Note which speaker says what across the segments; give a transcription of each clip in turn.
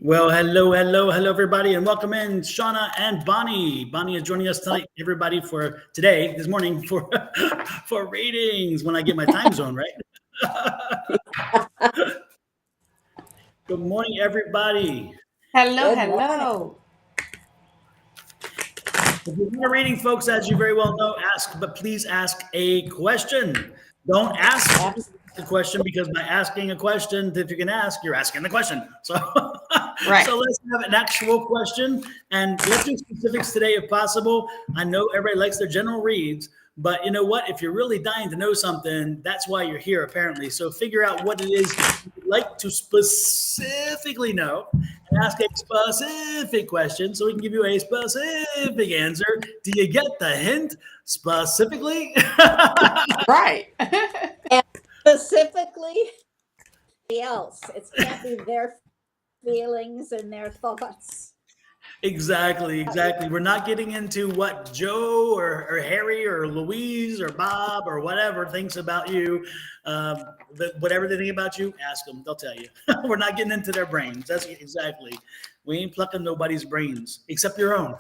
Speaker 1: Well, hello, everybody, and welcome in Shawna and Bonnie. Bonnie is joining us tonight, everybody, for today, this morning, for for ratings when I get my time zone right. Good morning, everybody.
Speaker 2: Hello,
Speaker 3: Good morning.
Speaker 2: hello.
Speaker 1: If you want a reading, folks, as you very well know, but please ask a question. Don't ask
Speaker 3: Abs-
Speaker 1: a question because by asking a question that you can ask, you're asking the question. So,
Speaker 2: Right.
Speaker 1: so let's have an actual question and let's do specifics today if possible. I know everybody likes their general reads, but you know what? If you're really dying to know something, that's why you're here, apparently. So figure out what it is you'd like to specifically know and ask a specific question so we can give you a specific answer. Do you get the hint? Specifically?
Speaker 2: Right.
Speaker 3: and specifically, else. It can't be their feelings and their thoughts.
Speaker 1: Exactly. We're not getting into what Joe or Harry or Louise or Bob or whatever thinks about you. Whatever they think about you, ask them. They'll tell you. We're not getting into their brains. That's exactly. We ain't plucking nobody's brains except your own.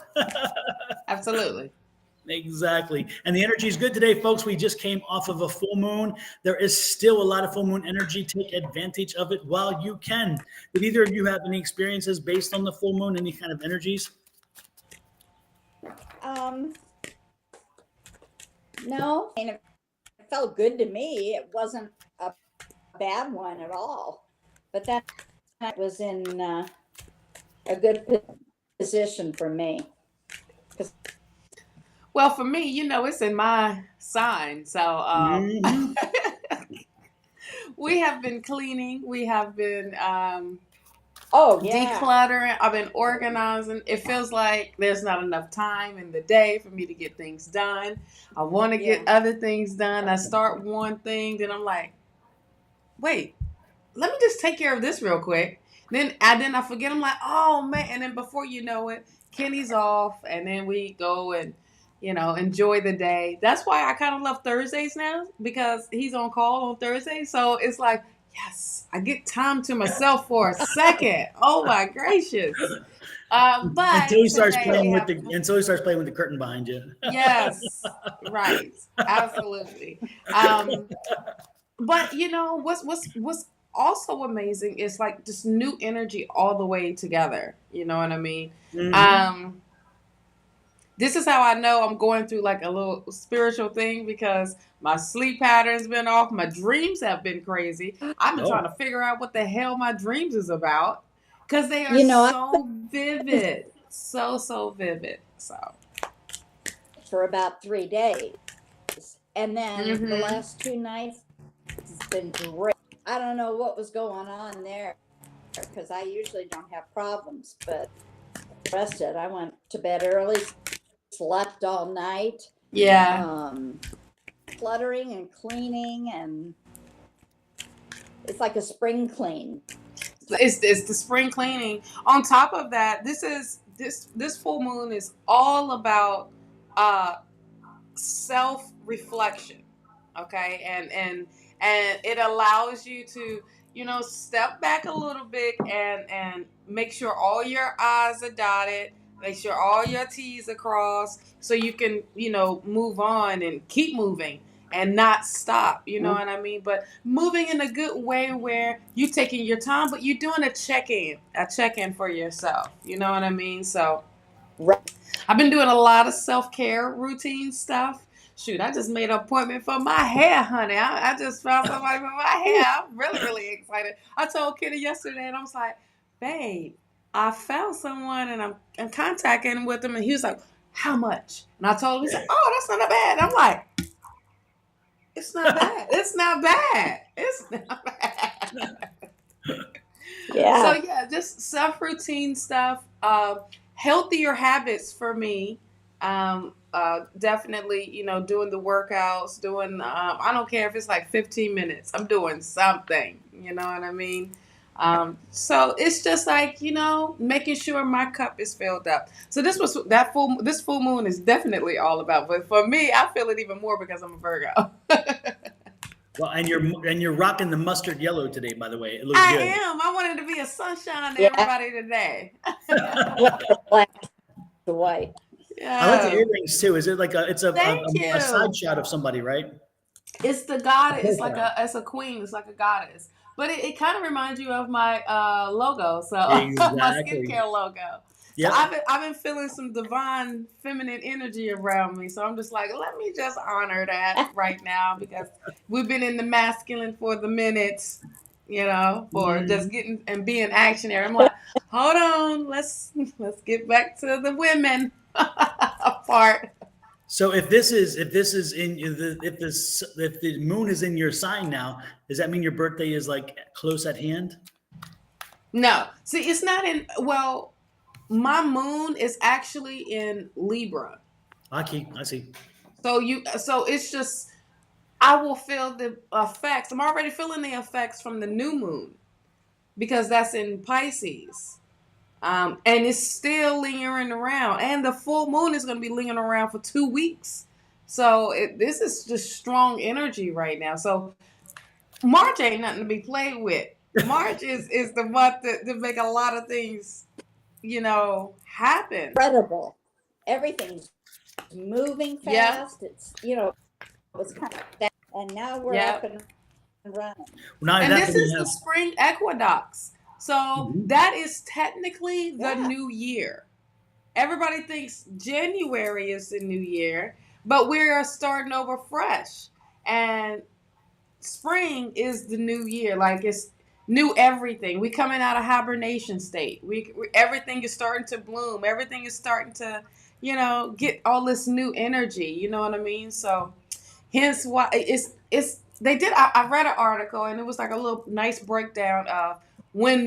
Speaker 2: Absolutely.
Speaker 1: Exactly. And the energy is good today, folks. We just came off of a full moon. There is still a lot of full moon energy. Take advantage of it while you can. Did either of you have any experiences based on the full moon, any kind of energies?
Speaker 3: No, and it felt good to me. It wasn't a bad one at all. But that was in a good position for me.
Speaker 2: Well, for me, it's in my sign. So
Speaker 1: Mhm.
Speaker 2: we have been cleaning. We have been
Speaker 3: Oh, yeah.
Speaker 2: decluttering. I've been organizing. It feels like there's not enough time in the day for me to get things done. I want to get
Speaker 3: Yeah.
Speaker 2: other things done. I start one thing, then I'm like, wait, let me just take care of this real quick. Then I forget. I'm like, oh man! And then before you know it, Kenny's off, and then we go and enjoy the day. That's why I kind of love Thursdays now because he's on call on Thursday. So it's like, yes, I get time to myself for a second. Oh my gracious! But today we have
Speaker 1: Until he starts playing with the curtain behind you.
Speaker 2: yes, right, absolutely. Um, but what's also amazing is like just new energy all the way together. You know what I mean?
Speaker 1: Mhm.
Speaker 2: Um, this is how I know I'm going through like a little spiritual thing because my sleep pattern's been off. My dreams have been crazy. I've been trying
Speaker 1: Oh,
Speaker 2: to figure out what the hell my dreams is about because they are
Speaker 3: You know, I
Speaker 2: so vivid, so vivid. So.
Speaker 3: for about 3 days. And then the
Speaker 2: Mm-hmm.
Speaker 3: last 2 nights, it's been great. I don't know what was going on there because I usually don't have problems, but rested. I went to bed early, slept all night,
Speaker 2: Yeah.
Speaker 3: um, cluttering and cleaning, and it's like a spring clean.
Speaker 2: It's the spring cleaning. On top of that, this full moon is all about uh self reflection. Okay, and it allows you to step back a little bit and make sure all your I's are dotted, make sure all your T's are crossed, so you can move on and keep moving and not stop. You know what I mean? But moving in a good way where you're taking your time, but you're doing a check in for yourself. You know what I mean? So
Speaker 3: Right.
Speaker 2: I've been doing a lot of self-care routine stuff. Shoot, I just made an appointment for my hair, honey. I just found somebody for my hair. I'm really, really excited. I told Kitty yesterday, and I was like, babe, I found someone, and I'm contacting with him, and he was like, how much? And I told him, he said, oh, that's not bad. I'm like, it's not bad. It's not bad. It's not bad. So
Speaker 3: Yeah.
Speaker 2: yeah, just self routine stuff. Healthier habits for me. Definitely, doing the workouts, doing. I don't care if it's like 15 minutes. I'm doing something. You know what I mean? So it's just like making sure my cup is filled up. So this full moon is definitely all about. But for me, I feel it even more because I'm a Virgo.
Speaker 1: Well, and you're rocking the mustard yellow today, by the way. It looks
Speaker 2: I
Speaker 1: good.
Speaker 2: am. I wanted to be a sunshine to
Speaker 3: Yeah.
Speaker 2: everybody today.
Speaker 3: Black to white.
Speaker 1: I like the
Speaker 2: Yeah.
Speaker 1: earrings too. Is it like
Speaker 2: Thank
Speaker 1: a side
Speaker 2: you.
Speaker 1: shot of somebody, right?
Speaker 2: It's the goddess. It's
Speaker 1: Profile.
Speaker 2: it's a queen. It's like a goddess. But it kind of reminds you of my logo. So my
Speaker 1: Exactly.
Speaker 2: skincare logo. So
Speaker 1: Yeah.
Speaker 2: I've been feeling some divine feminine energy around me. So I'm just like, let me just honor that right now because we've been in the masculine for the minutes, for just getting and being actionary. I'm like, hold on, let's get back to the women part.
Speaker 1: So if the moon is in your sign now, does that mean your birthday is like close at hand?
Speaker 2: No, see, it's not in. Well, my moon is actually in Libra.
Speaker 1: I see.
Speaker 2: So it's just I will feel the effects. I'm already feeling the effects from the new moon because that's in Pisces. And it's still lingering around. And the full moon is going to be lingering around for 2 weeks. So this is just strong energy right now. So March ain't nothing to be played with. March is the month to make a lot of things, happen.
Speaker 3: Incredible. Everything's moving
Speaker 2: Yeah.
Speaker 3: fast. It's, it was kind of that. And now we're
Speaker 2: Yeah.
Speaker 3: up and running.
Speaker 1: Well,
Speaker 2: And this is the spring equinox. So
Speaker 1: Mhm.
Speaker 2: that is technically the
Speaker 3: Yeah.
Speaker 2: new year. Everybody thinks January is the new year, but we're starting over fresh. And spring is the new year. Like it's new everything. We coming out of hibernation state. Everything is starting to bloom. Everything is starting to, get all this new energy. You know what I mean? So hence why it's they did. I read an article and it was like a little nice breakdown of when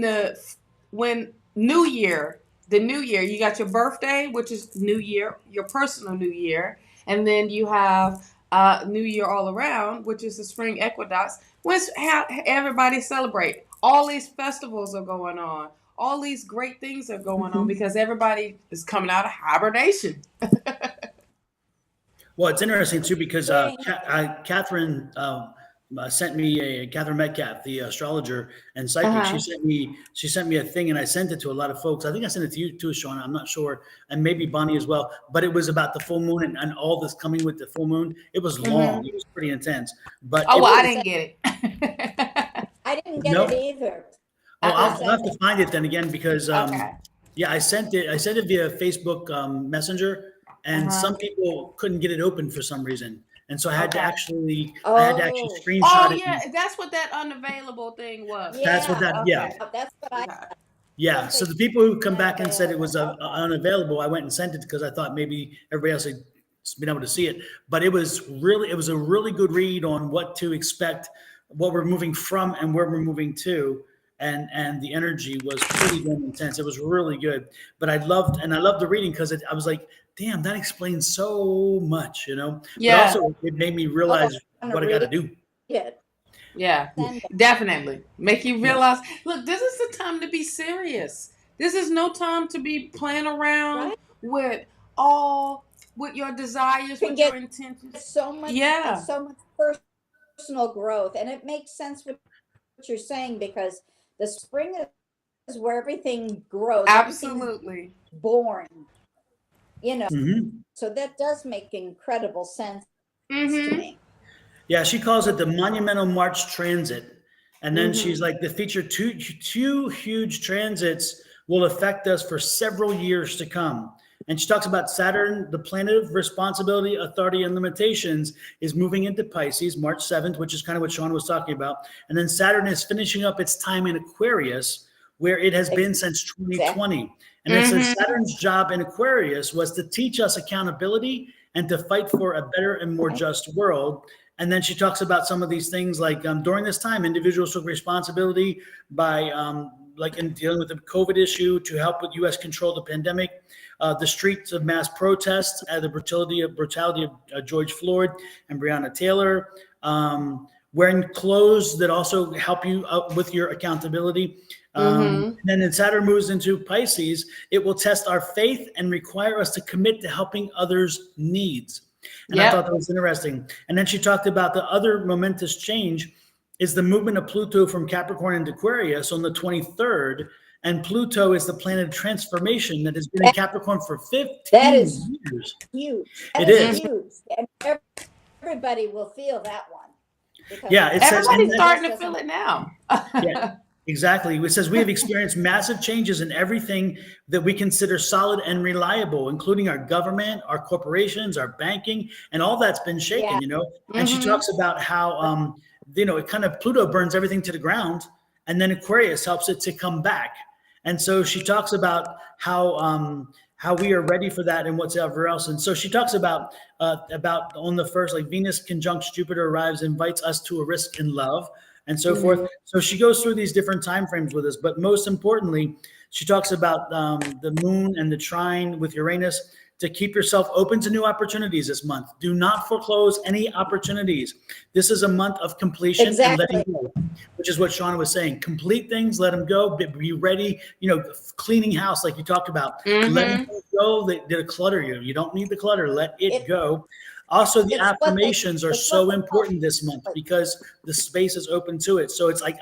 Speaker 2: New Year, the New Year, you got your birthday, which is New Year, your personal New Year, and then you have New Year all around, which is the spring equinox, which how everybody celebrate. All these festivals are going on. All these great things are going on because everybody is coming out of hibernation.
Speaker 1: Well, it's interesting too because
Speaker 3: Spring.
Speaker 1: Catherine sent me Catherine Metcalf, the astrologer and psychic.
Speaker 2: Uh-huh.
Speaker 1: She sent me a thing, and I sent it to a lot of folks. I think I sent it to you too, Shawna. I'm not sure, and maybe Bonnie as well. But it was about the full moon and all this coming with the full moon. It was long. It was pretty intense. But
Speaker 2: Oh, well, I
Speaker 1: was,
Speaker 2: didn't get it.
Speaker 3: I didn't get
Speaker 1: no.
Speaker 3: it either.
Speaker 1: Oh, I'll have to find it then again because
Speaker 2: Okay.
Speaker 1: yeah, I sent it via Facebook Messenger, and some people couldn't get it open for some reason, and so I had to
Speaker 2: Okay.
Speaker 1: actually
Speaker 3: Oh.
Speaker 1: screenshot it.
Speaker 2: Yeah, that's what that unavailable thing was.
Speaker 1: That's what that.
Speaker 2: Okay.
Speaker 1: Yeah,
Speaker 3: That's what I
Speaker 2: Okay.
Speaker 1: yeah. So the people who come back and said it was
Speaker 3: Unavailable.
Speaker 1: unavailable, I went and sent it because I thought maybe everybody else had been able to see it. But it was a really good read on what to expect, what we're moving from, and where we're moving to. And the energy was pretty damn intense. It was really good. But I loved the reading because I was like, damn, that explains so much,
Speaker 2: Yeah.
Speaker 1: But also it made me realize what I got to do.
Speaker 2: Yeah,
Speaker 3: Send it.
Speaker 2: definitely. Make you realize, look, this is the time to be serious. This is no time to be playing around
Speaker 3: Right.
Speaker 2: with your desires,
Speaker 3: Can
Speaker 2: with
Speaker 3: get
Speaker 2: your intentions.
Speaker 3: so much,
Speaker 2: Yeah.
Speaker 3: so much personal growth, and it makes sense what you're saying because the spring is where everything grows.
Speaker 2: Absolutely.
Speaker 3: Everything's born,
Speaker 1: Mhm.
Speaker 3: So that does make incredible sense to
Speaker 2: Mm-hmm.
Speaker 3: me.
Speaker 1: Yeah, she calls it the Monumental March Transit. And then she's like, the feature two huge transits will affect us for several years to come. And she talks about Saturn, the planet of responsibility, authority, and limitations, is moving into Pisces March 7th, which is kind of what Shawna was talking about. And then Saturn is finishing up its time in Aquarius, where it has been since 2020. And it says Saturn's job in Aquarius was to teach us accountability and to fight for a better and more just world. And then she talks about some of these things like during this time, individuals took responsibility by like in dealing with the COVID issue to help with U.S. control the pandemic, the streets of mass protests, the brutality of George Floyd and Breonna Taylor, wearing clothes that also help you with your accountability. And then as Saturn moves into Pisces, it will test our faith and require us to commit to helping others' needs. And I thought that was interesting. And then she talked about the other momentous change is the movement of Pluto from Capricorn into Aquarius on the 23rd. And Pluto is the planet of transformation that has been in Capricorn for 15 years.
Speaker 3: Huge.
Speaker 1: It is
Speaker 3: huge. And everybody will feel that one.
Speaker 1: Yeah, it says
Speaker 2: everybody's starting to feel it now.
Speaker 1: Yeah, exactly. It says we have experienced massive changes in everything that we consider solid and reliable, including our government, our corporations, our banking, and all that's been shaken, you know. And she talks about how you know, it kind of Pluto burns everything to the ground, and then Aquarius helps it to come back. And so she talks about how we are ready for that and whatever else. And so she talks about on the first, like Venus conjunct Jupiter arrives, invites us to a risk in love and so forth. So she goes through these different time frames with us. But most importantly, she talks about the moon and the trine with Uranus to keep yourself open to new opportunities this month. Do not foreclose any opportunities. This is a month of completion and letting go, which is what Shawna was saying. Complete things, let them go, be ready, you know, cleaning house like you talked about. Letting go, they clutter you. You don't need the clutter, let it go. Also, the affirmations are so important this month because the space is open to it. So it's like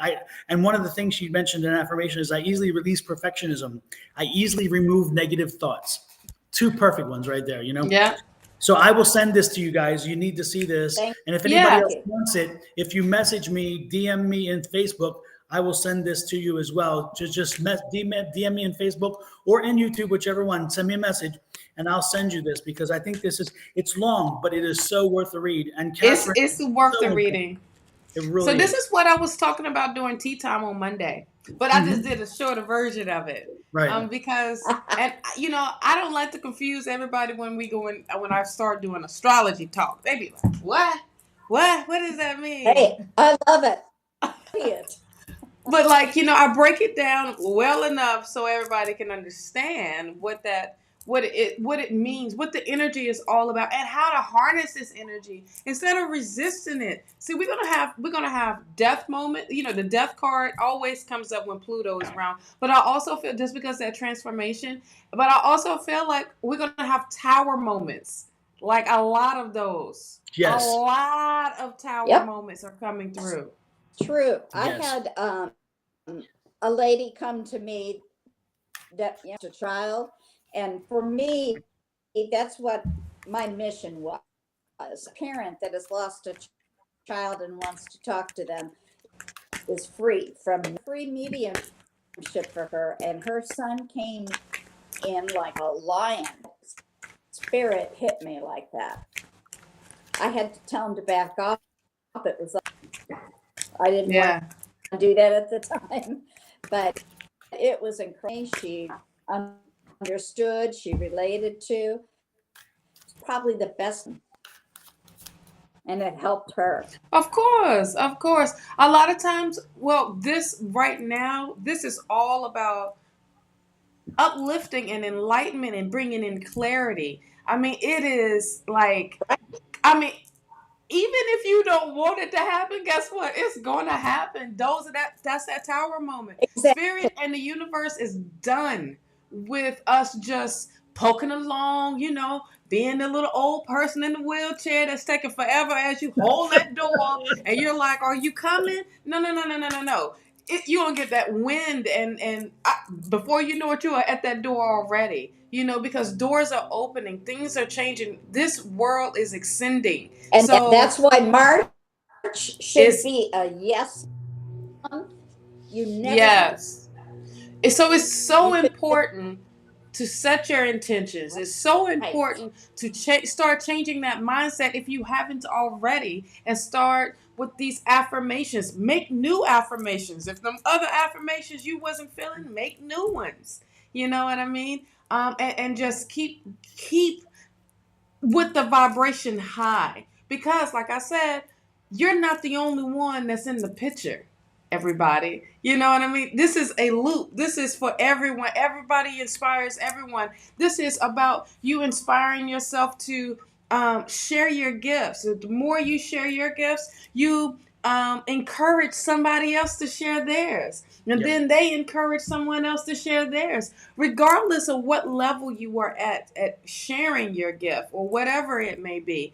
Speaker 1: and one of the things she mentioned in affirmation is I easily release perfectionism. I easily remove negative thoughts. Two perfect ones right there, you know?
Speaker 2: Yeah.
Speaker 1: So I will send this to you guys. You need to see this. And if anybody else wants it, if you message me, DM me in Facebook, I will send this to you as well. Just DM me in Facebook or in YouTube, whichever one. Send me a message and I'll send you this because I think it's long, but it is so worth the read. And Catherine,
Speaker 2: it's worth the reading.
Speaker 1: It really
Speaker 2: so this is what I was talking about during tea time on Monday, but I just did a shorter version of it.
Speaker 1: Right.
Speaker 2: Because, and you know, I don't like to confuse everybody when I start doing astrology talk. They be like, what does that mean?
Speaker 3: Hey, I love it.
Speaker 2: But like, you know, I break it down well enough so everybody can understand what it means, what the energy is all about, and how to harness this energy instead of resisting it. See, we're gonna have death moment. You know, the death card always comes up when Pluto is around. But I also feel just because that transformation, but I also feel like we're gonna have tower moments. Like a lot of those.
Speaker 1: Yes.
Speaker 2: A lot of tower moments are coming through.
Speaker 3: True. I had a lady come to me that a child, and for me, that's what my mission was. A parent that has lost a child and wants to talk to them is free mediumship for her, and her son came in like a lion. Spirit hit me like that. I had to tell him to back off. It was I didn't want to do that at the time, but it was incredible. She understood, she related to. Probably the best, and it helped her.
Speaker 2: Of course. A lot of times, well, this right now, this is all about uplifting and enlightenment and bringing in clarity. I mean, it is like, even if you don't want it to happen, guess what? It's going to happen. That's that tower moment.
Speaker 3: Exactly.
Speaker 2: Spirit and the universe is done with us just poking along, you know, being the little old person in the wheelchair that's taking forever as you hold that door and you're like, are you coming? No. You don't get that wind and before you know it, you are at that door already. You know, because doors are opening, things are changing. This world is extending.
Speaker 3: And
Speaker 2: so
Speaker 3: that's why March should be a yes. You never.
Speaker 2: Yes. So it's so important to set your intentions. It's so important to start changing that mindset if you haven't already, and start with these affirmations. Make new affirmations. If them other affirmations you wasn't feeling, make new ones. You know what I mean? And just keep with the vibration high, because like I said, you're not the only one that's in the picture. Everybody, you know what I mean? This is a loop. This is for everyone. Everybody inspires everyone. This is about you inspiring yourself to share your gifts. The more you share your gifts, you encourage somebody else to share theirs. And then they encourage someone else to share theirs. Regardless of what level you are at sharing your gift or whatever it may be,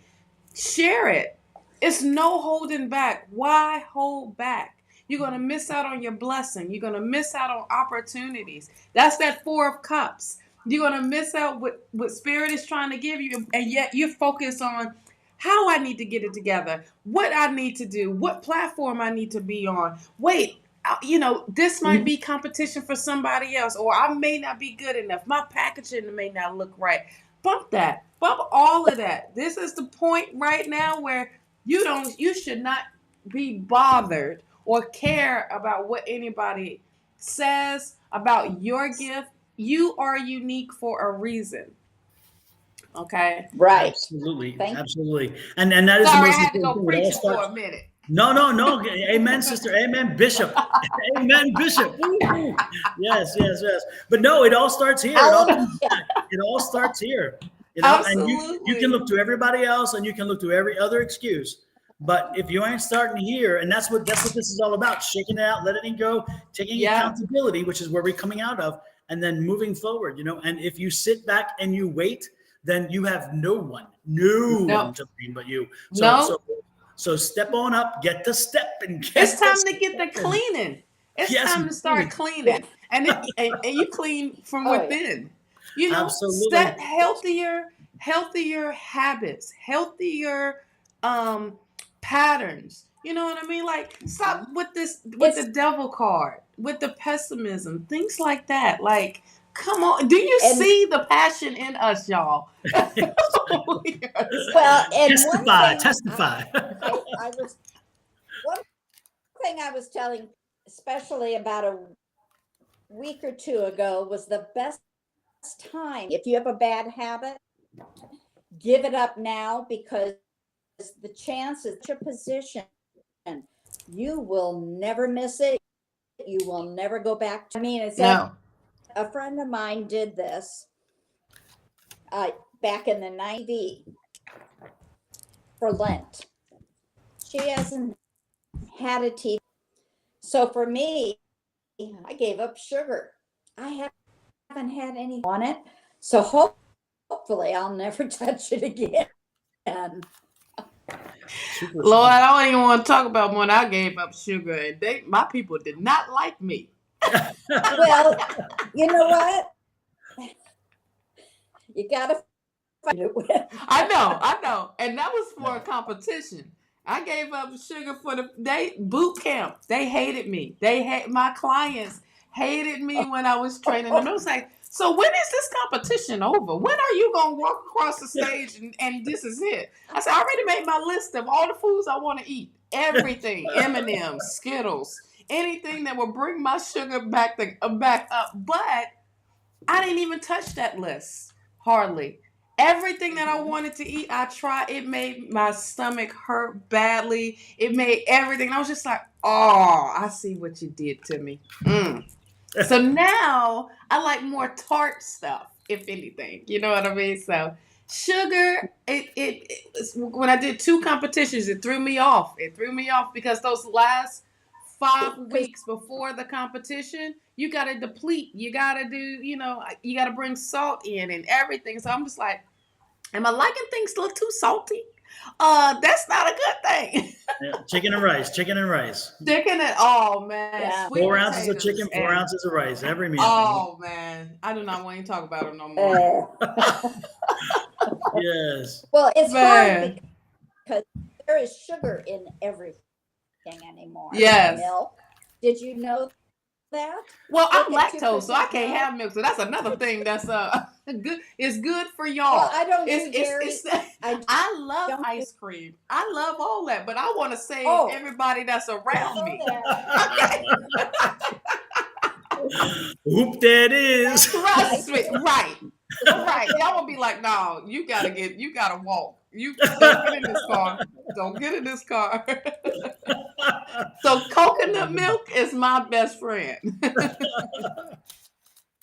Speaker 2: share it. It's no holding back. Why hold back? You're going to miss out on your blessing. You're going to miss out on opportunities. That's that Four of Cups. You're going to miss out what Spirit is trying to give you, and yet you're focused on how I need to get it together, what I need to do, what platform I need to be on. Wait, this might be competition for somebody else, or I may not be good enough. My packaging may not look right. Bump that. Bump all of that. This is the point right now where you should not be bothered or care about what anybody says about your gift. You are unique for a reason. Okay.
Speaker 3: Right.
Speaker 1: Absolutely.
Speaker 3: Thank you.
Speaker 1: Absolutely. And that is the
Speaker 2: Sorry, I
Speaker 1: most
Speaker 2: had to go
Speaker 1: important thing. It all
Speaker 2: preaching for
Speaker 1: starts.
Speaker 2: a minute.
Speaker 1: No. Amen, sister. Amen, bishop. Amen, bishop. Woo-hoo. Yes. But no, it all starts here. It all starts here. And
Speaker 2: Absolutely.
Speaker 1: you can look to everybody else and you can look to every other excuse. But if you ain't starting here, and that's what this is all about, shaking it out, letting it go, taking accountability, which is where we're coming out of, and then moving forward, And if you sit back and you wait, then you have no one to blame but you. So step on up, get the step, and
Speaker 2: it's time to get the cleaning. It's time to start cleaning, and you clean from within.
Speaker 1: Absolutely.
Speaker 2: Set healthier habits, healthier patterns. You know what I mean? Like, stop with the devil card, with the pessimism, things like that. Like, come on. Do you see the passion in us, y'all?
Speaker 3: Well, and
Speaker 1: testify.
Speaker 3: One thing I was telling, especially about a week or two ago, was the best time. If you have a bad habit, give it up now, because the chance is your position. You will never miss it. You will never go back. A friend of mine did this back in the 90s for Lent. She hasn't had a TV. So for me, I gave up sugar. I haven't had any on it. So hopefully I'll never touch it again.
Speaker 2: Lord, I don't even want to talk about when I gave up sugar, and my people did not like me.
Speaker 3: Well, you know what? You gotta find it with.
Speaker 2: I know, and that was for a competition. I gave up sugar for boot camp. They hated me. My clients hated me when I was training them. It was like, so when is this competition over? When are you gonna walk across the stage and this is it? I said, I already made my list of all the foods I want to eat. Everything, M&M's, Skittles, anything that will bring my sugar back up. But I didn't even touch that list, hardly. Everything that I wanted to eat, I tried. It made my stomach hurt badly. It made everything. I was just like, oh, I see what you did to me. So now I like more tart stuff, if anything. You know what I mean? So sugar, when I did 2 competitions, it threw me off. It threw me off because those last 5 weeks before the competition, you got to deplete. You got to do, you got to bring salt in and everything. So I'm just like, am I liking things look too salty? That's not a good thing.
Speaker 1: Chicken and rice.
Speaker 2: Chicken and, oh man.
Speaker 3: Yeah.
Speaker 1: 4 ounces of chicken, 4 ounces of rice every meal.
Speaker 2: Oh man. I do not want to talk about it no more.
Speaker 1: Yes.
Speaker 3: Well, it's hard because there is sugar in everything anymore.
Speaker 2: Yes.
Speaker 3: Milk. Did you know that?
Speaker 2: Well, I'm lactose, so I can't have milk. So that's another thing that's good. It's good for y'all.
Speaker 3: Well, I don't do dairy.
Speaker 2: I love ice cream. I love all that, but I want to save everybody that's around me.
Speaker 1: Oop, that is.
Speaker 2: Trust me. Right. Y'all will be like, no, you gotta walk. You don't get in this car. Don't get in this car. So coconut milk is my best friend.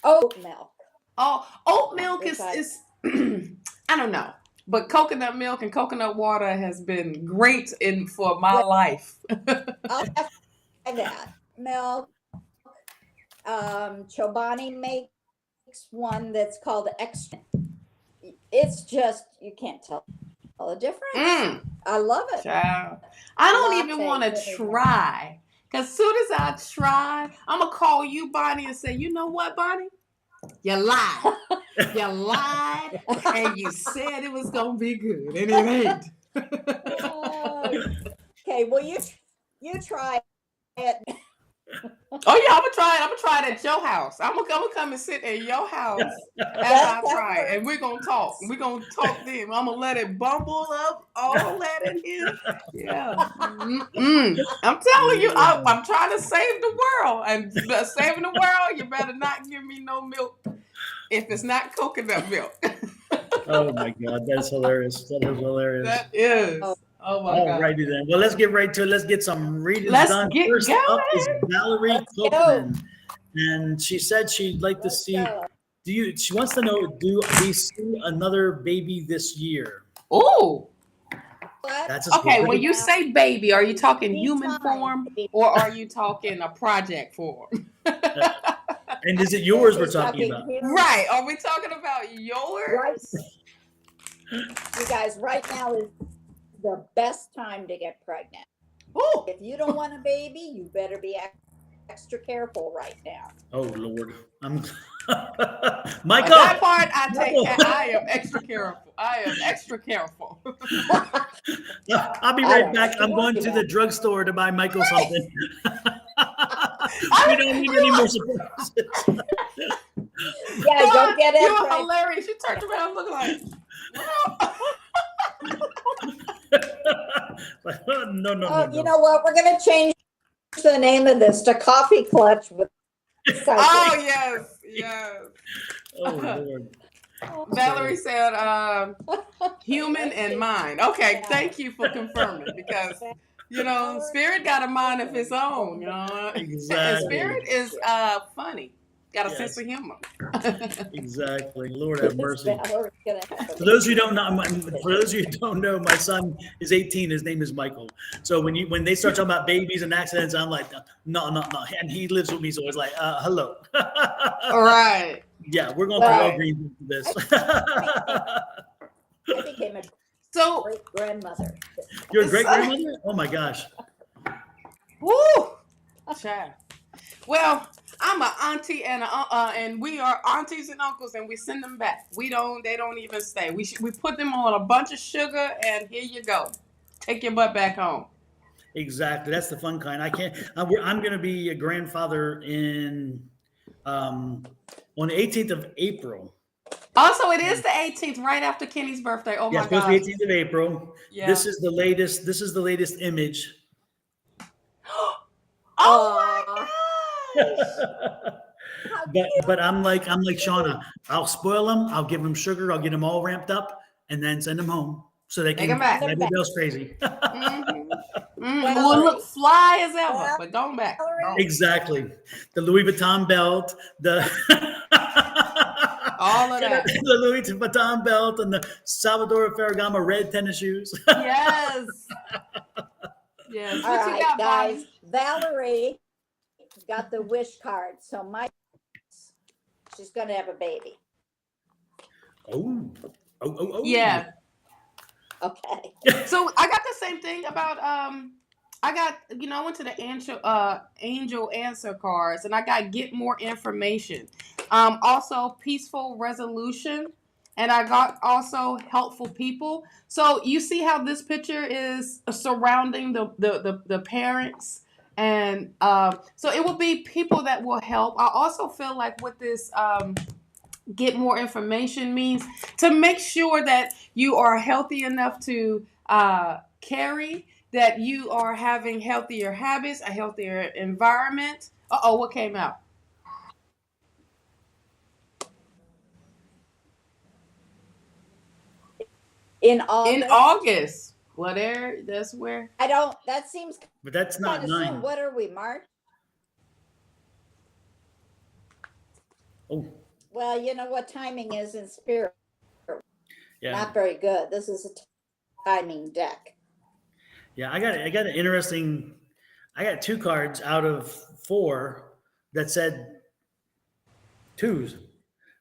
Speaker 3: Oat milk.
Speaker 2: Oh, oat milk is I don't know. but coconut milk and coconut water has been great for my life.
Speaker 3: I'll have that milk. Chobani makes one that's called extra. It's just, you can't tell the difference. I love it.
Speaker 2: Child. I don't even
Speaker 3: Latte
Speaker 2: want to
Speaker 3: for everyone.
Speaker 2: try. Because soon as I try, I'm going to call you, Bonnie, and say, you know what, Bonnie? You lied. You lied, and you said it was going to be good, and it ain't.
Speaker 3: Okay, well, you try it.
Speaker 2: Oh yeah, I'm gonna try it. I'm gonna try it at your house. I'm gonna come and sit at your house as I try it, and we're gonna talk. We're gonna talk then. I'm gonna let it bumble up all that in here. Yeah. I'm telling you, I'm trying to save the world, and saving the world, you better not give me no milk if it's not coconut milk.
Speaker 1: Oh my God, that's hilarious. That is hilarious.
Speaker 2: That is. Oh my
Speaker 1: All
Speaker 2: God.
Speaker 1: righty then. Well, let's get right to it. Let's get some readings
Speaker 2: Let's
Speaker 1: done.
Speaker 2: get
Speaker 1: First
Speaker 2: going.
Speaker 1: up is Valerie
Speaker 3: Let's go.
Speaker 1: Copeland. And she said she'd like to see, she wants to know, do we see another baby this year?
Speaker 2: Oh.
Speaker 1: That's
Speaker 2: okay. When you say baby, are you talking
Speaker 3: Be
Speaker 2: human
Speaker 3: fine.
Speaker 2: form or are you talking a project form?
Speaker 1: And is it yours we're talking about?
Speaker 2: Right. Are we talking about yours?
Speaker 3: Right. You guys, right now is the best time to get pregnant.
Speaker 2: Ooh.
Speaker 3: If you don't want a baby, you better be extra careful right now.
Speaker 1: Oh Lord, I'm Michael.
Speaker 2: That part I take care. I am extra careful. I am extra careful.
Speaker 1: I'll be right back. I'm going to the drugstore to buy Michael something. We don't need any more supports.
Speaker 3: Yeah, go get it.
Speaker 2: You're hilarious. You turned around looking like,
Speaker 1: no.
Speaker 3: You know what? We're going to change the name of this to Coffee Clutch with
Speaker 2: Oh, yes.
Speaker 1: Oh, Lord.
Speaker 2: Valerie said, human and mind. Okay, thank you for confirming because, Spirit got a mind of its own,
Speaker 1: Exactly.
Speaker 2: And Spirit is funny. Got a sense of humor.
Speaker 1: Exactly. Lord have mercy. For those of you who don't know, my son is 18. His name is Michael. So when they start talking about babies and accidents, I'm like, no. And he lives with me, so it's like, hello.
Speaker 2: All right.
Speaker 1: Yeah, we're going through all greens into this.
Speaker 3: I became a great grandmother.
Speaker 1: You're a great grandmother? Oh my gosh.
Speaker 2: Woo! Child. Well, I'm an auntie and we are aunties and uncles, and we send them back. They don't even stay. We put them on a bunch of sugar, and here you go. Take your butt back home.
Speaker 1: Exactly. That's the fun kind. I'm going to be a grandfather on the 18th of April.
Speaker 2: Also, it is the 18th, right after Kenny's birthday. Oh my God.
Speaker 1: Yes, the 18th of April.
Speaker 2: Yeah.
Speaker 1: This is the latest image.
Speaker 2: Oh my God.
Speaker 1: but I'm like Shawna. I'll spoil them. I'll give them sugar. I'll get them all ramped up, and then send them home so they can
Speaker 2: back.
Speaker 1: Everybody else crazy.
Speaker 2: We'll look fly as ever, but going back.
Speaker 1: Exactly. The Louis Vuitton belt.
Speaker 2: All of that.
Speaker 1: The Louis Vuitton belt and the Salvador Ferragamo red tennis shoes.
Speaker 2: Yes. Yes.
Speaker 3: All right, guys. Valerie got the wish card, so she's going to have a baby.
Speaker 1: Oh.
Speaker 2: Yeah.
Speaker 3: Okay.
Speaker 2: So I got the same thing about I went to the angel answer cards, and I got get more information. Also peaceful resolution, and I got also helpful people. So you see how this picture is surrounding the parents, and so it will be people that will help. I also feel like with this get more information means to make sure that you are healthy enough to carry, that you are having healthier habits, a healthier environment. What came out?
Speaker 3: In August.
Speaker 2: In August. Well, that's where.
Speaker 3: That seems.
Speaker 1: But that's not 9.
Speaker 3: Soon. What are we, March?
Speaker 1: Oh.
Speaker 3: Well, you know what timing is in spirit. Not very good. This is a timing deck.
Speaker 1: Yeah, I got an interesting. I got 2 cards out of 4 that said 2s.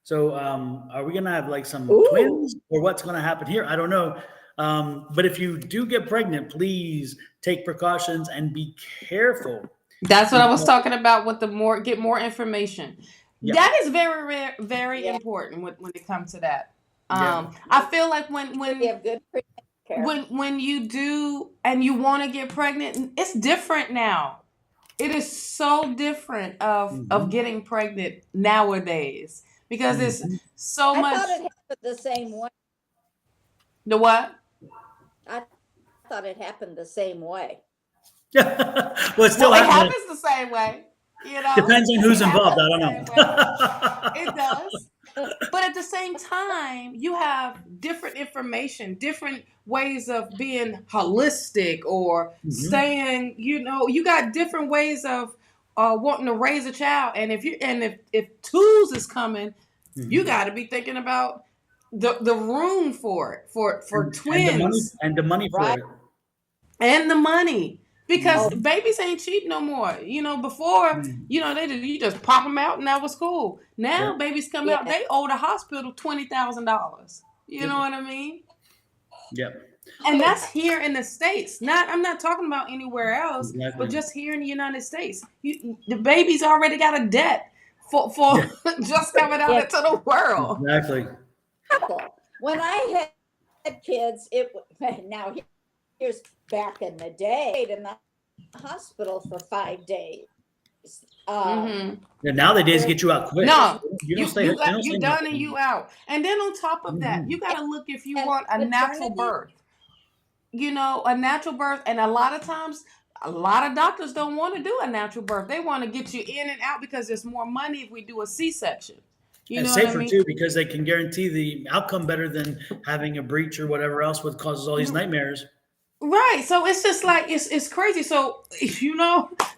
Speaker 1: So, are we gonna have like some
Speaker 3: Ooh.
Speaker 1: twins, or what's gonna happen here? I don't know. But if you do get pregnant, please take precautions and be careful.
Speaker 2: That's what I was talking about with the get more information.
Speaker 1: Yeah.
Speaker 2: That is very rare, very
Speaker 3: Yeah.
Speaker 2: important when it comes to that.
Speaker 1: Yeah.
Speaker 2: I feel like when
Speaker 3: We have good care.
Speaker 2: when you do and you want to get pregnant, it's different now. It is so different of getting pregnant nowadays because it's so
Speaker 3: I
Speaker 2: much.
Speaker 3: thought it happened the same way.
Speaker 2: The what?
Speaker 3: I thought it happened the same way.
Speaker 1: Well, it's still
Speaker 2: Well, it
Speaker 1: happening.
Speaker 2: happens the same way. You know,
Speaker 1: Depends on who's
Speaker 2: It
Speaker 1: involved. I
Speaker 2: happens
Speaker 1: don't
Speaker 2: the
Speaker 1: know.
Speaker 2: same way. It does. But at the same time, you have different information, different ways of being holistic or staying, you got different ways of wanting to raise a child. And if twos is coming, you got to be thinking about the room for it, for twins.
Speaker 1: And the money for
Speaker 3: Right.
Speaker 1: it.
Speaker 2: And the money. Because babies ain't cheap no more. Before, you just pop them out and that was cool. Now babies come out, they owe the hospital $20,000. You know what I mean?
Speaker 1: Yep.
Speaker 2: And that's here in the States. I'm not talking about anywhere else,
Speaker 1: Exactly.
Speaker 2: but just here in the United States. The baby's already got a debt for just coming out into the world.
Speaker 1: Exactly.
Speaker 3: When I had kids, now here's back in the day, in the hospital for 5 days.
Speaker 1: Yeah, nowadays get you out quick.
Speaker 2: No,
Speaker 1: you
Speaker 2: you
Speaker 1: stay
Speaker 2: done
Speaker 1: much.
Speaker 2: and you out. And then on top of that, you got to look if you want a natural birth. A natural birth, and a lot of times, a lot of doctors don't want to do a natural birth. They want to get you in and out because there's more money if we do a C-section.
Speaker 1: And safer too, because they can guarantee the outcome better than having a breach or whatever else, what causes all these nightmares.
Speaker 2: Right. So it's just like it's crazy. So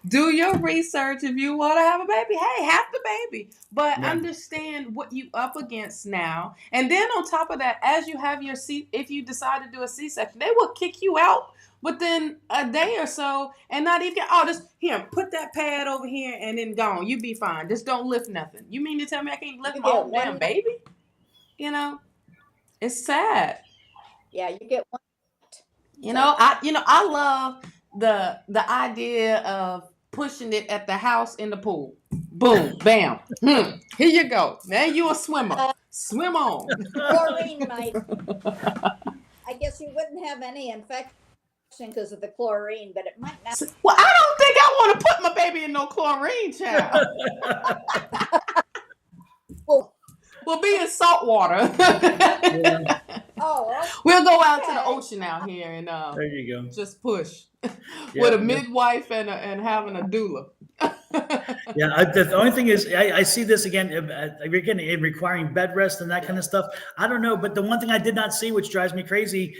Speaker 2: do your research if you want to have a baby. Hey, have the baby. But understand what you up against now. And then on top of that, as you have if you decide to do a C-section, they will kick you out within a day or so and not even just here, put that pad over here and then gone. You be fine. Just don't lift nothing. You mean to tell me I can't lift my own damn baby? It's sad.
Speaker 3: Yeah, you get one.
Speaker 2: I love the idea of pushing it at the house in the pool. Boom, bam. Here you go. Now you a swimmer. Swim on.
Speaker 3: Chlorine might. I guess you wouldn't have any infection because of the chlorine, but it might not.
Speaker 2: Well, I don't think I want to put my baby in no chlorine, child. We'll be in salt water. We'll go out to the ocean out here and
Speaker 1: there you go.
Speaker 2: Just push with a midwife and having a doula.
Speaker 1: The only thing is, I see this again requiring bed rest and that kind of stuff. I don't know, but the one thing I did not see, which drives me crazy.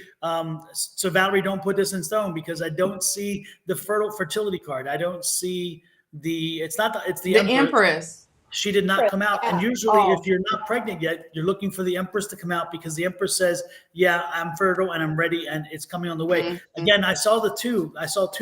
Speaker 1: So Valerie, don't put this in stone because I don't see the fertility card. I don't see it's the
Speaker 2: Empress.
Speaker 1: She did not come out. And usually if you're not pregnant yet, you're looking for the Empress to come out because the Empress says, yeah, I'm fertile and I'm ready and it's coming on the way. Again, I saw 2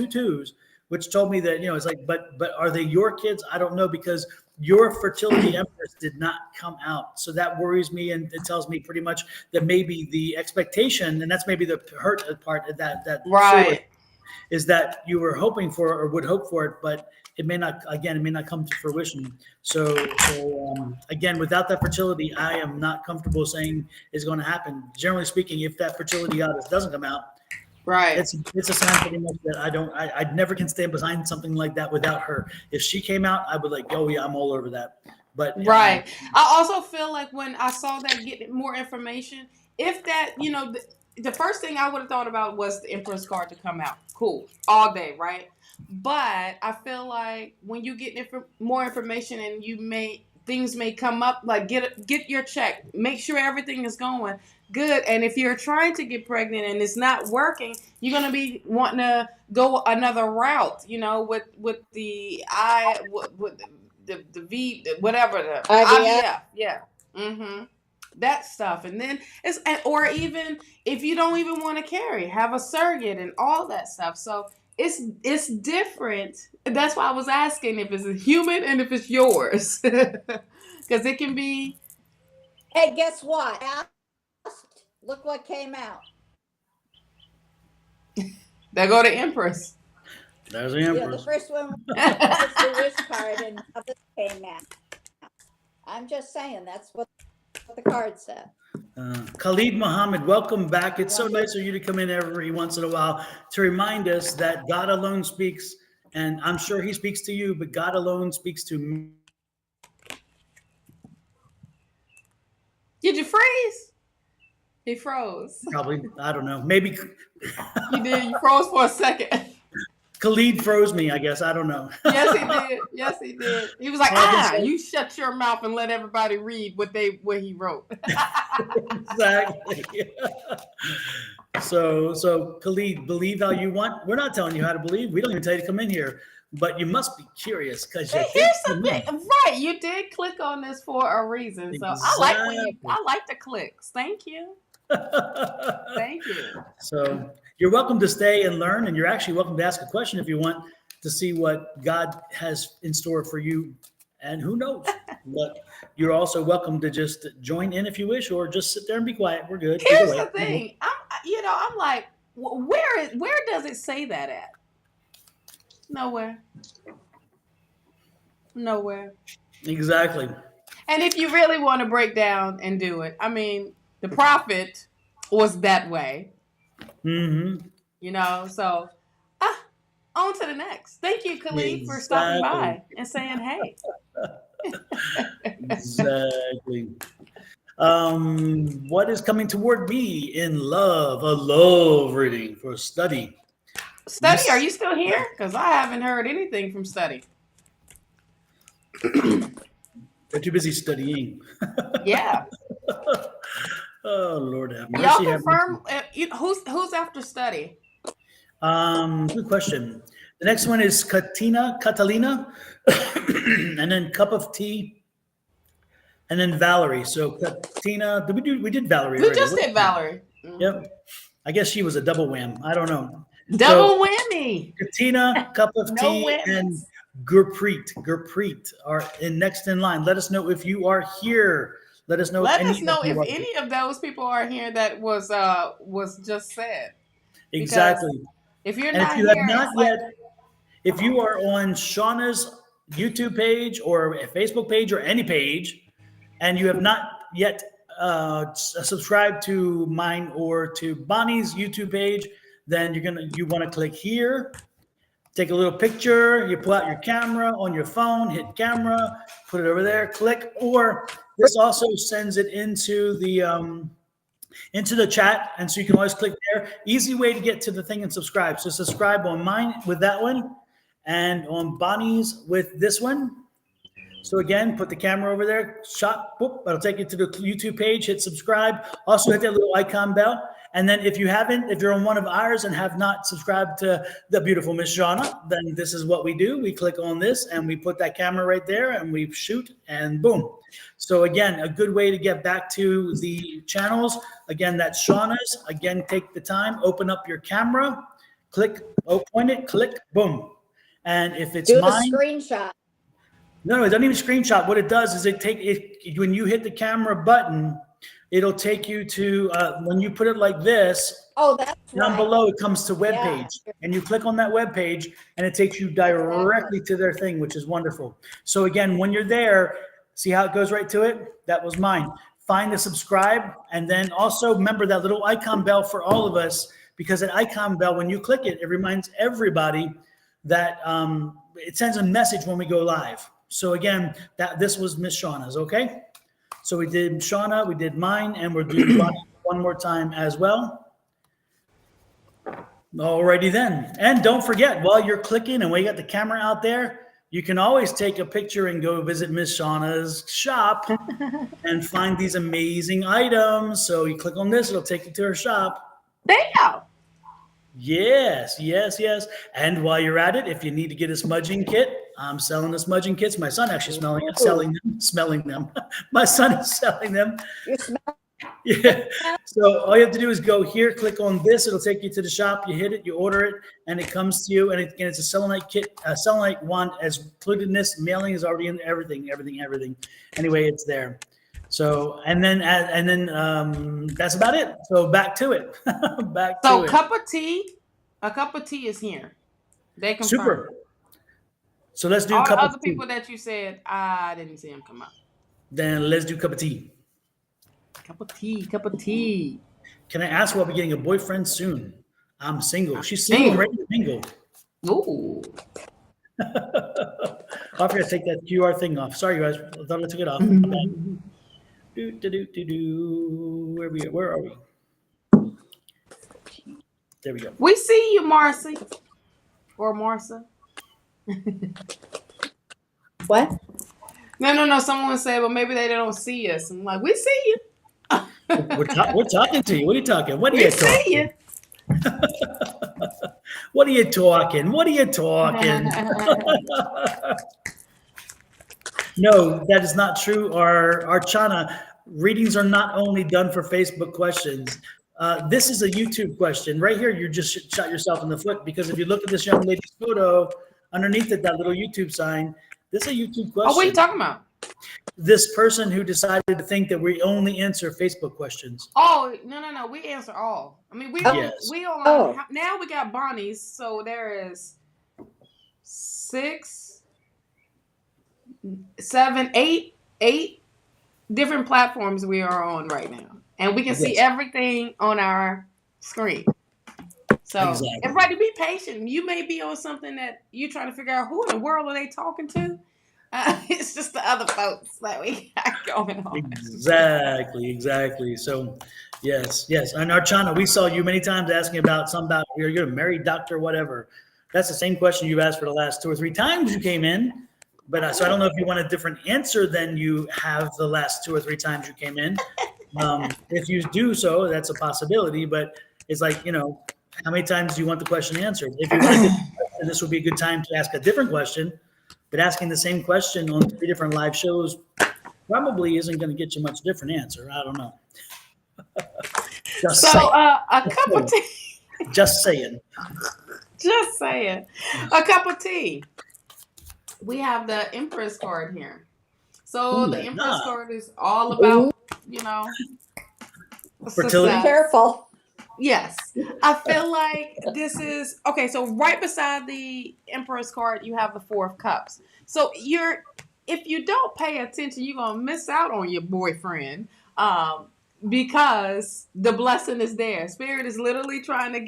Speaker 1: twos, which told me that, it's like, but are they your kids? I don't know, because your fertility Empress did not come out. So that worries me. And it tells me pretty much that maybe the expectation, and that's maybe the hurt part of that
Speaker 2: right,
Speaker 1: is that you were hoping for or would hope for it, but it may not come to fruition. So again, without that fertility, I am not comfortable saying is going to happen. Generally speaking, if that fertility goddess doesn't come out,
Speaker 2: right,
Speaker 1: it's a sign pretty much that I never can stand behind something like that without her. If she came out, I would like, oh yeah, I'm all over that. But
Speaker 2: right. I also feel like when I saw that getting more information, if that, the first thing I would have thought about was the Empress card to come out. Cool. All day, right? But I feel like when you get more information and things may come up, like get your check, make sure everything is going good. And if you're trying to get pregnant and it's not working, you're going to be wanting to go another route, with the the V, whatever, the IVF. Yeah. that stuff. And then or even if you don't even want to carry, have a surrogate and all that stuff. So it's different. That's why I was asking if it's a human and if it's yours. Because it can be.
Speaker 3: Hey, guess what? Look what came out.
Speaker 2: There go the Empress.
Speaker 1: There's the
Speaker 3: Yeah,
Speaker 1: Empress.
Speaker 3: the first one was the wish card, and now this came out. I'm just saying that's what the card said.
Speaker 1: Khalid Muhammad, welcome back. It's so nice of you to come in every once in a while to remind us that God alone speaks, and I'm sure he speaks to you, but God alone speaks to me.
Speaker 2: Did you freeze? He froze.
Speaker 1: Probably, I don't know. Maybe
Speaker 2: You did. You froze for a second.
Speaker 1: Khalid froze me, I guess. I don't know.
Speaker 2: Yes, he did. Yes, he did. He was like, you shut your mouth and let everybody read what he wrote.
Speaker 1: Exactly. So Khalid, believe how you want. We're not telling you how to believe. We don't even tell you to come in here, but you must be curious because
Speaker 2: Here's the thing, right? You did click on this for a reason, so
Speaker 1: Exactly.
Speaker 2: I like the clicks. Thank you. Thank you.
Speaker 1: So you're welcome to stay and learn, and you're actually welcome to ask a question if you want to see what God has in store for you. And who knows? But you're also welcome to just join in if you wish, or just sit there and be quiet. We're good.
Speaker 2: Here's the thing. I'm like, where does it say that at? Nowhere.
Speaker 1: Exactly.
Speaker 2: And if you really want to break down and do it, I mean, the prophet was that way.
Speaker 1: Mm-hmm.
Speaker 2: So on to the next. Thank you, Khalid, for stopping by and saying hey.
Speaker 1: Exactly. What is coming toward me in love? A love reading for study.
Speaker 2: Study, are you still here? Because I haven't heard anything from Study.
Speaker 1: They're too busy studying.
Speaker 2: Yeah.
Speaker 1: Oh, Lord have mercy.
Speaker 2: Y'all confirm who's after Study?
Speaker 1: Good question. The next one is Catalina, and then Cup of Tea, and then Valerie. So Katina, we did Valerie already.
Speaker 2: We just did Valerie.
Speaker 1: Yep. I guess she was a double wham. I don't know.
Speaker 2: Double whammy.
Speaker 1: Katina, Cup of Tea, and Gurpreet are next in line. Let us know if you are here. Let us know.
Speaker 2: Let us know if any of those people are here that was just said.
Speaker 1: Exactly.
Speaker 2: Because if you're
Speaker 1: and
Speaker 2: not
Speaker 1: if you
Speaker 2: here,
Speaker 1: have not yet, if you are on Shawna's YouTube page or a Facebook page or any page, and you have not yet subscribed to mine or to Bonnie's YouTube page, then you want to click here. Take a little picture, you pull out your camera on your phone, hit camera, put it over there, click, or this also sends it into the chat, and so you can always click there. Easy way to get to the thing and subscribe. So subscribe on mine with that one, and on Bonnie's with this one. So again, put the camera over there, shot, boop, that'll take you to the YouTube page, hit subscribe. Also hit that little icon bell. And then if you're on one of ours and have not subscribed to the beautiful Miss Shawna, then this is what we do. We click on this and we put that camera right there and we shoot and boom. So again, a good way to get back to the channels. Again, that's Shawna's. Again, take the time, open up your camera, click, point it, click, boom. And if it's mine,
Speaker 3: do the screenshot.
Speaker 1: No, it doesn't even screenshot. What it does is when you hit the camera button, it'll take you to when you put it like this.
Speaker 3: Oh, that's
Speaker 1: down
Speaker 3: right.
Speaker 1: below. It comes to web page, and you click on that web page, and it takes you directly to their thing, which is wonderful. So again, when you're there, see how it goes right to it. That was mine. Find the subscribe, and then also remember that little icon bell for all of us, because that icon bell, when you click it, it reminds everybody that it sends a message when we go live. So again, this was Miss Shawna's, okay? So we did Shawna, we did mine, and we're doing one more time as well. Alrighty then. And don't forget, while you're clicking and while you got the camera out there, you can always take a picture and go visit Miss Shawna's shop and find these amazing items. So you click on this, it'll take you to her shop.
Speaker 2: Damn.
Speaker 1: Yes. And while you're at it, if you need to get a smudging kit, I'm selling the smudging kits. My son actually smelling them. My son is selling them.
Speaker 3: You smell
Speaker 1: Yeah. So all you have to do is go here, click on this. It'll take you to the shop. You hit it, you order it, and it comes to you. And it's a selenite kit, a selenite wand as included in this. Mailing is already in everything. Anyway, it's there. So and then that's about it. So back to it.
Speaker 2: So a cup of tea is here. They confirm.
Speaker 1: Super. So let's do
Speaker 2: all
Speaker 1: a cup
Speaker 2: the
Speaker 1: of
Speaker 2: other
Speaker 1: tea.
Speaker 2: people that you said I didn't see them come up.
Speaker 1: Then let's do a cup of tea.
Speaker 2: Cup of tea.
Speaker 1: Can I ask, will I be getting a boyfriend soon? I'm single. She's single and ready to mingle.
Speaker 2: Ooh.
Speaker 1: I forgot to take that QR thing off. Sorry, guys. I thought I took it off. Where are we? There we go.
Speaker 2: We see you, Marcy. Or Marcia.
Speaker 3: what?
Speaker 2: No. Someone said, well, maybe they don't see us. I'm like, we see you.
Speaker 1: We're talking to you. What are you talking? What are
Speaker 2: We
Speaker 1: you
Speaker 2: see
Speaker 1: talking?
Speaker 2: you.
Speaker 1: What are you talking? What are you talking? No, that is not true. Our Shawna, readings are not only done for Facebook questions. This is a YouTube question. Right here, you just shot yourself in the foot because if you look at this young lady's photo, underneath it, that little YouTube sign, this is a YouTube question.
Speaker 2: Oh, what are you talking about?
Speaker 1: This person who decided to think that we only answer Facebook questions.
Speaker 2: Oh, no. We answer all. I mean, now we got Bonnie's. So there is 6, 7, 8 different platforms we are on right now. And we can see everything on our screen. So everybody be patient. You may be on something that you're trying to figure out who in the world are they talking to. It's just the other folks that we got going on.
Speaker 1: Exactly. So, yes. And our Shawna, we saw you many times asking about you're a married doctor, whatever. That's the same question you've asked for the last 2 or 3 times you came in. But so I don't know if you want a different answer than you have the last 2 or 3 times you came in. If you do so, that's a possibility. But it's like, how many times do you want the question answered? If you want a different question, this would be a good time to ask a different question. But asking the same question on 3 different live shows probably isn't going to get you much different answer. I don't know.
Speaker 2: A cup of tea.
Speaker 1: Just saying.
Speaker 2: A cup of tea. We have the Empress card here. So the Empress card is all about,
Speaker 1: fertility.
Speaker 3: Be careful.
Speaker 2: Yes. I feel like this is okay. So right beside the Empress card, you have the 4 of Cups. So if you don't pay attention, you're going to miss out on your boyfriend because the blessing is there. Spirit is literally trying to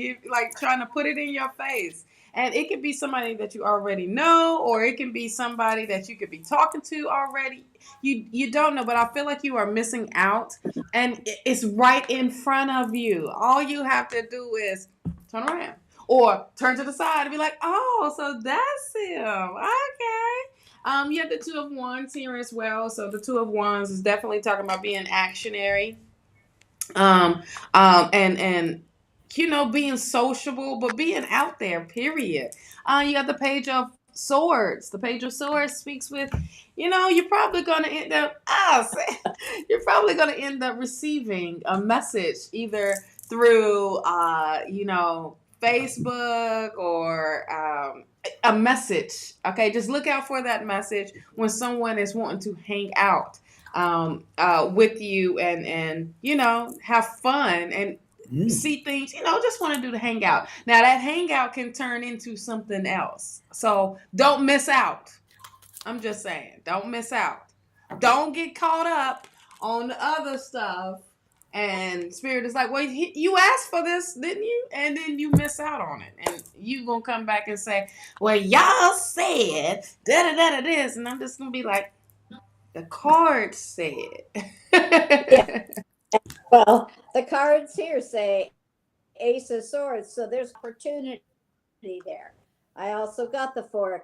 Speaker 2: put it in your face. And it could be somebody that you already know, or it can be somebody that you could be talking to already. You don't know, but I feel like you are missing out, and it's right in front of you. All you have to do is turn around or turn to the side and be like, oh, so that's him. Okay. You have the 2 of Wands here as well. So the 2 of Wands is definitely talking about being actionary. And being sociable, but being out there, period. You got the Page of Swords. The Page of Swords speaks with, you're probably going to end up, receiving a message either through, Facebook or a message. Okay, just look out for that message when someone is wanting to hang out with you and have fun and see things, just want to do the hangout. Now that hangout can turn into something else. So don't miss out. I'm just saying, don't miss out. Don't get caught up on the other stuff. And Spirit is like, well, you asked for this, didn't you? And then you miss out on it. And you going to come back and say, well, y'all said da-da-da-da this. And I'm just going to be like, the card said.
Speaker 3: Yeah. Well, the cards here say Ace of Swords, so there's opportunity there. I also got the 4 of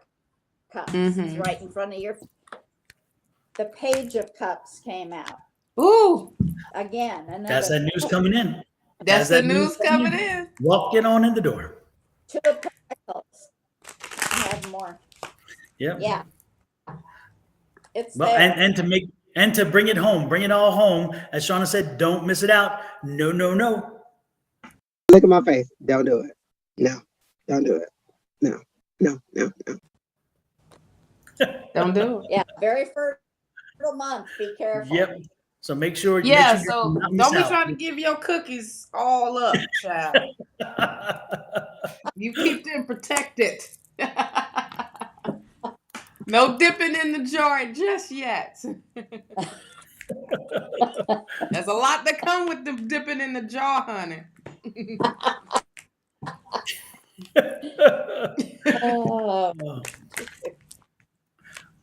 Speaker 3: Cups. It's right in front of your. The Page of Cups came out.
Speaker 2: Ooh.
Speaker 3: Again.
Speaker 1: That's that news coming in.
Speaker 2: That's the news coming in.
Speaker 1: Walking on in the door.
Speaker 3: 2 of Pentacles. I have more.
Speaker 1: Yep.
Speaker 3: Yeah. It's
Speaker 1: Well,
Speaker 3: there.
Speaker 1: and to bring it home, bring it all home. As Shawna said, don't miss it out. No, no, no.
Speaker 4: Look at my face. Don't do it. No. Don't do it. No. No. No. No.
Speaker 2: Don't do it.
Speaker 3: Yeah. Very fertile month. Be careful.
Speaker 1: Yep. So make sure
Speaker 2: Yeah,
Speaker 1: you
Speaker 2: so
Speaker 1: not miss
Speaker 2: don't be
Speaker 1: out.
Speaker 2: trying to give your cookies all up, child. You keep them protected. No dipping in the jar just yet. There's a lot that come with the dipping in the jar, honey.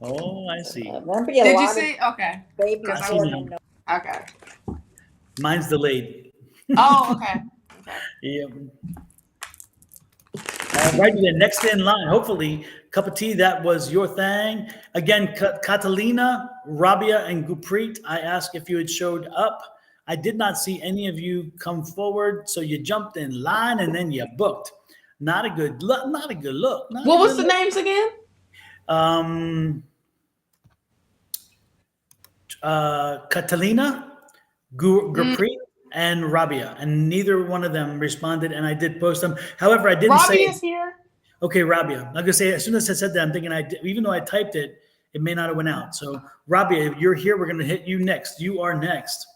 Speaker 1: Oh, I see.
Speaker 3: There'll be a
Speaker 2: Did
Speaker 3: lot
Speaker 2: you
Speaker 3: of
Speaker 2: see? Okay.
Speaker 3: babies
Speaker 2: Because
Speaker 1: I
Speaker 3: born
Speaker 1: see
Speaker 3: in
Speaker 1: now.
Speaker 2: Okay.
Speaker 1: Mine's delayed.
Speaker 2: Oh, okay. Okay.
Speaker 1: Yep. All right, then next in line, hopefully, cup of tea, that was your thing. Again, Catalina, Rabia, and Guppreet, I asked if you had showed up. I did not see any of you come forward, so you jumped in line and then you booked. Not a good look. Not a good look.
Speaker 2: What was the names again?
Speaker 1: Catalina, Guppreet, and Rabia, and neither one of them responded, and I did post them. However, I didn't say.
Speaker 2: Robbie is here.
Speaker 1: Okay, Rabia. I'm gonna say as soon as I said that, I'm thinking even though I typed it, it may not have went out. So Rabia, you're here. We're gonna hit you next. You are next.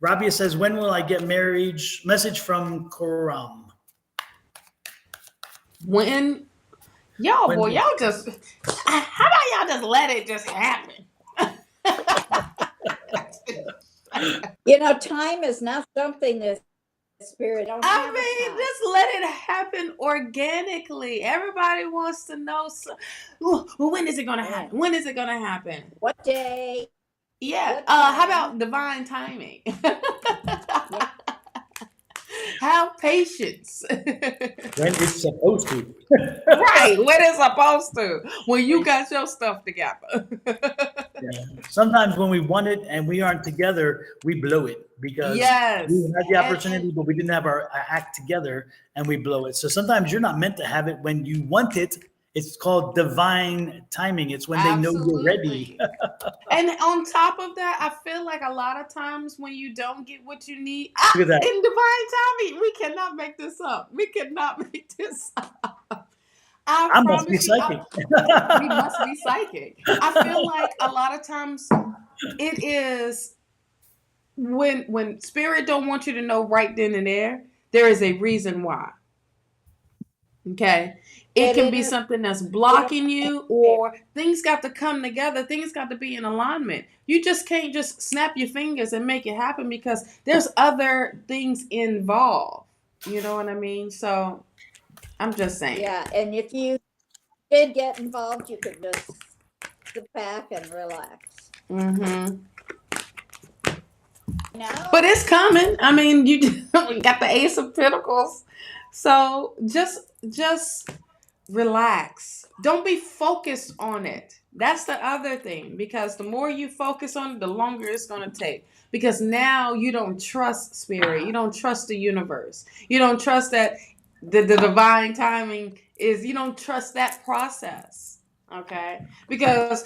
Speaker 1: Rabia says, "When will I get marriage?" Message from Koram.
Speaker 2: When y'all just how about y'all just let it just happen?
Speaker 3: You know, time is not something that spirit don't have.
Speaker 2: I mean, just let it happen organically. Everybody wants to know. When is it going to happen? When is it going to happen?
Speaker 3: What day?
Speaker 2: Yeah.
Speaker 3: What
Speaker 2: How
Speaker 3: time?
Speaker 2: about divine timing? Have patience.
Speaker 1: When it's supposed to.
Speaker 2: Right. When it's supposed to. When you got your stuff together.
Speaker 1: Yeah. Sometimes when we want it and we aren't together, we blow it because
Speaker 2: Yes.
Speaker 1: we had the opportunity, but we didn't have our act together and we blow it. So sometimes you're not meant to have it when you want it. It's called divine timing. It's when they know you're ready.
Speaker 2: And on top of that, I feel like a lot of times when you don't get what you need,
Speaker 1: Look at that.
Speaker 2: in divine timing, we cannot make this up. We cannot make this up.
Speaker 1: I must be psychic.
Speaker 2: We must be psychic. I feel like a lot of times it is when spirit don't want you to know right then and there is a reason why. Okay. It can be something that's blocking you, or things got to come together. Things got to be in alignment. You just can't just snap your fingers and make it happen because there's other things involved. You know what I mean? So I'm just saying.
Speaker 3: Yeah, and if you did get involved, you could just sit back and relax.
Speaker 2: Mm-hmm.
Speaker 3: No.
Speaker 2: But it's coming. I mean, you got the Ace of Pentacles. So just relax. Don't be focused on it. That's the other thing, because the more you focus on it, the longer it's going to take. Because now you don't trust spirit. You don't trust the universe. You don't trust that the divine timing is, you don't trust that process. Okay? Because,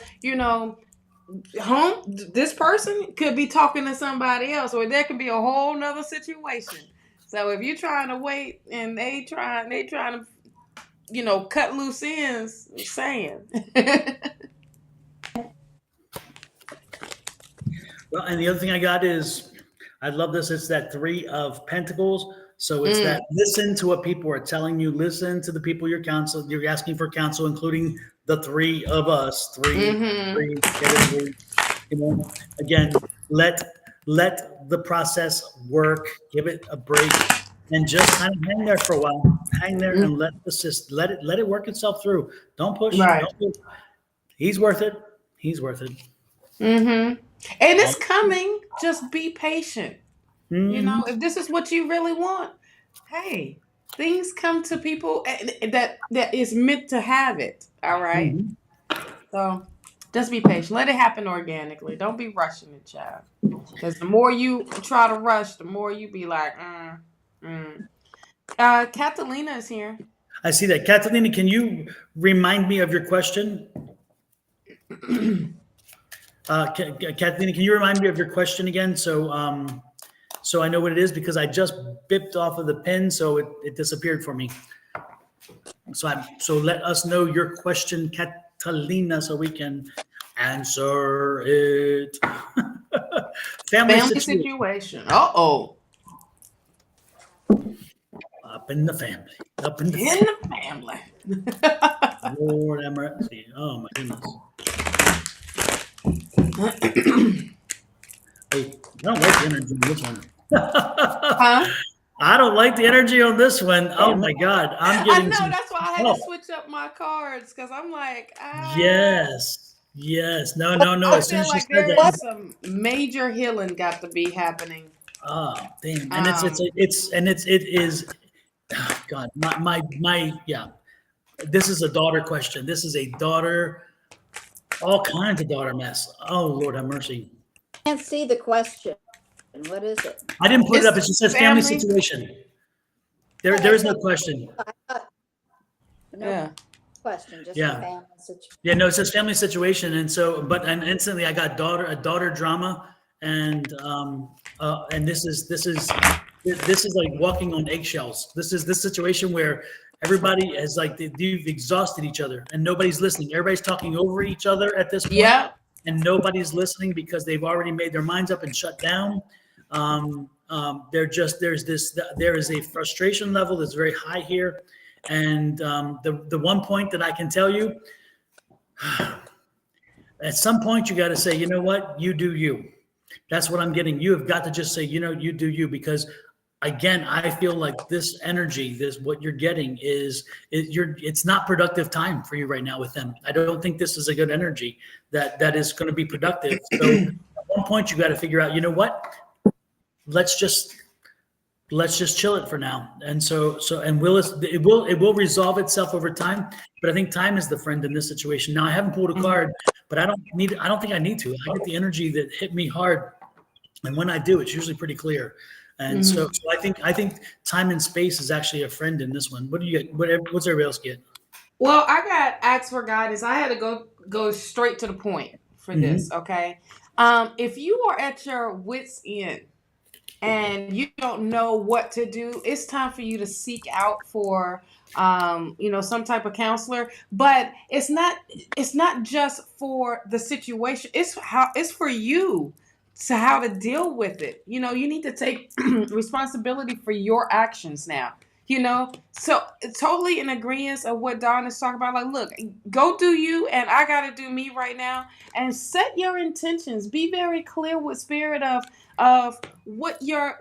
Speaker 2: this person could be talking to somebody else, or there could be a whole nother situation. So if you're trying to wait and they trying to cut loose ends, I'm saying.
Speaker 1: Well, and the other thing I got is, I love this. It's that 3 of Pentacles. So it's that listen to what people are telling you. Listen to the people you're asking for counsel, including the 3 of us. Three. Again, let the process work. Give it a break, and just kind of hang there for a while. Hang there and let it work itself through. Don't push.
Speaker 2: Right.
Speaker 1: Don't push. He's worth it. He's worth it.
Speaker 2: And it's coming. Just be patient. If this is what you really want, hey, things come to people that is meant to have it. All right. So just be patient. Let it happen organically. Don't be rushing it, child. Because the more you try to rush, the more you be like, Catalina is here.
Speaker 1: I see that. Catalina, can you remind me of your question? Kathleen, can you remind me of your question again? So I know what it is, because I just bipped off of the pin, so it disappeared for me. So let us know your question, Catalina, so we can answer it. Family
Speaker 2: situation. Uh-oh.
Speaker 1: Up in the family. Up in the
Speaker 2: In
Speaker 1: family.
Speaker 2: the family.
Speaker 1: Lord have mercy. Oh my goodness. Hey, I don't like the energy on this one.
Speaker 2: Huh?
Speaker 1: I don't like the energy on this one. Oh my God. I'm
Speaker 2: I
Speaker 1: getting
Speaker 2: know,
Speaker 1: some.
Speaker 2: that's why I had
Speaker 1: Oh,
Speaker 2: to switch up my cards, because I'm like,
Speaker 1: yes. Yes. No, no, no.
Speaker 2: I
Speaker 1: As soon
Speaker 2: feel
Speaker 1: as she
Speaker 2: like
Speaker 1: said
Speaker 2: there
Speaker 1: that,
Speaker 2: is some major healing got to be happening.
Speaker 1: oh damn. And it is, oh, God, yeah. This is a daughter question. This is a daughter, all kinds of daughter mess. Oh Lord have mercy.
Speaker 3: Can't see the question. What is it?
Speaker 1: I didn't put it up. It
Speaker 2: It's
Speaker 1: just says family
Speaker 2: family.
Speaker 1: situation. There
Speaker 3: Oh,
Speaker 1: is
Speaker 3: that's
Speaker 1: no
Speaker 3: it.
Speaker 1: question.
Speaker 3: No
Speaker 2: Yeah.
Speaker 3: question, just a
Speaker 1: Yeah.
Speaker 3: family situation.
Speaker 1: Yeah, no, it says family situation, and so, and instantly I got a daughter drama, and this is like walking on eggshells. This is this situation where everybody is like you've exhausted each other, and nobody's listening. Everybody's talking over each other at this point,
Speaker 2: Yep.
Speaker 1: and nobody's listening because they've already made their minds up and shut down. There is a frustration level that's very high here, and the one point that I can tell you. At some point, you got to say, you know what, you do you. That's what I'm getting. You have got to just say, you know, you do you, because again, I feel like this energy, this what you're getting it's not productive time for you right now with them. I don't think this is a good energy that is going to be productive. So at one point, you got to figure out, you know what, let's just chill it for now. And and it will resolve itself over time. But I think time is the friend in this situation. Now I haven't pulled a card, but I don't think I need to. I get the energy that hit me hard. And when I do, it's usually pretty clear. And so I think time and space is actually a friend in this one. What do you get? What's everybody else get?
Speaker 2: Well, I got asked for guidance. I had to go straight to the point for this, okay? If you are at your wits' end and you don't know what to do, it's time for you to seek out for some type of counselor. But it's not just for the situation. It's for you to how to deal with it. You need to take responsibility for your actions now. So totally in agreement of what Don is talking about. Like, look, go do you, and I got to do me right now, and set your intentions. Be very clear with spirit of what you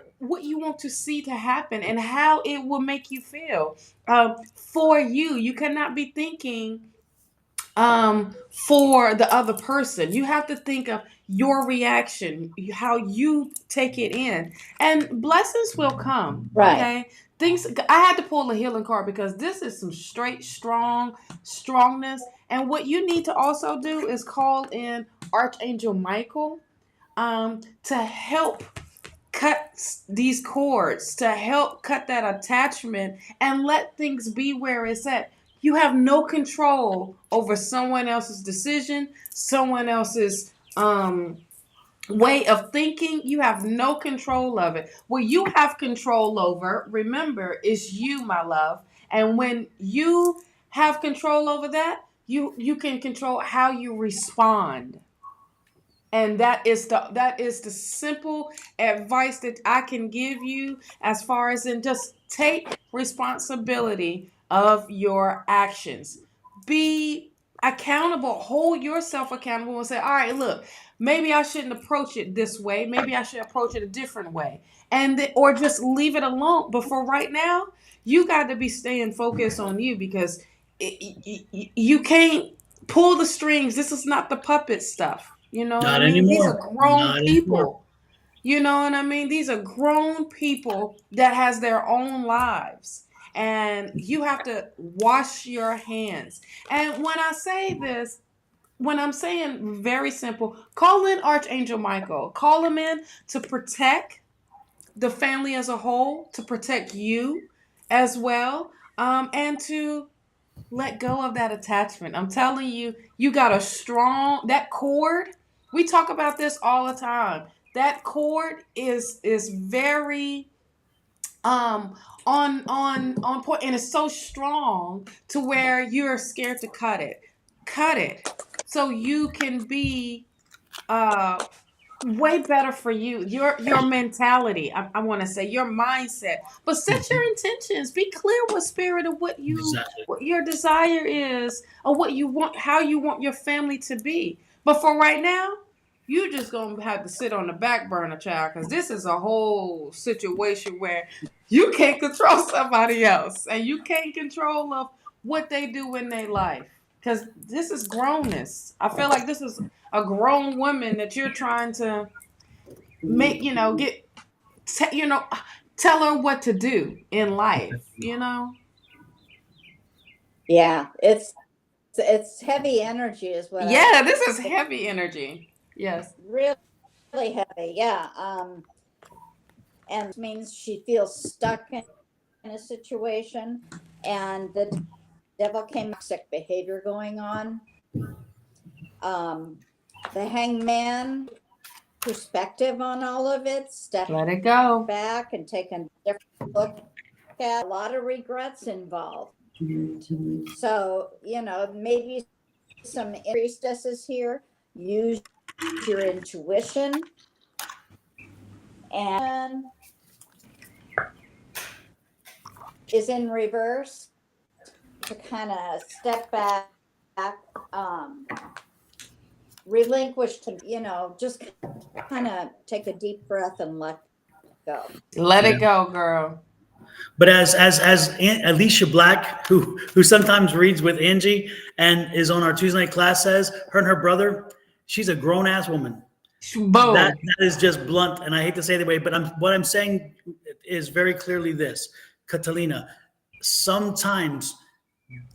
Speaker 2: want to see to happen and how it will make you feel. For you, you cannot be thinking for the other person. You have to think of your reaction, how you take it in, and blessings will come.
Speaker 3: Right.
Speaker 2: Okay, things. I had to pull a healing card because this is some straight strongness. And what you need to also do is call in Archangel Michael to help cut these cords, to help cut that attachment and let things be where it's at. You have no control over someone else's decision, someone else's way of thinking. You have no control of it. What you have control over, remember, is you, my love. And when you have control over that, you can control how you respond. And that is the simple advice that I can give you, as far as in just take responsibility of your actions. Be accountable, hold yourself accountable, and say, all right, look, maybe I shouldn't approach it this way. Maybe I should approach it a different way. Or just leave it alone. But for right now, you got to be staying focused on you, because you can't pull the strings. This is not the puppet stuff. You know what I
Speaker 1: Not
Speaker 2: mean? These
Speaker 1: anymore.
Speaker 2: are grown
Speaker 1: Not anymore.
Speaker 2: people. You know what I mean? These are grown people that has their own lives. And you have to wash your hands. And when I say this, when I'm saying very simple, call in Archangel Michael. Call him in to protect the family as a whole, to protect you as well, and to Let go of that attachment. I'm telling you, you got a strong that cord. We talk about this all the time. That cord is very on point, and it's so strong to where you're scared to cut it so you can be uh way better for you, your mentality. I want to say your mindset, but set your intentions. Be clear with spirit of
Speaker 1: Exactly.
Speaker 2: what your desire is, or what you want, how you want your family to be. But for right now, you just gonna have to sit on the back burner, child, because this is a whole situation where you can't control somebody else, and you can't control of what they do in their life. Because this is grownness. I feel like this is a grown woman that you're trying to make, get, tell her what to do in life,
Speaker 3: Yeah, it's heavy energy is what I
Speaker 2: Yeah, this is heavy energy. Yes.
Speaker 3: really heavy. Yeah. And means she feels stuck in a situation, and the devil came toxic behavior going on. The hangman perspective on all of it, step
Speaker 2: Let it go.
Speaker 3: back and take a different look at a lot of regrets involved. So, maybe some priestesses here use your intuition, and is in reverse to kind of step back, relinquish to, just kind of take a deep breath and let go.
Speaker 2: Let
Speaker 1: Yeah.
Speaker 2: it go, girl.
Speaker 1: But as Alicia Black, who sometimes reads with Angie and is on our Tuesday night class, says, her and her brother, she's a grown ass woman.
Speaker 2: Boom.
Speaker 1: That is just blunt, and I hate to say it that way, but what I'm saying is very clearly this, Catalina. Sometimes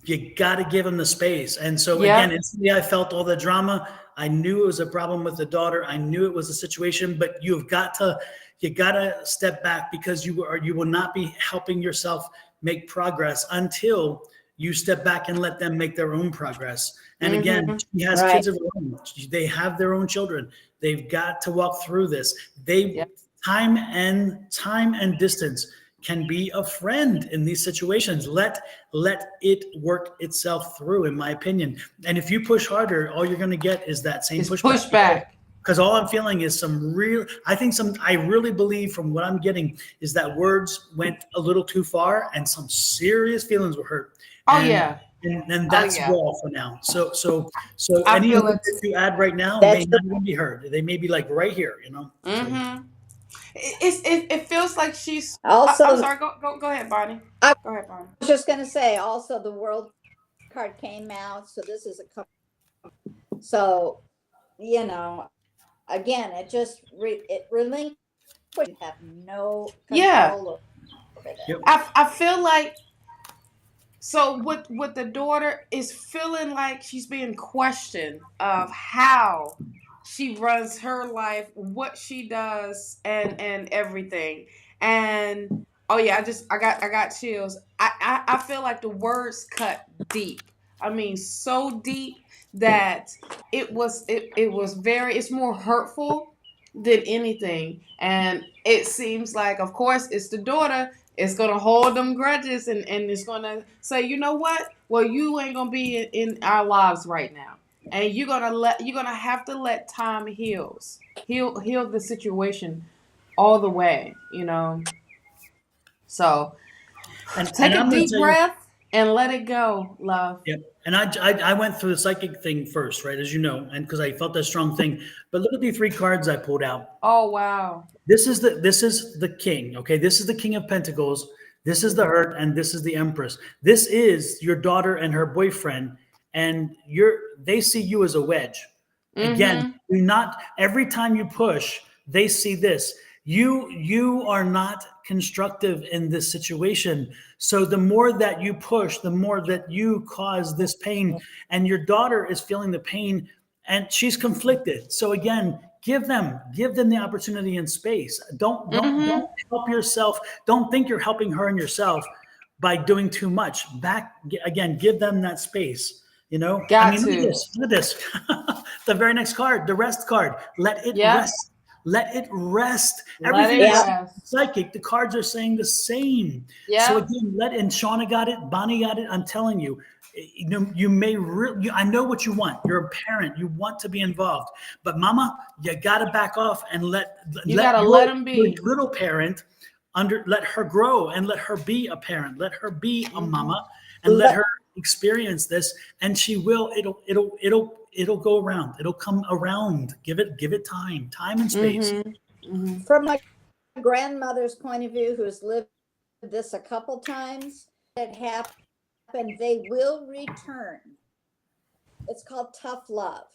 Speaker 1: you got to give him the space, and so
Speaker 2: Yep.
Speaker 1: again, instantly I felt all the drama. I knew it was a problem with the daughter. I knew it was a situation, but you got to step back, because you will not be helping yourself make progress until you step back and let them make their own progress. And again, she has
Speaker 3: Right.
Speaker 1: kids of her own. They have their own children. They've got to walk through this.
Speaker 2: Yep.
Speaker 1: Time and distance can be a friend in these situations. Let it work itself through, in my opinion. And if you push harder, all you're going to get is that same
Speaker 2: It's
Speaker 1: pushback.
Speaker 2: pushback.
Speaker 1: Because all I'm feeling is I really believe from what I'm getting is that words went a little too far and some serious feelings were hurt.
Speaker 2: Oh,
Speaker 1: And,
Speaker 2: yeah.
Speaker 1: and that's
Speaker 2: yeah.
Speaker 1: raw for now. So
Speaker 2: I
Speaker 1: any
Speaker 2: feel
Speaker 1: of
Speaker 2: it.
Speaker 1: that you add right now
Speaker 3: That's
Speaker 1: may not even be heard. They may be like right here,
Speaker 2: Mm-hmm. It feels like she's.
Speaker 3: Also,
Speaker 2: I'm sorry. Go ahead, Bonnie.
Speaker 3: I
Speaker 2: Go ahead, Bonnie.
Speaker 3: was just going to say, also the world card came out, so this is a couple. So, again, it just it relinquished, have no
Speaker 2: Yeah.
Speaker 3: control over it.
Speaker 1: Yep.
Speaker 2: I feel like, so with the daughter is feeling like she's being questioned of how she runs her life, what she does, and everything. And oh yeah, I got chills. I feel like the words cut deep. I mean, so deep that it was very, it's more hurtful than anything. And it seems like, of course, it's the daughter. It's gonna hold them grudges, and it's gonna say, you know what? Well, you ain't gonna be in our lives right now, and you're gonna have to let time heal the situation all the way. So
Speaker 1: And
Speaker 2: take a
Speaker 1: I'm going to
Speaker 2: deep
Speaker 1: tell you.
Speaker 2: breath and let it go, love.
Speaker 1: Yep. And I went through the psychic thing first, right? As you know, and because I felt that strong thing. But look at the 3 cards I pulled out.
Speaker 2: Oh wow.
Speaker 1: This is the king. Okay. This is the King of Pentacles. This is the hurt, and this is the Empress. This is your daughter and her boyfriend, and they see you as a wedge. Again, do not, every time you push, they see this. You are not constructive in this situation. So the more that you push, the more that you cause this pain, and your daughter is feeling the pain, and she's conflicted. So again, give them the opportunity and space. Don't help yourself. Don't think you're helping her and yourself by doing too much. Again, give them that space. You know,
Speaker 2: Got
Speaker 1: look at
Speaker 2: to.
Speaker 1: this. Look at this. The very next card, the rest card. Let it
Speaker 2: Yep.
Speaker 1: rest. Let it rest.
Speaker 2: Let
Speaker 1: Everything
Speaker 2: it
Speaker 1: is
Speaker 2: rest.
Speaker 1: psychic. The cards are saying the same.
Speaker 2: Yep.
Speaker 1: So again, and Shawna got it. Bonnie got it. I'm telling you, you may really. I know what you want. You're a parent. You want to be involved, but Mama, you got to back off and let
Speaker 2: them be.
Speaker 1: your little parent let her grow and let her be a parent. Let her be a mama and let her experience this, and she will. It'll go around. It'll come around. Give it time and space.
Speaker 3: From my grandmother's point of view, who's lived this a couple times, it happened. They will return. It's called tough love.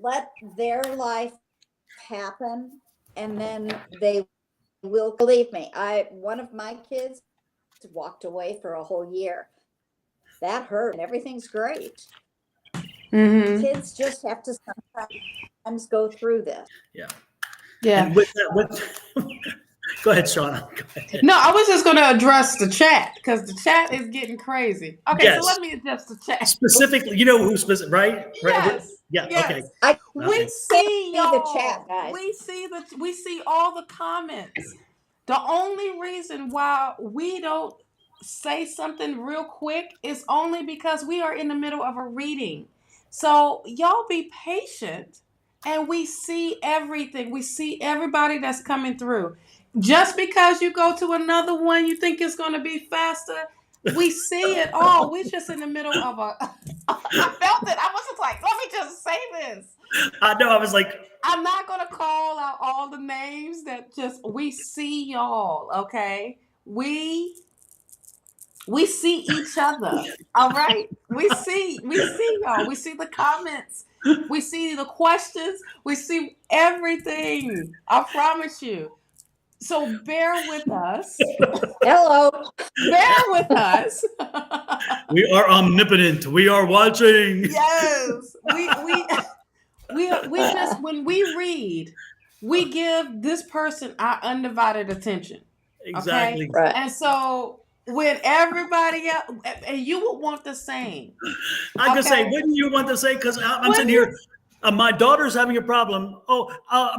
Speaker 3: Let their life happen, and then they will. Believe me, one of my kids walked away for a whole year. That hurt, and everything's great. Kids just have to sometimes go through this.
Speaker 1: Yeah.
Speaker 2: Yeah.
Speaker 1: And with that, go ahead, Shawna. Go ahead.
Speaker 2: No, I was just going to address the chat because the chat is getting crazy. Okay,
Speaker 1: Yes.
Speaker 2: so let me address the chat.
Speaker 1: Specifically, you know who specific, right?
Speaker 2: Yes.
Speaker 1: Yeah.
Speaker 2: Yes.
Speaker 1: Okay.
Speaker 2: We see y'all.
Speaker 3: The chat, guys.
Speaker 2: We see all the comments. The only reason why we don't say something real quick is only because we are in the middle of a reading. So y'all be patient, and we see everything. We see everybody that's coming through. Just because you go to another one, you think it's going to be faster. We see it all. We're just in the middle of a. I felt it. I was just like, let me just say this.
Speaker 1: I know. I was like,
Speaker 2: I'm not going to call out all the names we see y'all, okay? We see each other, all right? We see y'all. We see the comments. We see the questions. We see everything. I promise you. So bear with us.
Speaker 3: Hello.
Speaker 2: Bear with us.
Speaker 1: we are omnipotent. We are watching.
Speaker 2: Yes. We just, when we read, we give this person our undivided attention.
Speaker 1: Exactly.
Speaker 2: Okay?
Speaker 3: Right.
Speaker 2: And so when everybody else, and you would want the same.
Speaker 1: I could say, wouldn't you want to say? Because I'm sitting here. My daughter's having a problem. Oh,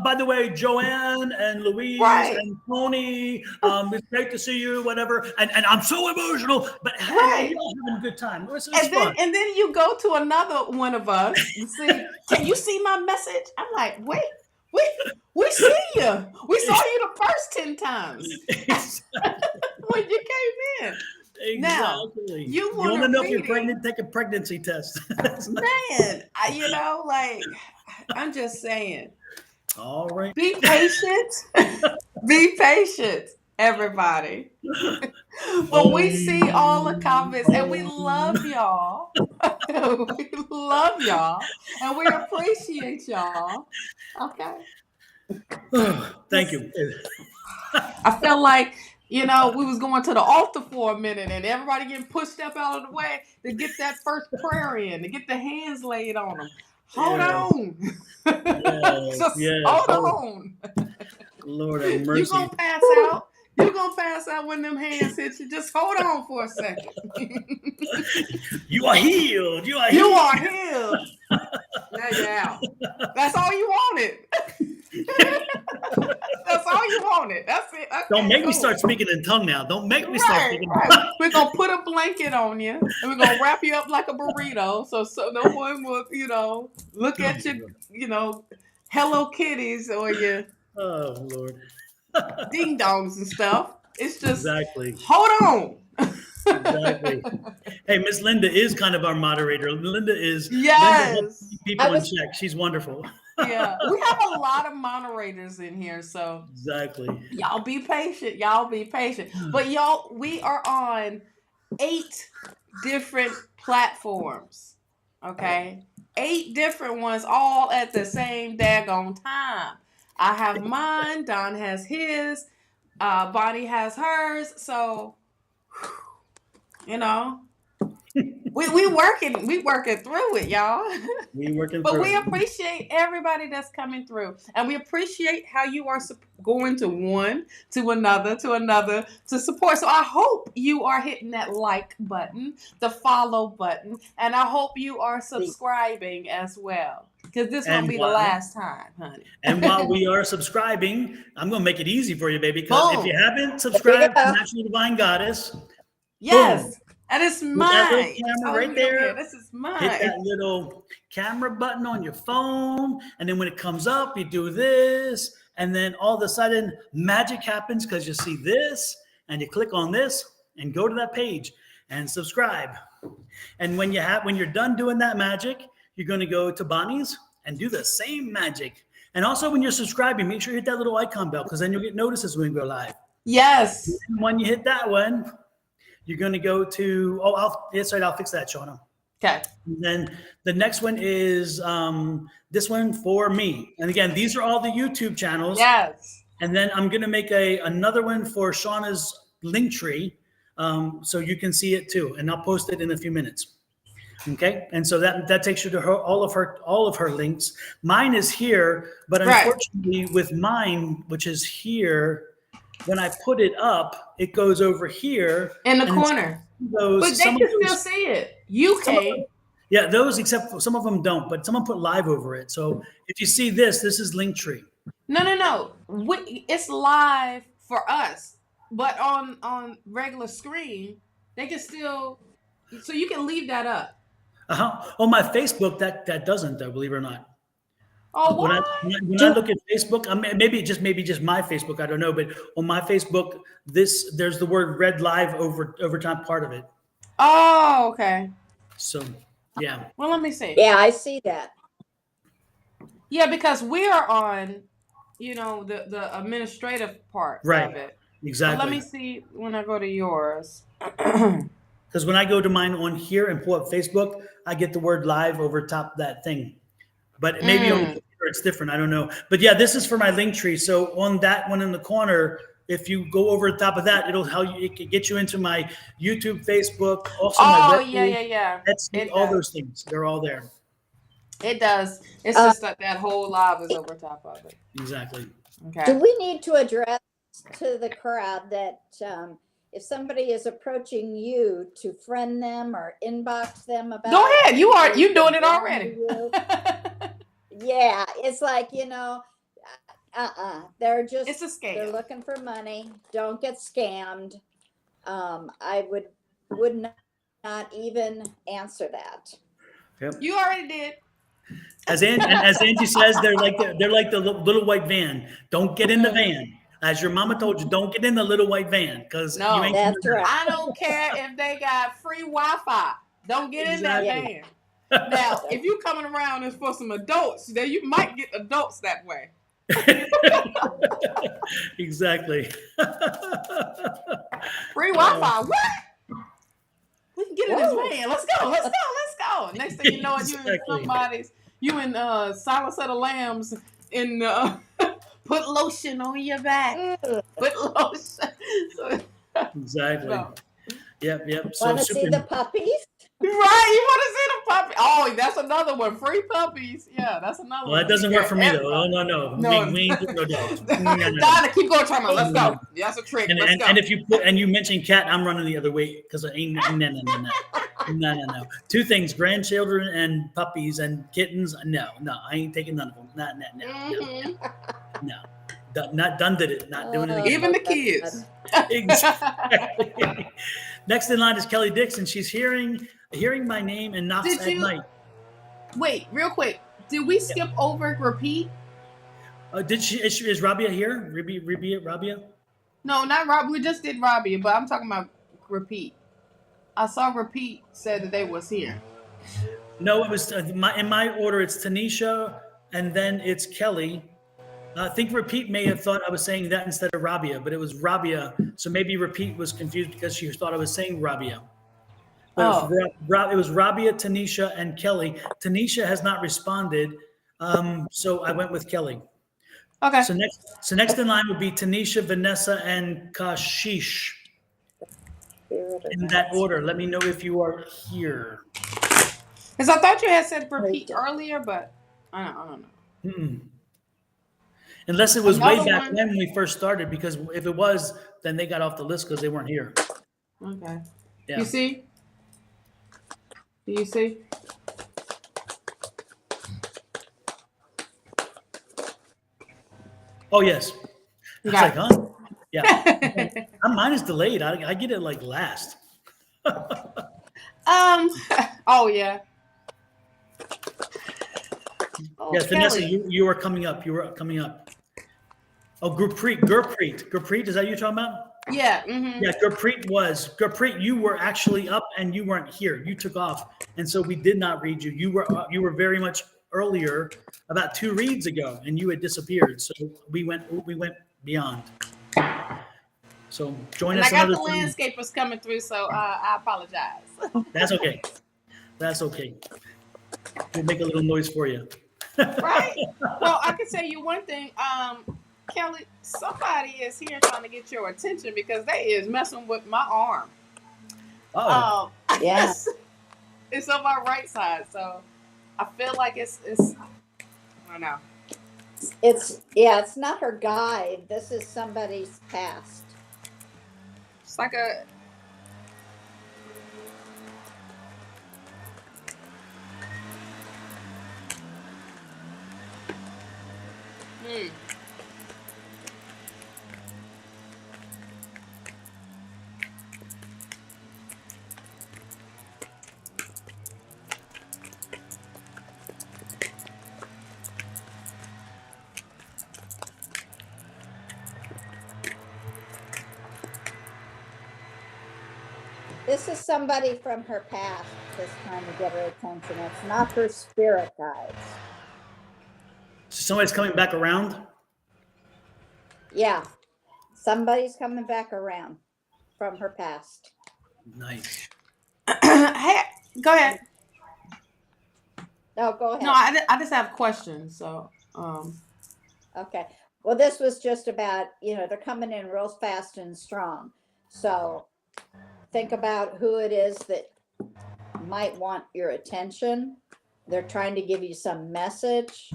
Speaker 1: by the way, Joanne and Louise and Tony, it's great to see you, whatever. And I'm so emotional, but hey, you're having a good time. It's fun.
Speaker 2: And then you go to another one of us and see, can you see my message? I'm like, wait, we see you. We saw you the first 10 times when you came in.
Speaker 1: Exactly.
Speaker 2: Now, you want
Speaker 1: to know if you're pregnant? Take a pregnancy test.
Speaker 2: Man, I'm just saying.
Speaker 1: All right.
Speaker 2: Be patient. Be patient, everybody. But we see all the comments, and we love y'all. We love y'all, and we appreciate y'all. Okay.
Speaker 1: Thank you.
Speaker 2: I felt like, we was going to the altar for a minute, and everybody getting pushed up out of the way to get that first prayer in, to get the hands laid on them. Hold on. Hold on.
Speaker 1: Lord have mercy.
Speaker 2: You're going to pass out. You're going to pass out when them hands hit you. Just hold on for a second.
Speaker 1: You are healed. You are
Speaker 2: healed. Now you're out. That's all you wanted. That's all you wanted. That's it. Okay,
Speaker 1: don't make me start speaking in tongue now. Don't make me start speaking in tongue.
Speaker 2: We're going to put a blanket on you, and we're going to wrap you up like a burrito so no one will, look at you, Hello Kitties or your
Speaker 1: Lord.
Speaker 2: ding dongs and stuff. It's just,
Speaker 1: exactly.
Speaker 2: Hold on.
Speaker 1: Exactly. Hey, Miss Linda is kind of our moderator. Linda is people in check. She's wonderful.
Speaker 2: Yeah, we have a lot of moderators in here, so
Speaker 1: exactly.
Speaker 2: Y'all be patient. But y'all, we are on 8 different platforms. Okay, 8 different ones, all at the same daggone time. I have mine. Don has his. Bonnie has hers. So, We working through it, y'all.
Speaker 1: We working
Speaker 2: But
Speaker 1: through
Speaker 2: we
Speaker 1: it.
Speaker 2: appreciate everybody that's coming through, and we appreciate how you are going to one, to another, to support. So I hope you are hitting that like button, the follow button, and I hope you are subscribing as well, because this won't be the last time, honey.
Speaker 1: And while we are subscribing, I'm going to make it easy for you, baby, because if
Speaker 2: Boom.
Speaker 1: you haven't subscribed to Natural Divine Goddess,
Speaker 2: Yes.
Speaker 1: boom.
Speaker 2: And it's
Speaker 1: With that little
Speaker 2: mine.
Speaker 1: camera right there,
Speaker 2: This is mine.
Speaker 1: hit that little camera button on your phone, and then when it comes up, you do this, and then all of a sudden, magic happens because you see this, and you click on this, and go to that page and subscribe. And when you're done doing that magic, you're going to go to Bonnie's and do the same magic. And also, when you're subscribing, make sure you hit that little icon bell, because then you'll get notices when we go live.
Speaker 2: Yes.
Speaker 1: And when you hit that one, you're going to go to, I'll fix that, Shawna.
Speaker 2: Okay.
Speaker 1: And then the next one is this one for me. And again, these are all the YouTube channels.
Speaker 2: Yes.
Speaker 1: And then I'm going to make another one for Shawna's link tree, so you can see it too. And I'll post it in a few minutes. Okay. And so that takes you to all of her links. Mine is here, but unfortunately with mine, which is here, when I put it up, it goes over here
Speaker 2: in the corner. But they can still see it. UK.
Speaker 1: Yeah, those, except for some of them don't, but someone put live over it. So if you see this is Linktree.
Speaker 2: No. It's live for us, but on regular screen, they can still. So you can leave that up.
Speaker 1: On my Facebook, that doesn't, though, believe it or not.
Speaker 2: Oh,
Speaker 1: when I look at Facebook, maybe just my Facebook, I don't know, but on my Facebook, there's the word read live over top part of it.
Speaker 2: Oh, okay.
Speaker 1: So, yeah.
Speaker 2: Well, let me see.
Speaker 3: Yeah, I see that.
Speaker 2: Yeah, because we are on, the administrative part of it.
Speaker 1: Exactly.
Speaker 2: But let me see when I go to yours.
Speaker 1: Because when I go to mine on here and pull up Facebook, I get the word live over top that thing. But maybe on the computer it's different. I don't know. But yeah, this is for my link tree. So on that one in the corner, if you go over the top of that, it can get you into my YouTube, Facebook, also my webpage, Etsy, all those things. They're all there.
Speaker 2: It does. It's just that whole live is over top of it.
Speaker 1: Exactly.
Speaker 3: Okay. Do we need to address to the crowd that if somebody is approaching you, to friend them or inbox them about?
Speaker 2: Go ahead. You doing it already.
Speaker 3: Yeah, it's like, they're just,
Speaker 2: it's a scam.
Speaker 3: They're looking for money. Don't get scammed. I would not even answer that.
Speaker 1: Yep.
Speaker 2: You already did.
Speaker 1: As Angie says, they're like the little white van. Don't get in the van. As your mama told you, don't get in the little white van, because
Speaker 2: no,
Speaker 1: you ain't.
Speaker 3: That's right.
Speaker 2: I don't care if they got free Wi-Fi. Don't get in that van. Now, if you coming around and for some adults, then you might get adults that way.
Speaker 1: Exactly.
Speaker 2: Free Wi-Fi. What? We can get in this van. Let's go. Next thing you know, you in Silence of the Lambs in put lotion on your back. Put lotion.
Speaker 1: Exactly.
Speaker 2: No.
Speaker 1: Yep. So
Speaker 3: want to see the puppies?
Speaker 2: Right, you want to see the puppy? Oh, that's another one. Free puppies. Yeah, that's another one.
Speaker 1: Well, that doesn't work for me though. Oh, no. We ain't doing no dogs. No.
Speaker 2: Donna, keep going, Charma. Let's go. That's a trick. Let's go.
Speaker 1: And if you mention cat, I'm running the other way, because I ain't no. Two things: grandchildren and puppies and kittens. No, I ain't taking none of them. No. Not done did it. Not doing it again.
Speaker 2: Even the kids.
Speaker 1: Exactly. Next in line is Kelly Dixon. She's hearing my name and knocks at night.
Speaker 2: Wait, real quick. Did we skip over repeat?
Speaker 1: Did she? Is Rabia here? Rabia?
Speaker 2: No, not Rob. We just did Rabia, but I'm talking about repeat. I saw repeat said that they was here.
Speaker 1: No, it was in my order. It's Tanisha, and then it's Kelly. I think Repeat may have thought I was saying that instead of Rabia, but it was Rabia. So maybe Repeat was confused because she thought I was saying Rabia. But it was Rabia, Tanisha, and Kelly. Tanisha has not responded, so I went with Kelly.
Speaker 2: Okay.
Speaker 1: So next in line would be Tanisha, Vanessa, and Kashish. in that order. Let me know if you are here.
Speaker 2: Because I thought you had said repeat earlier, but I don't know.
Speaker 1: Mm-mm. Unless it was way
Speaker 2: Another
Speaker 1: back
Speaker 2: one.
Speaker 1: when we first started, because if it was, then they got off the list because they weren't here.
Speaker 2: Okay.
Speaker 1: Yeah.
Speaker 2: You see? Do you see?
Speaker 1: Oh, yes. I was
Speaker 2: Got
Speaker 1: like,
Speaker 2: it.
Speaker 1: huh? Yeah. Mine is delayed. I get it like last.
Speaker 2: Oh yeah. Oh,
Speaker 1: Yes, Vanessa,
Speaker 2: Kelly.
Speaker 1: you were coming up. You were coming up. Oh, Gurpreet. Is that you talking about?
Speaker 2: Yeah. Mm-hmm.
Speaker 1: Yeah, Gurpreet. You were actually up and you weren't here. You took off, and so we did not read you. You were very much earlier, about 2 reads ago, and you had disappeared. So we went beyond. So join
Speaker 2: And I
Speaker 1: us
Speaker 2: got
Speaker 1: another
Speaker 2: the
Speaker 1: time.
Speaker 2: landscapers coming through, so I apologize.
Speaker 1: That's okay. That's okay. We'll make a little noise for you.
Speaker 2: Right? Well, I can tell you one thing. Kelly, somebody is here trying to get your attention because they is messing with my arm.
Speaker 1: Oh,
Speaker 3: Yeah.
Speaker 2: It's on my right side, so I feel like it's I don't know.
Speaker 3: It's not her guide. This is somebody's past.
Speaker 2: It's like a hmm.
Speaker 3: This is somebody from her past that's trying to get her attention. It's not her spirit guides.
Speaker 1: so somebody's coming back around.
Speaker 3: Yeah. Somebody's coming back around from her past.
Speaker 1: Nice.
Speaker 2: Hey, go ahead.
Speaker 3: No, go ahead.
Speaker 2: No, I just have questions. So,
Speaker 3: Okay. Well, this was just about, they're coming in real fast and strong. So think about who it is that might want your attention. They're trying to give you some message.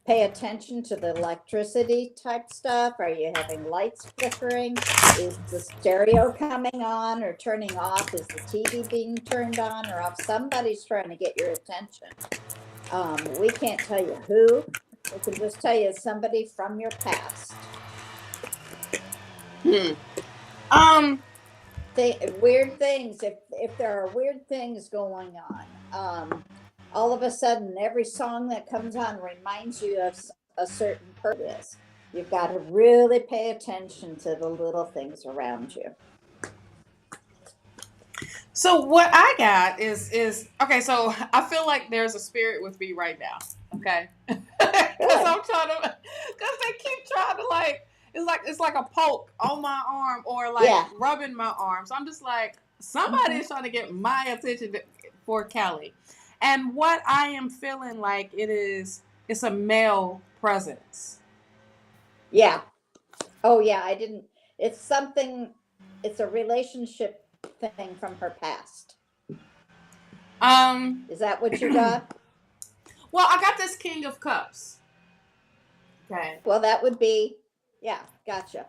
Speaker 3: Pay attention to the electricity type stuff. Are you having lights flickering? Is the stereo coming on or turning off? Is the TV being turned on or off? Somebody's trying to get your attention. We can't tell you who. We can just tell you somebody from your past. Weird things. If there are weird things going on, all of a sudden, every song that comes on reminds you of a certain purpose. You've got to really pay attention to the little things around you.
Speaker 2: So what I got is okay. So I feel like there's a spirit with me right now. Okay, because I'm trying to, because they keep trying to it's like a poke on my arm or rubbing my arm. So I'm just like somebody is trying to get my attention for Kelly, and what I am feeling like it's a male presence.
Speaker 3: Yeah. Oh yeah. I didn't. It's something. It's a relationship thing from her past. Is that what you got?
Speaker 2: Well, I got this King of Cups. Okay.
Speaker 3: Well, that would be, yeah, gotcha.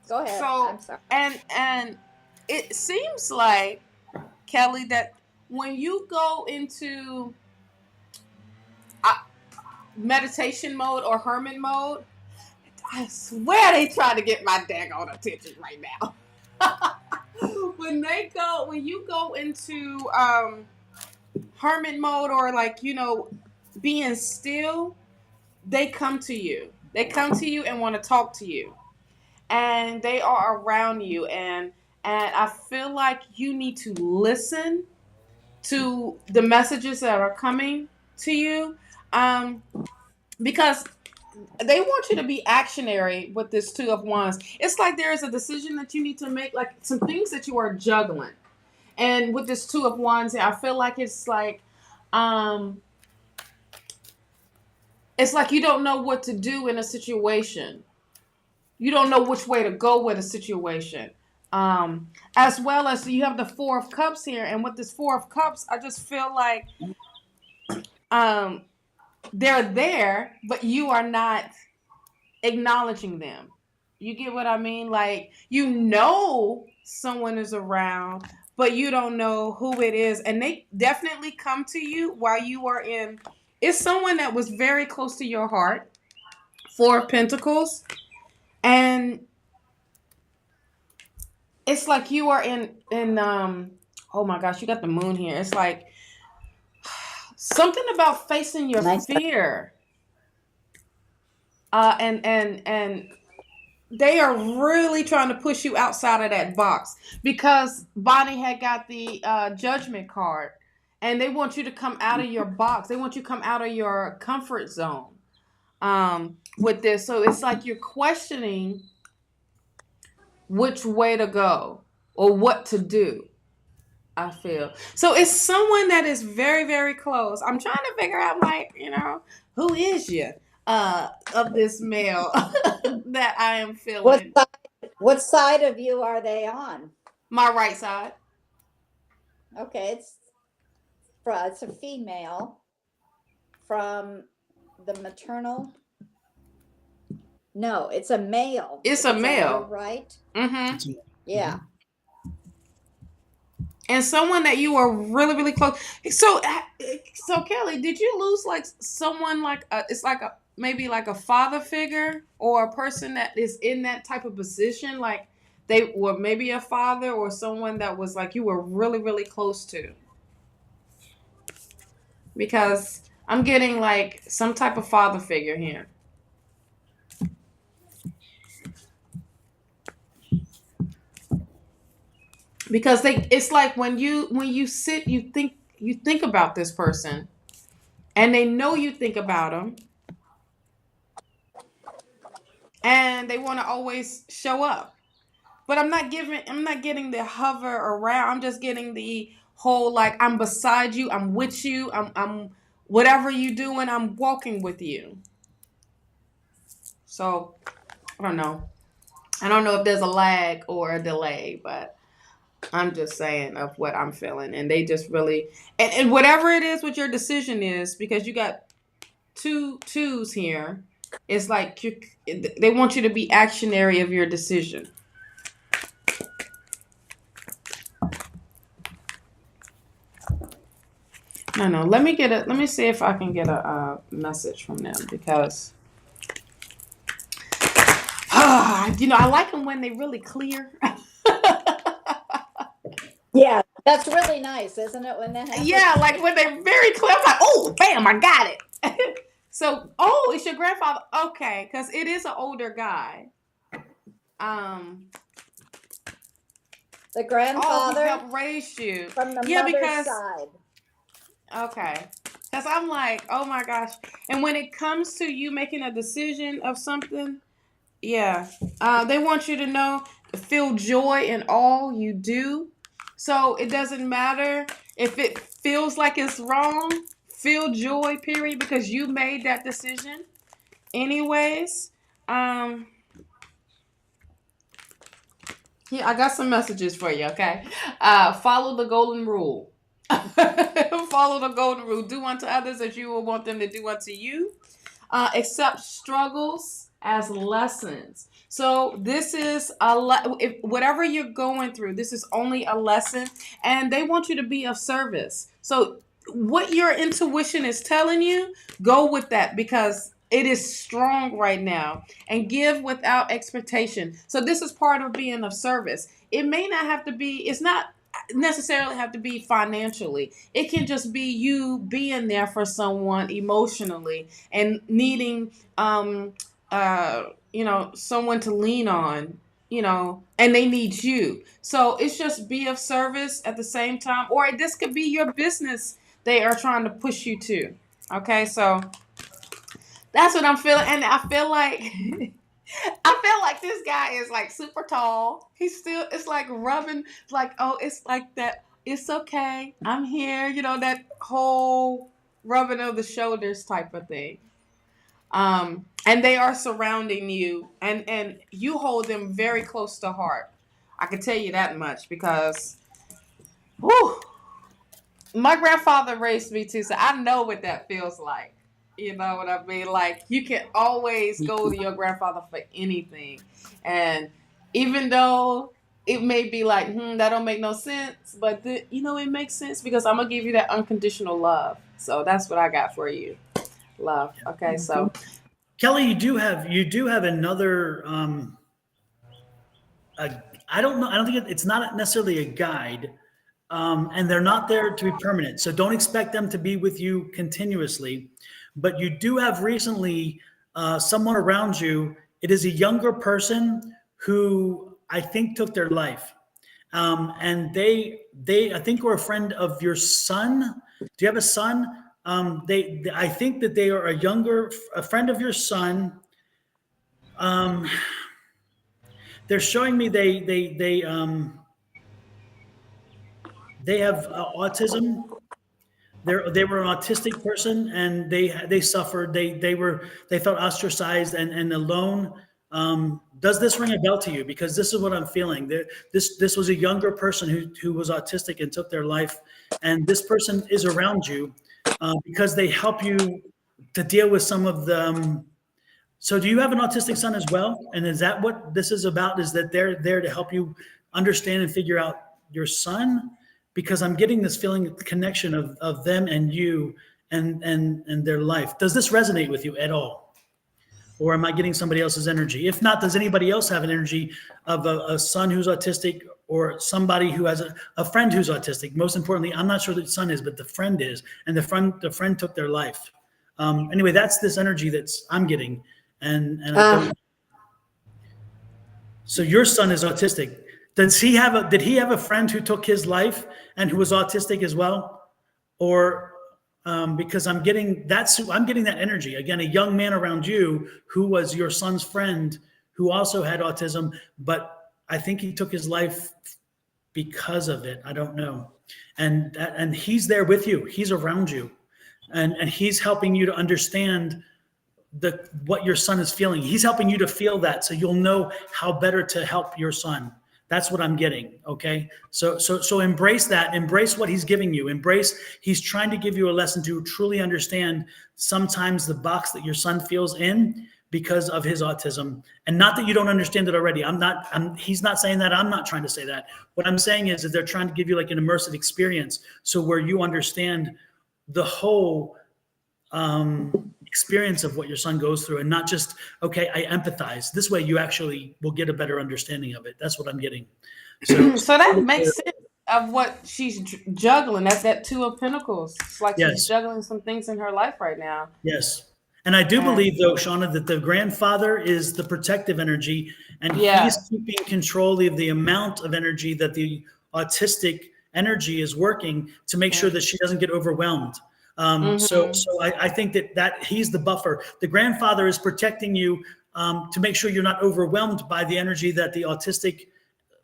Speaker 3: Go ahead.
Speaker 2: So,
Speaker 3: I'm sorry.
Speaker 2: and it seems like, Kelly, that when you go into meditation mode or hermit mode, I swear they try to get my daggone attention right now. When you go into hermit mode or being still, they come to you. They come to you and want to talk to you. And they are around you, and I feel like you need to listen to the messages that are coming to you, because they want you to be actionary with this Two of Wands. It's like there is a decision that you need to make, like some things that you are juggling. And with this Two of Wands, I feel like it's like you don't know what to do in a situation. You don't know which way to go with a situation. As well as you have the Four of Cups here. And with this Four of Cups, I just feel like they're there, but you are not acknowledging them. You get what I mean? Like, you know someone is around, but you don't know who it is. And they definitely come to you while you are in. It's someone that was very close to your heart. Four of Pentacles. And it's like you are in oh my gosh, you got the moon here. It's like something about facing your fear. And they are really trying to push you outside of that box, because Bonnie had got the Judgment card, and they want you to come out of your box. They want you to come out of your comfort zone with this. So it's like you're questioning which way to go or what to do, I feel. So it's someone that is very, very close. I'm trying to figure out, like, who is you of this male that I am feeling.
Speaker 3: What side of you are they on?
Speaker 2: My right side.
Speaker 3: Okay, it's a female from the maternal. No, it's a male.
Speaker 2: It's a male,
Speaker 3: right?
Speaker 2: Mm-hmm.
Speaker 3: Yeah.
Speaker 2: And someone that you are really, really close. So Kelly, did you lose like someone like it's like maybe like a father figure, or a person that is in that type of position, like they were maybe a father or someone that was like you were really, really close to? Because I'm getting like some type of father figure here. Because it's like when you sit, you think about this person, and they know you think about them, and they want to always show up. But I'm not getting the hover around. I'm just getting the whole, like, I'm beside you, I'm with you, I'm whatever you do, and I'm walking with you. So I don't know. I don't know if there's a lag or a delay, but I'm just saying of what I'm feeling. And they just really, and whatever it is what your decision is, because you got two twos here, it's like they want you to be actionary of your decision. No. Let me see if I can get a message from them, because I like them when they really clear.
Speaker 3: Yeah, that's really nice, isn't it? When that happens.
Speaker 2: Yeah, like when they're very clear. I'm like, oh, bam, I got it. So, it's your grandfather. Okay, because it is an older guy.
Speaker 3: The grandfather
Speaker 2: who helped raise you
Speaker 3: from the mother's side.
Speaker 2: Okay, because I'm like, oh my gosh. And when it comes to you making a decision of something, yeah, they want you to feel joy in all you do. So it doesn't matter if it feels like it's wrong. Feel joy, period, because you made that decision. Anyways, yeah, I got some messages for you. Okay, follow the golden rule. Follow the golden rule. Do unto others as you will want them to do unto you. Accept struggles as lessons. So this is whatever you're going through, this is only a lesson, and they want you to be of service. So what your intuition is telling you, go with that, because it is strong right now. And give without expectation. So this is part of being of service. It may not have to be, it's not necessarily have to be financially. It can just be you being there for someone emotionally and needing someone to lean on, and they need you. So it's just be of service at the same time. Or this could be your business they are trying to push you to. Okay, so that's what I'm feeling. And I feel like this guy is like super tall. It's like rubbing, like, oh, it's like that. It's okay, I'm here. That whole rubbing of the shoulders type of thing. And they are surrounding you, and you hold them very close to heart. I can tell you that much because, whew, my grandfather raised me too, so I know what that feels like. You know what I mean? Like, you can always go to your grandfather for anything. And even though it may be like, that don't make no sense, but it makes sense because I'm gonna give you that unconditional love. So that's what I got for you. Love. Okay, so
Speaker 1: Kelly, you do have another I don't know. I don't think it's not necessarily a guide, and they're not there to be permanent. So don't expect them to be with you continuously. But you do have recently someone around you. It is a younger person who I think took their life, and they I think were a friend of your son. Do you have a son? I think that they are a friend of your son. Um, they're showing me they have autism. They were an autistic person, and they suffered. They felt ostracized and alone. Does this ring a bell to you? Because this is what I'm feeling. This was a younger person who was autistic and took their life, and this person is around you because they help you to deal with some of the. So do you have an autistic son as well? And is that what this is about? Is that they're there to help you understand and figure out your son? Because I'm getting this feeling of connection of them and you and their life. Does this resonate with you at all? Or am I getting somebody else's energy? If not, does anybody else have an energy of a son who's autistic or somebody who has a friend who's autistic? Most importantly, I'm not sure the son is, but the friend is, and the friend took their life. Anyway, that's this energy I'm getting. And I don't. So your son is autistic. Did he have a friend who took his life and who was autistic as well? Or because I'm getting that energy again, a young man around you who was your son's friend who also had autism, but I think he took his life because of it. I don't know. And he's there with you. He's around you, and he's helping you to understand what your son is feeling. He's helping you to feel that, so you'll know how better to help your son. That's what I'm getting. Okay. So embrace that. Embrace what he's giving you. He's trying to give you a lesson to truly understand sometimes the box that your son feels in because of his autism. And not that you don't understand it already. He's not saying that. I'm not trying to say that. What I'm saying is that they're trying to give you like an immersive experience. So where you understand the whole, experience of what your son goes through, and not just, okay, I empathize. This way you actually will get a better understanding of it. That's what I'm getting.
Speaker 2: So that makes sense of what she's juggling. That's that Two of Pentacles. It's like she's juggling some things in her life right now.
Speaker 1: Yes. And I do believe, though, Shawna, that the grandfather is the protective energy, and he's keeping control of the amount of energy that the autistic energy is working to make sure that she doesn't get overwhelmed. So I think that he's the buffer. The grandfather is protecting you to make sure you're not overwhelmed by the energy that the autistic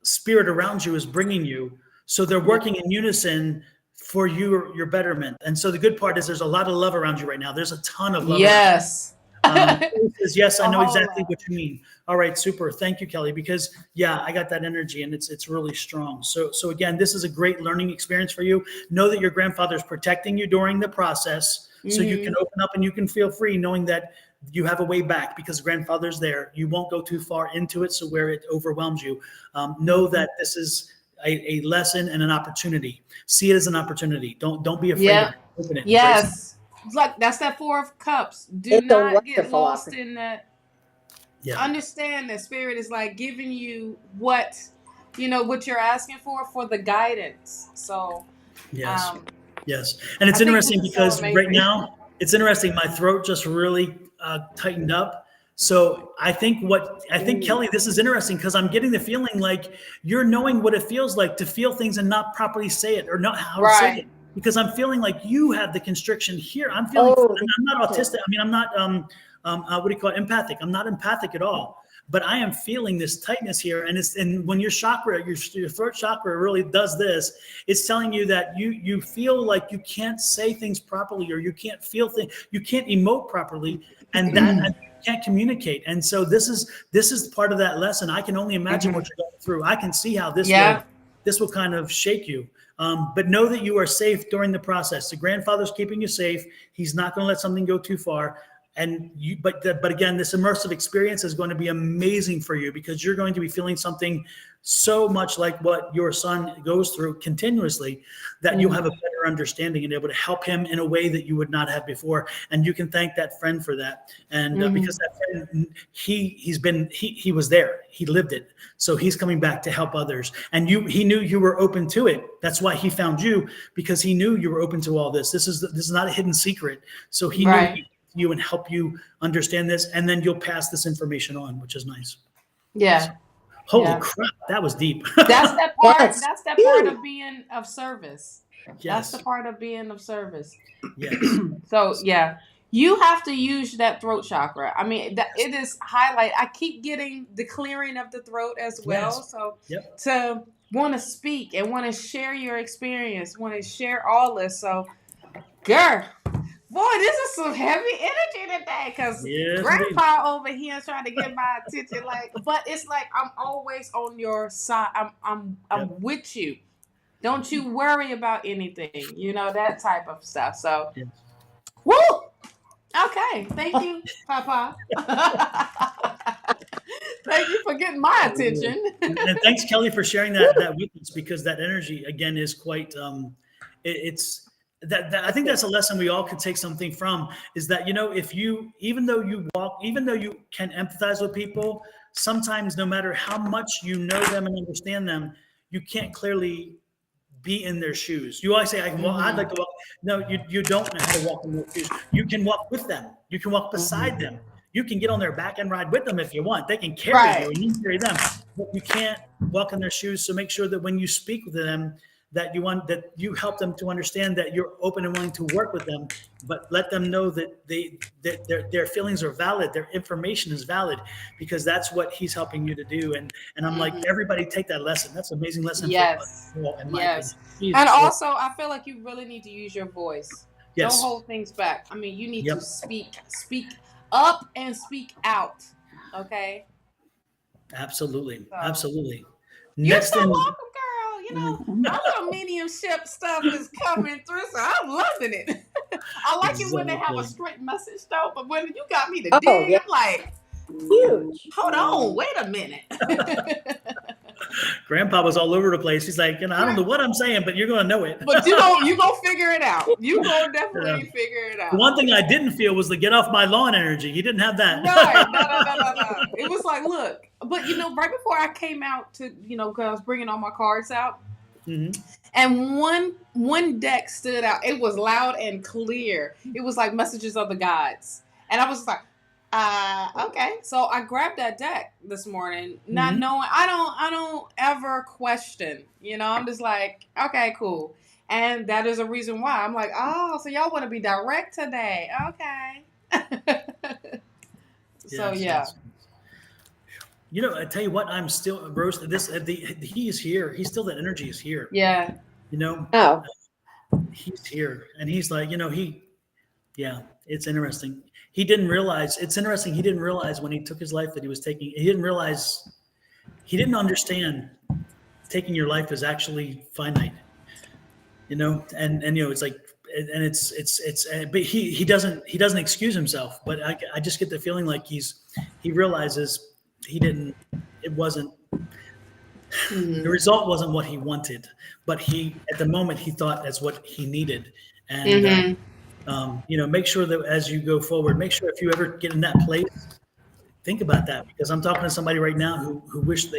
Speaker 1: spirit around you is bringing you. So they're working in unison for your betterment. And so the good part is there's a lot of love around you right now. There's a ton of love.
Speaker 2: Yes.
Speaker 1: Yes, I know exactly what you mean. All right, super. Thank you, Kelly, because I got that energy and it's really strong. So again, this is a great learning experience for you. Know that your grandfather is protecting you during the process, so you can open up and you can feel free knowing that you have a way back because grandfather's there. You won't go too far into it, so where it overwhelms you. Know that this is a lesson and an opportunity. See it as an opportunity. Don't be afraid of it. Open it.
Speaker 2: Yes. It's like that's that Four of Cups. Do not get lost in that. Yeah. Understand that Spirit is like giving you what you're asking for the guidance. So
Speaker 1: yes. And it's interesting because right now it's interesting. My throat just really tightened up. So I think Kelly, this is interesting because I'm getting the feeling like you're knowing what it feels like to feel things and not properly say it or not how to say it. Because I'm feeling like you have the constriction here. I'm feeling I'm not autistic. I mean, I'm not what do you call it? Empathic. I'm not empathic at all, but I am feeling this tightness here. And when your chakra, your throat chakra really does this, it's telling you that you feel like you can't say things properly, or you can't feel things, you can't emote properly, and that and you can't communicate. And so this is part of that lesson. I can only imagine what you're going through. I can see how this will kind of shake you. But know that you are safe during the process. The grandfather's keeping you safe. He's not going to let something go too far. And but again, this immersive experience is going to be amazing for you, because you're going to be feeling something so much like what your son goes through continuously, that you'll have a better understanding and able to help him in a way that you would not have before. And you can thank that friend for that. And because that friend, he was there, he lived it. So he's coming back to help others. And he knew you were open to it. That's why he found you, because he knew you were open to all this. This is not a hidden secret. So he knew you and help you understand this, and then you'll pass this information on, which is nice.
Speaker 2: Yeah.
Speaker 1: Holy crap, that was deep.
Speaker 2: That's that part. That's that part
Speaker 3: huge.
Speaker 2: of being of service.
Speaker 1: Yes.
Speaker 2: That's the part of being of service.
Speaker 1: Yes.
Speaker 2: So yeah, you have to use that throat chakra. I mean, it is highlight. I keep getting the clearing of the throat as well.
Speaker 1: Yes.
Speaker 2: So
Speaker 1: Yep.
Speaker 2: to want to speak and want to share your experience, want to share all this. So, girl. Boy, this is some heavy energy today, because Grandpa over here trying to get my attention. But it's like I'm always on your side. I'm with you. Don't you worry about anything. You know, that type of stuff. So, woo! Okay, thank you, Papa. Thank you for getting my attention.
Speaker 1: And thanks, Kelly, for sharing that with us, because that energy again is quite. It's. That I think that's a lesson we all could take something from, is that, if you, even though you can empathize with people, sometimes no matter how much you know them and understand them, you can't clearly be in their shoes. You always say, I'd like to walk. No, you don't know how to walk in their shoes. You can walk with them. You can walk beside them. You can get on their back and ride with them if you want. They can carry you and you can carry them, but you can't walk in their shoes. So make sure that when you speak with them, that you help them to understand that you're open and willing to work with them, but let them know that their feelings are valid, their information is valid, because that's what he's helping you to do. And I'm like, everybody take that lesson. That's an amazing lesson.
Speaker 2: Yes.
Speaker 1: For in my opinion.
Speaker 2: And also, I feel like you really need to use your voice.
Speaker 1: Yes.
Speaker 2: Don't hold things back. I mean, you need to speak up and speak out. Okay.
Speaker 1: Absolutely.
Speaker 2: So.
Speaker 1: Absolutely.
Speaker 2: You're so welcome, girl. My little mediumship stuff is coming through, so I'm loving it. I like it when they have a straight message, though, but when you got me to dig, I'm like,
Speaker 3: huge.
Speaker 2: Hold on, wait a minute.
Speaker 1: Grandpa was all over the place. He's like, I don't know what I'm saying, but you're going to know it.
Speaker 2: But you gonna figure it out. You gonna definitely figure it out.
Speaker 1: The one thing I didn't feel was the get off my lawn energy. He didn't have that.
Speaker 2: Right. No. It was like, look, but right before I came out to, because I was bringing all my cards out, and one deck stood out. It was loud and clear. It was like Messages of the Gods, and I was like, okay. So I grabbed that deck this morning, not knowing. I don't ever question. I'm just like, okay, cool. And that is a reason why I'm like, oh, so y'all want to be direct today, okay? So
Speaker 1: yes. I tell you what, I'm still roasted. He is here. He's still, that energy is here.
Speaker 2: Yeah.
Speaker 3: Oh.
Speaker 1: He's here, and he's like, it's interesting. He didn't realize. It's interesting. He didn't realize when he took his life that he was taking. He didn't understand taking your life is actually finite. And it's like, and it's but he doesn't excuse himself. But I just get the feeling like he realizes it wasn't. The result wasn't what he wanted, but at the moment he thought that's what he needed. And make sure that as you go forward, make sure if you ever get in that place, think about that, because I'm talking to somebody right now who wish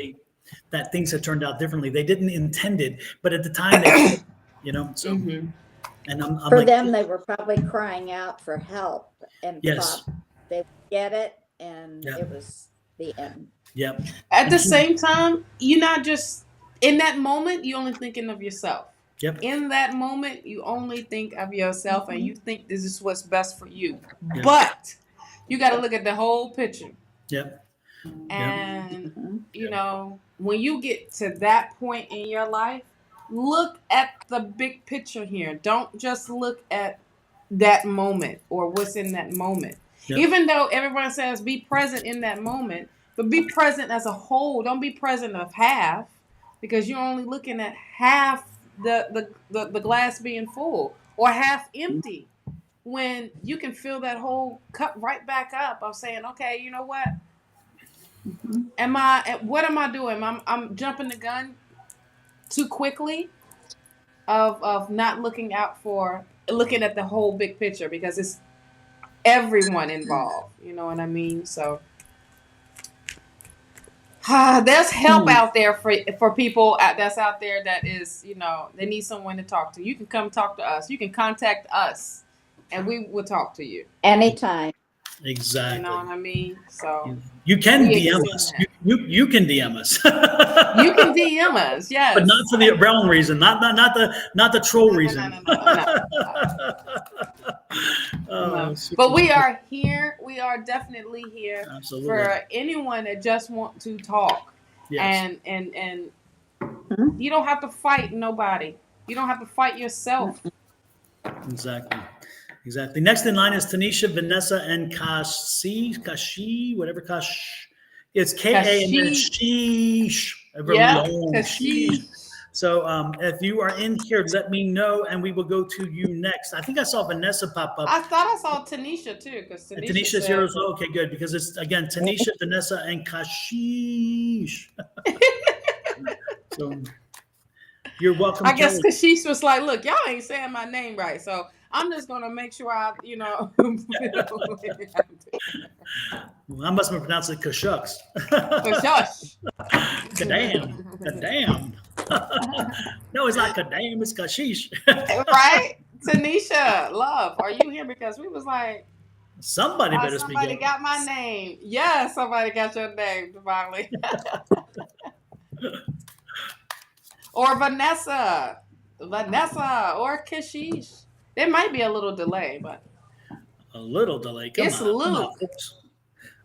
Speaker 1: that things had turned out differently. They didn't intend it, but at the time they, so. And I'm
Speaker 3: for
Speaker 1: like,
Speaker 3: them, they were probably crying out for help and
Speaker 1: yes,
Speaker 3: thought they would get it, and it was the end.
Speaker 1: Yep.
Speaker 2: At the same time, you're not just in that moment. You only thinking of yourself.
Speaker 1: Yep.
Speaker 2: In that moment, you only think of yourself, and you think this is what's best for you.
Speaker 1: Yep.
Speaker 2: But You got to look at the whole picture.
Speaker 1: Yep.
Speaker 2: And, you know, when you get to that point in your life, look at the big picture here. Don't just look at that moment or what's in that moment.
Speaker 1: Yep.
Speaker 2: Even though everyone says be present in that moment, but be present as a whole. Don't be present of half, because you're only looking at half the glass being full or half empty, when you can fill that whole cup right back up of saying, okay, you know what? What am I doing? I'm jumping the gun too quickly of not looking at the whole big picture, because it's everyone involved. You know what I mean? So there's help out there for people that's out there that is, you know, they need someone to talk to. You can come talk to us. You can contact us and we will talk to you.
Speaker 3: Anytime.
Speaker 1: Exactly.
Speaker 2: You know what I mean? So
Speaker 1: you can DM us. You can DM us.
Speaker 2: You can DM us, yes,
Speaker 1: but not for the wrong reason. Not the troll reason.
Speaker 2: No. But we are here. We are definitely here.
Speaker 1: Absolutely.
Speaker 2: For anyone that just want to talk.
Speaker 1: Yes.
Speaker 2: And you don't have to fight nobody. You don't have to fight yourself.
Speaker 1: Exactly. Next in line is Tanisha, Vanessa, and Kashi, whatever Kash. It's K-A and then sheesh.
Speaker 2: Yeah,
Speaker 1: sheesh. So if you are in here, let me know, and we will go to you next. I think I saw Vanessa pop up.
Speaker 2: I thought I saw Tanisha too, because
Speaker 1: Tanisha's here as well. Okay, good, because it's again Tanisha, Vanessa, and Kashish. So you're welcome.
Speaker 2: I guess Kashish was like, "Look, y'all ain't saying my name right, so I'm just gonna make sure I, you know."
Speaker 1: Well, I must have pronounced it Kashucks.
Speaker 2: Kashush.
Speaker 1: Kadam. No, it's not Kadam, it's Kashish.
Speaker 2: Right? Tanisha, love, are you here? Because we was like,
Speaker 1: somebody better speak up.
Speaker 2: Somebody got my name. Yes, somebody got your name, divinely. Or Vanessa, or Kashish. There might be a little delay, but
Speaker 1: a little delay. Come
Speaker 2: it's
Speaker 1: on.
Speaker 2: a little.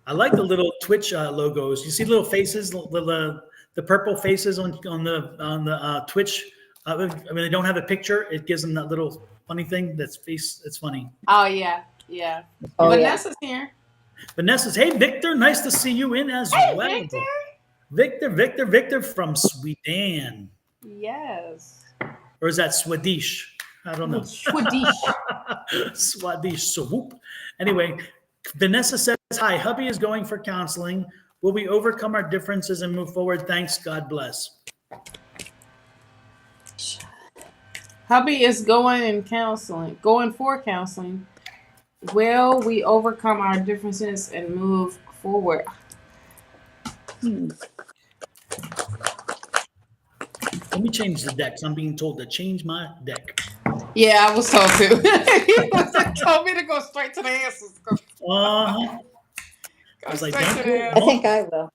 Speaker 1: I like the little Twitch logos. You see little faces, the purple faces on the Twitch. I mean, they don't have a picture. It gives them that little funny thing. That's face. It's funny.
Speaker 2: Oh yeah. Oh, Vanessa's here.
Speaker 1: Vanessa's. Hey, Victor. Nice to see you in as well. Victor from Sweden.
Speaker 2: Yes.
Speaker 1: Or is that Swedish? I don't know.
Speaker 2: Swedish.
Speaker 1: So whoop. Anyway, Vanessa says, hi, hubby is going for counseling. Will we overcome our differences and move forward? Thanks. God bless.
Speaker 2: Hubby is going for counseling. Will we overcome our differences and move forward?
Speaker 1: Let me change the deck. I'm being told to change my deck.
Speaker 2: Yeah, I was told to. He told me to go straight to the answers.
Speaker 1: I was like,
Speaker 3: I think I will.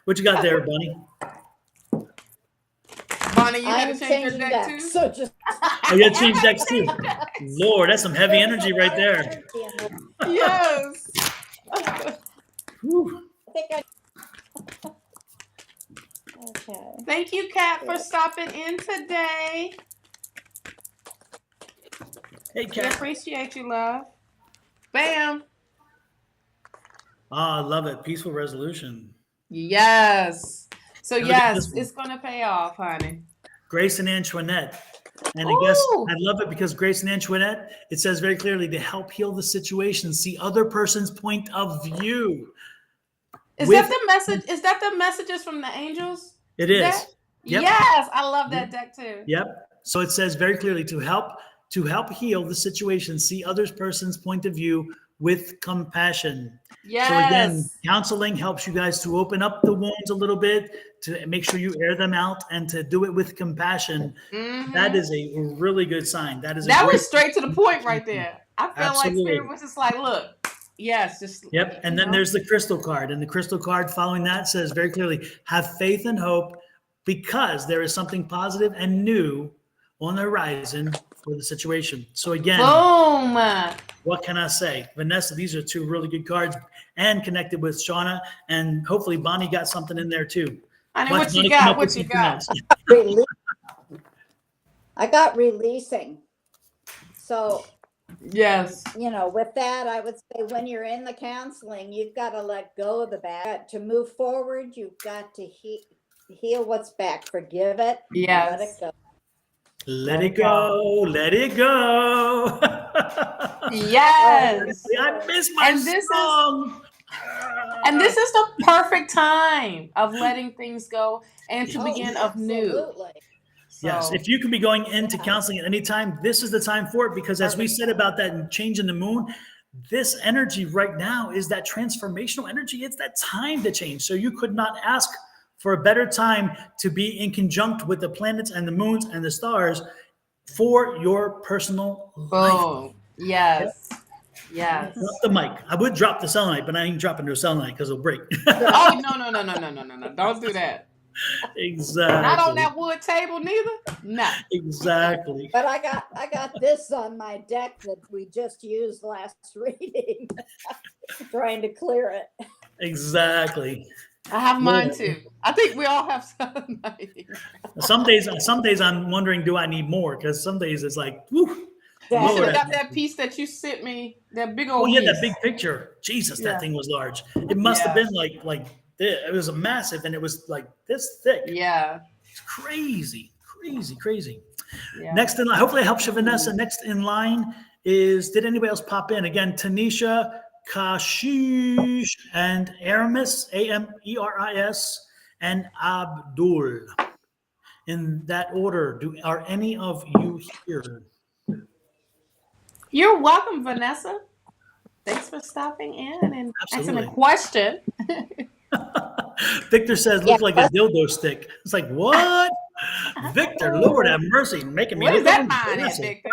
Speaker 1: What you got there, Bunny?
Speaker 2: Bonnie, you got to change your deck too?
Speaker 3: So just
Speaker 1: Oh, you got to change decks too. Lord, that's some heavy energy right there.
Speaker 2: Yes.
Speaker 1: Whew.
Speaker 3: I think I. Okay.
Speaker 2: Thank you, Kat, for stopping in today.
Speaker 1: Hey,
Speaker 2: We
Speaker 1: Kat.
Speaker 2: appreciate you, love. Bam.
Speaker 1: I love it. Peaceful resolution.
Speaker 2: Yes. So
Speaker 1: Now
Speaker 2: yes, it's gonna pay off, honey.
Speaker 1: Grace and Antoinette. And I guess I love it because Grace and Antoinette, it says very clearly to help heal the situation, see other person's point of view.
Speaker 2: Is that the message? Is that the messages from the angels?
Speaker 1: It is.
Speaker 2: Yep. Yes, I love that deck too.
Speaker 1: Yep. So it says very clearly to help heal the situation, see others person's point of view with compassion.
Speaker 2: Yes.
Speaker 1: So again, counseling helps you guys to open up the wounds a little bit, to make sure you air them out, and to do it with compassion. Mm-hmm. That is a really good sign. That
Speaker 2: was straight to the point right there. I feel like Spirit was just like, look, yes, just
Speaker 1: yep. And then there's the crystal card, and the crystal card following that says very clearly, have faith and hope, because there is something positive and new on the horizon for the situation. So again,
Speaker 2: Boom.
Speaker 1: what can I say? Vanessa, these are two really good cards and connected with Shawna, and hopefully Bonnie got something in there too.
Speaker 2: Honey,
Speaker 1: Watch
Speaker 2: what you
Speaker 1: Bonnie come
Speaker 2: got?
Speaker 1: up with
Speaker 2: What you
Speaker 1: something
Speaker 2: got?
Speaker 1: else.
Speaker 3: I got releasing. So,
Speaker 2: Yes.
Speaker 3: with that, I would say when you're in the counseling, you've got to let go of the bad. To move forward, you've got to heal what's back, forgive it,
Speaker 2: Yes.
Speaker 3: let it go.
Speaker 1: Let it go. Let it go.
Speaker 2: Yes.
Speaker 1: I miss my song.
Speaker 2: And this is the perfect time of letting things go and to begin of new.
Speaker 3: Absolutely.
Speaker 1: Yes, if you can be going into counseling at any time, this is the time for it, because as we said about that change in the moon, this energy right now is that transformational energy. It's that time to change. So you could not ask for a better time to be in conjunct with the planets and the moons and the stars for your personal life.
Speaker 2: Boom. Yes. Yes.
Speaker 1: Drop the mic. I would drop the selenite, but I ain't dropping no selenite because it'll break.
Speaker 2: Oh, no. Don't do that.
Speaker 1: Exactly.
Speaker 2: Not on that wood table neither. No.
Speaker 1: Exactly.
Speaker 3: But I got this on my deck that we just used last reading. Trying to clear it.
Speaker 1: Exactly.
Speaker 2: I have mine too. I think we all have some.
Speaker 1: Some days I'm wondering, do I need more? Because some days it's like, whew.
Speaker 2: You should
Speaker 1: Lord,
Speaker 2: have got that piece that you sent me, that big
Speaker 1: oh
Speaker 2: old
Speaker 1: yeah,
Speaker 2: piece.
Speaker 1: that big picture. Jesus,
Speaker 2: Yeah.
Speaker 1: that thing was large. It must have been like this. It was a massive, and it was like this thick.
Speaker 2: Yeah.
Speaker 1: It's crazy.
Speaker 2: Yeah.
Speaker 1: Next in line, hopefully I helped you, Vanessa. Next in line is, did anybody else pop in? Again, Tanisha, Kashish, and Aramis, Ameris, and Abdul. In that order, are any of you here?
Speaker 2: You're welcome, Vanessa. Thanks for stopping in and asking a question.
Speaker 1: Victor says, look like a dildo stick. It's like, what? Victor, Lord have mercy, making me
Speaker 2: What
Speaker 1: look
Speaker 2: is that
Speaker 1: like
Speaker 2: mine at,
Speaker 1: aggressive.
Speaker 2: Victor?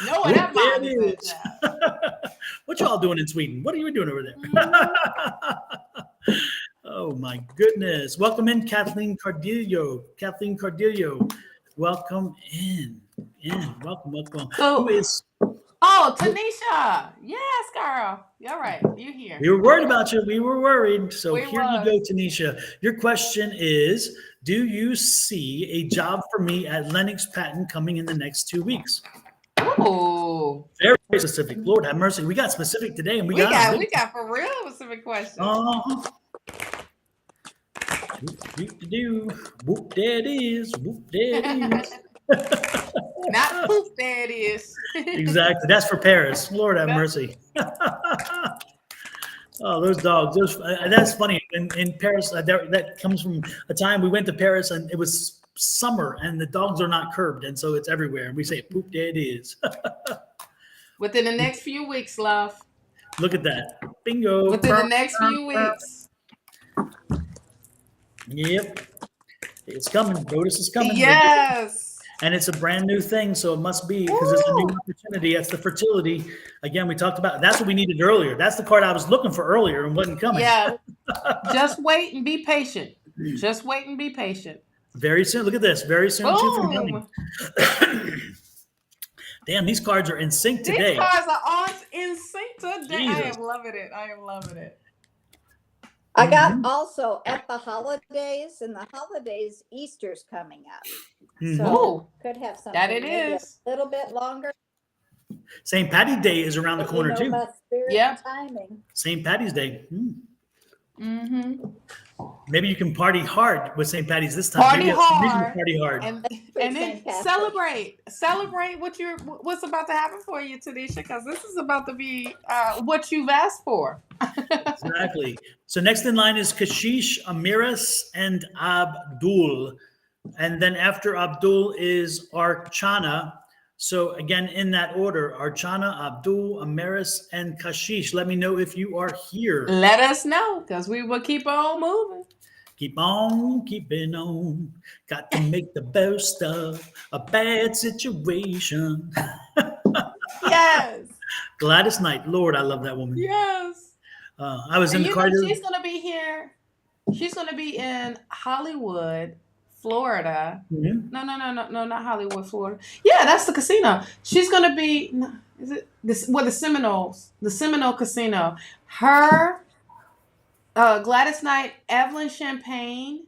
Speaker 2: No, what that mine is at.
Speaker 1: What y'all doing in Sweden? What are you doing over there? Oh my goodness. Welcome in, Kathleen Cardillo. Welcome in. Welcome.
Speaker 2: So,
Speaker 1: Who is?
Speaker 2: Oh, Tanisha. Yes, girl. You're right. You here.
Speaker 1: We were worried about you. We were worried. So
Speaker 2: We
Speaker 1: here you go, Tanisha. Your question is, do you see a job for me at Lennox Patton coming in the next 2 weeks?
Speaker 2: Ooh.
Speaker 1: Very specific. Lord have mercy. We got specific today, and we got
Speaker 2: for real specific questions.
Speaker 1: Whoop, there it is.
Speaker 2: Not poof, there it is.
Speaker 1: Exactly. That's for Paris. Lord have mercy. Oh, those dogs. That's funny. In Paris, that comes from a time we went to Paris and it was summer and the dogs are not curbed. And so it's everywhere. And we say, poop, there it is.
Speaker 2: Within the next few weeks, love.
Speaker 1: Look at that. Bingo.
Speaker 2: Within the next few weeks.
Speaker 1: Yep. It's coming. Notice is coming.
Speaker 2: Yes.
Speaker 1: And it's a brand new thing, so it must be, because it's a new opportunity. That's the fertility. Again, we talked about, that's what we needed earlier. That's the card I was looking for earlier and wasn't coming.
Speaker 2: Yeah. Just wait and be patient.
Speaker 1: Very soon. Look at this. Very soon, too, from Bonnie. Damn, these cards are in sync today.
Speaker 2: These cards are in sync today.
Speaker 1: Jesus.
Speaker 2: I am loving it.
Speaker 3: I got also at the holidays, and the holidays, Easter's coming up. So could have something
Speaker 2: that it
Speaker 3: maybe
Speaker 2: is.
Speaker 3: a little bit longer.
Speaker 1: St. Patty's Day is around the corner, too.
Speaker 3: Yeah. Timing.
Speaker 1: St. Patty's Day.
Speaker 2: Mm-hmm.
Speaker 1: Maybe you can party hard with St. Patty's this time.
Speaker 2: Party hard.
Speaker 1: And
Speaker 2: then celebrate what's about to happen for you, Tanisha, because this is about to be what you've asked for.
Speaker 1: Exactly. So next in line is Kashish, Amiris, and Abdul. And then after Abdul is Archana. So again, in that order, Archana, Abdul, Amiris, and Kashish. Let me know if you are here.
Speaker 2: Let us know, because we will keep on moving.
Speaker 1: Keep on keeping on. Got to make the best of a bad situation.
Speaker 2: Yes.
Speaker 1: Gladys Knight. Lord, I love that woman.
Speaker 2: Yes.
Speaker 1: I was in the car.
Speaker 2: She's going to be here. She's going to be in Hollywood Florida.
Speaker 1: Mhm.
Speaker 2: No, not Hollywood, Florida. Yeah, that's the casino. She's gonna be. Is it this? Well, the Seminoles, the Seminole Casino. Her, Gladys Knight, Evelyn Champagne,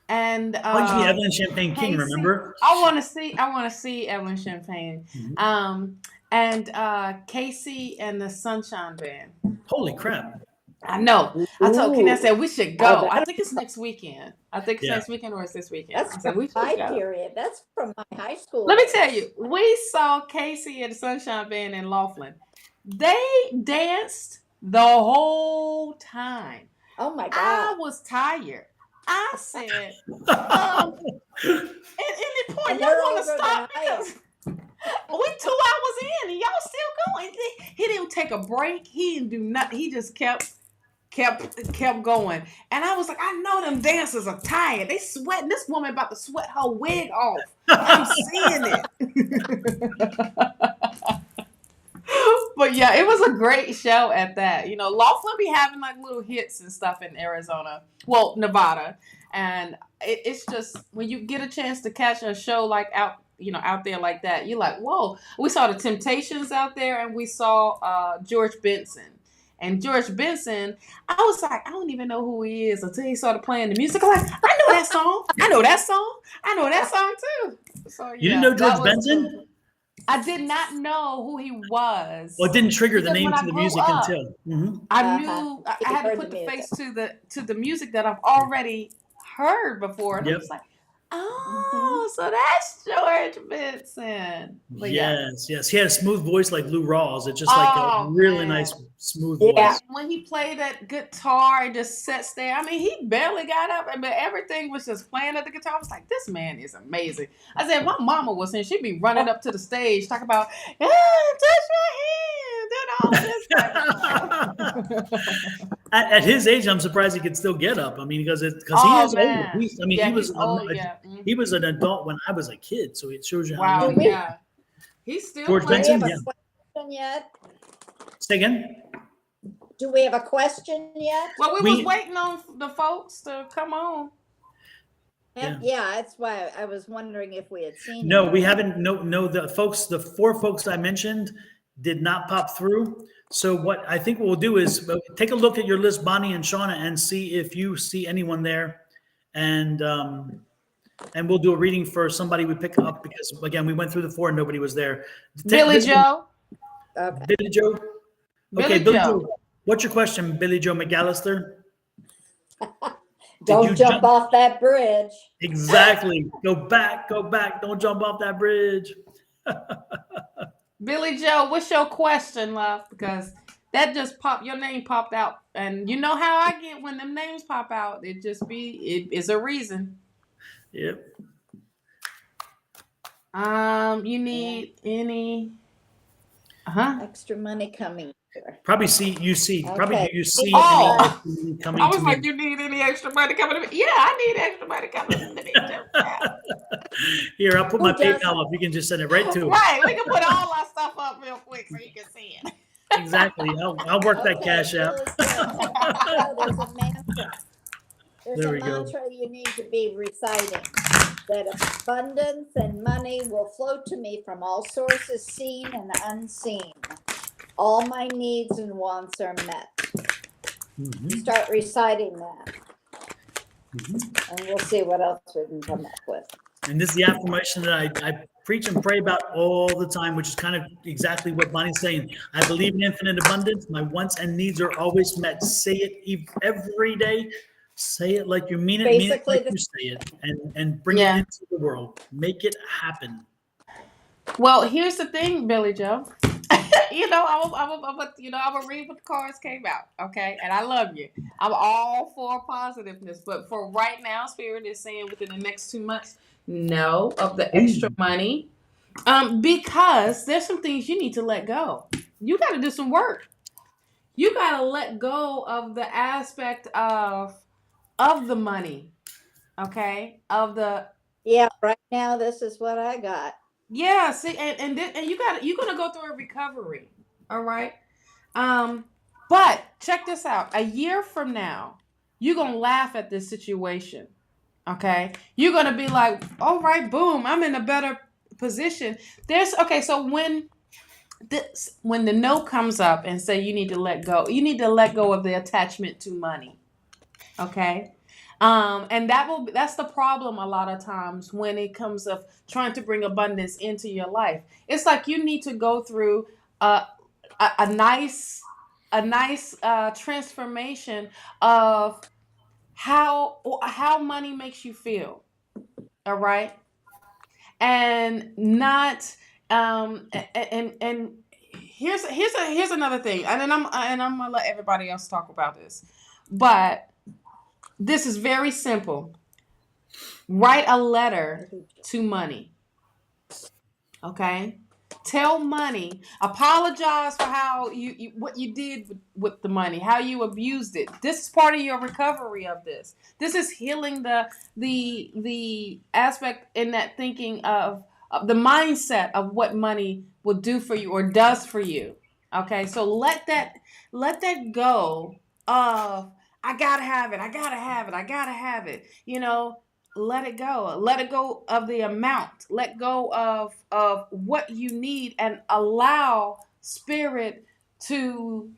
Speaker 2: and
Speaker 1: Oh, you mean Evelyn Champagne King,
Speaker 2: Casey.
Speaker 1: remember?
Speaker 2: I want to see. I want to see Evelyn Champagne.
Speaker 1: Mhm.
Speaker 2: And Casey and the Sunshine Band.
Speaker 1: Holy crap.
Speaker 2: I know. I told Kenny, I
Speaker 3: Ooh.
Speaker 2: said we should
Speaker 3: Oh,
Speaker 2: go. I
Speaker 3: that,
Speaker 2: think it's next weekend. I think it's
Speaker 1: Yeah.
Speaker 2: next weekend or it's this weekend.
Speaker 3: that's
Speaker 2: I said
Speaker 3: from
Speaker 2: we should
Speaker 3: my
Speaker 2: go.
Speaker 3: period. That's from my high school.
Speaker 2: Let me
Speaker 3: days.
Speaker 2: tell you, we saw Casey and the Sunshine Band in Laughlin. They danced the whole time.
Speaker 3: Oh my
Speaker 2: I
Speaker 3: God.
Speaker 2: was tired. I said, at any point,
Speaker 3: And
Speaker 2: y'all
Speaker 3: they're
Speaker 2: want to
Speaker 3: older
Speaker 2: stop
Speaker 3: than I am.
Speaker 2: because we 2 hours in and y'all still going. He didn't take a break. He didn't do nothing. He just kept going. And I was like, I know them dancers are tired. They sweating. This woman about to sweat her wig off. I'm seeing it. But yeah, it was a great show at that. You know, Laughlin be having like little hits and stuff in Arizona. Well, Nevada. And it's just when you get a chance to catch a show like out there like that, you're like, whoa. We saw the Temptations out there and we saw George Benson. And George Benson, I was like, I don't even know who he is until he started playing the music. I'm like, I know that song. I know that song. I know that song too. So
Speaker 1: You didn't know George Benson?
Speaker 2: Cool. I did not know who he was.
Speaker 1: Well, it didn't trigger the
Speaker 2: because
Speaker 1: name
Speaker 2: when
Speaker 1: to
Speaker 2: I
Speaker 1: the
Speaker 2: grew
Speaker 1: music
Speaker 2: up,
Speaker 1: until. Mhm.
Speaker 2: I knew I had to
Speaker 3: heard
Speaker 2: put
Speaker 3: the
Speaker 2: the
Speaker 3: music.
Speaker 2: face to the music that I've already heard before. And I
Speaker 1: Yep.
Speaker 2: was like, oh, so that's George Benson. But yeah.
Speaker 1: Yes. He had a smooth voice like Lou Rawls. It's just like a
Speaker 2: Oh,
Speaker 1: really
Speaker 2: man.
Speaker 1: nice, smooth
Speaker 3: Yeah.
Speaker 1: voice.
Speaker 2: When he played that guitar, it just sits there. I mean, he barely got up, but everything was just playing at the guitar. I was like, this man is amazing. I said, if my mama was here, she'd be running up to the stage, talking about, touch my hand, doing all this type of stuff.
Speaker 1: At his age, I'm surprised he could still get up. I mean, because he
Speaker 2: Oh,
Speaker 1: is
Speaker 2: man.
Speaker 1: old.
Speaker 2: Yeah,
Speaker 1: he was
Speaker 2: he's old, yeah. Mhm.
Speaker 1: he was an adult when I was a kid, so it shows you how
Speaker 2: Wow,
Speaker 1: young.
Speaker 2: yeah. He's still
Speaker 1: George
Speaker 3: Do we
Speaker 2: playing.
Speaker 3: have
Speaker 1: Benson,
Speaker 3: a
Speaker 1: yeah.
Speaker 3: question yet?
Speaker 1: Say again.
Speaker 3: Do we have a question yet?
Speaker 2: Well, we was waiting on the folks to come on.
Speaker 3: Yeah, that's why I was wondering if we had seen
Speaker 1: No,
Speaker 3: it.
Speaker 1: we haven't. No, the 4 folks I mentioned did not pop through. So what I think what we'll do is take a look at your list, Bonnie and Shawna, and see if you see anyone there, and we'll do a reading for somebody we pick up because again we went through the 4 and nobody was there.
Speaker 2: Billy Joe.
Speaker 3: Okay.
Speaker 1: Billy Joe.
Speaker 2: Billy Joe.
Speaker 1: What's your question, Billy Joe McAllister?
Speaker 3: Don't jump off that bridge.
Speaker 1: Exactly. Go back. Don't jump off that bridge.
Speaker 2: Billy Joe, what's your question, love? Because that just your name popped out. And you know how I get when them names pop out. It's a reason.
Speaker 1: Yep.
Speaker 2: You need any
Speaker 3: Extra money coming here.
Speaker 1: Probably you see. Probably
Speaker 3: Okay.
Speaker 1: you see
Speaker 2: Oh.
Speaker 1: any coming
Speaker 2: I was
Speaker 1: to
Speaker 2: like,
Speaker 1: me.
Speaker 2: you need any extra money coming to me? Yeah, I need extra money coming to me.
Speaker 1: Here, I'll put my
Speaker 3: Who doesn't?
Speaker 1: PayPal up. You can just send it right to him.
Speaker 2: Right, we can put all our stuff up real quick so you can see it.
Speaker 1: Exactly. I'll work that cash out.
Speaker 3: There's a mantra. There's
Speaker 1: There
Speaker 3: a
Speaker 1: we go.
Speaker 3: mantra you need to be reciting. That abundance and money will flow to me from all sources seen and unseen. All my needs and wants are met.
Speaker 1: Mhm.
Speaker 3: Start reciting that.
Speaker 1: Mhm.
Speaker 3: And we'll see what else we can come up with.
Speaker 1: And this is the affirmation that I preach and pray about all the time, which is kind of exactly what Bonnie's saying. I believe in infinite abundance. My wants and needs are always met. Say it every day. Say it like you mean it.
Speaker 3: Basically,
Speaker 1: mean it like you say it, and bring it into the world. Make it happen.
Speaker 2: Well, here's the thing, Billy Joe. I'm gonna read what the cards came out, okay? And I love you. I'm all for positiveness, but for right now, Spirit is saying within the next 2 months, no of the extra money, because there's some things you need to let go. You got to do some work. You got to let go of the aspect of the money, okay?
Speaker 3: Right now this is what I got.
Speaker 2: Yeah, see, and you're gonna go through a recovery, all right. But check this out: a year from now, you're gonna laugh at this situation, Okay. You're going to be like, all right, boom, I'm in a better position. So when the no comes up and say you need to let go, you need to let go of the attachment to money. Okay. And that's the problem a lot of times when it comes of trying to bring abundance into your life. It's like you need to go through a nice transformation of how money makes you feel. All right. And not and here's another thing, and then I'm gonna let everybody else talk about this, but this is very simple. Write a letter to money. Okay. Tell money, apologize for how you what you did with the money, how you abused it. This is part of your recovery of this. This is healing the aspect in that thinking of the mindset of what money will do for you or does for you. Okay, so let that go of I gotta have it, I gotta have it, I gotta have it. Let it go. Let it go of the amount. Let go of what you need and allow spirit to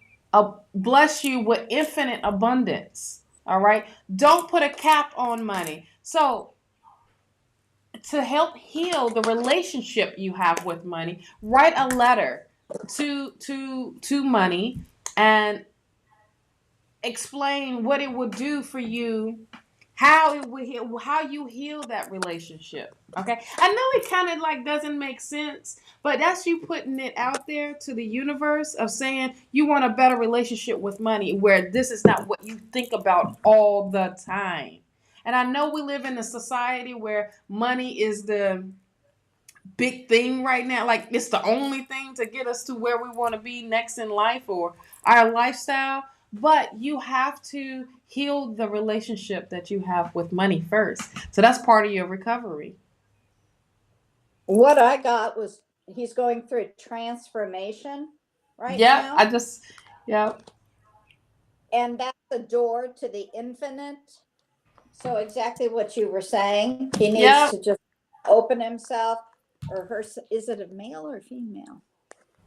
Speaker 2: bless you with infinite abundance. All right. Don't put a cap on money. So to help heal the relationship you have with money, write a letter to money and explain what it would do for you, how it will heal, how you heal that relationship. Okay, I know it kind of like doesn't make sense, but that's you putting it out there to the universe of saying you want a better relationship with money, where this is not what you think about all the time. And I know we live in a society where money is the big thing right now, like it's the only thing to get us to where we want to be next in life or our lifestyle, but you have to heal the relationship that you have with money first. So that's part of your recovery.
Speaker 3: What I got was he's going through a transformation right
Speaker 2: Yep,
Speaker 3: now.
Speaker 2: yep.
Speaker 3: And that's the door to the infinite. So exactly what you were saying. He needs
Speaker 2: Yep.
Speaker 3: to just open himself, or her. Is it a male or female?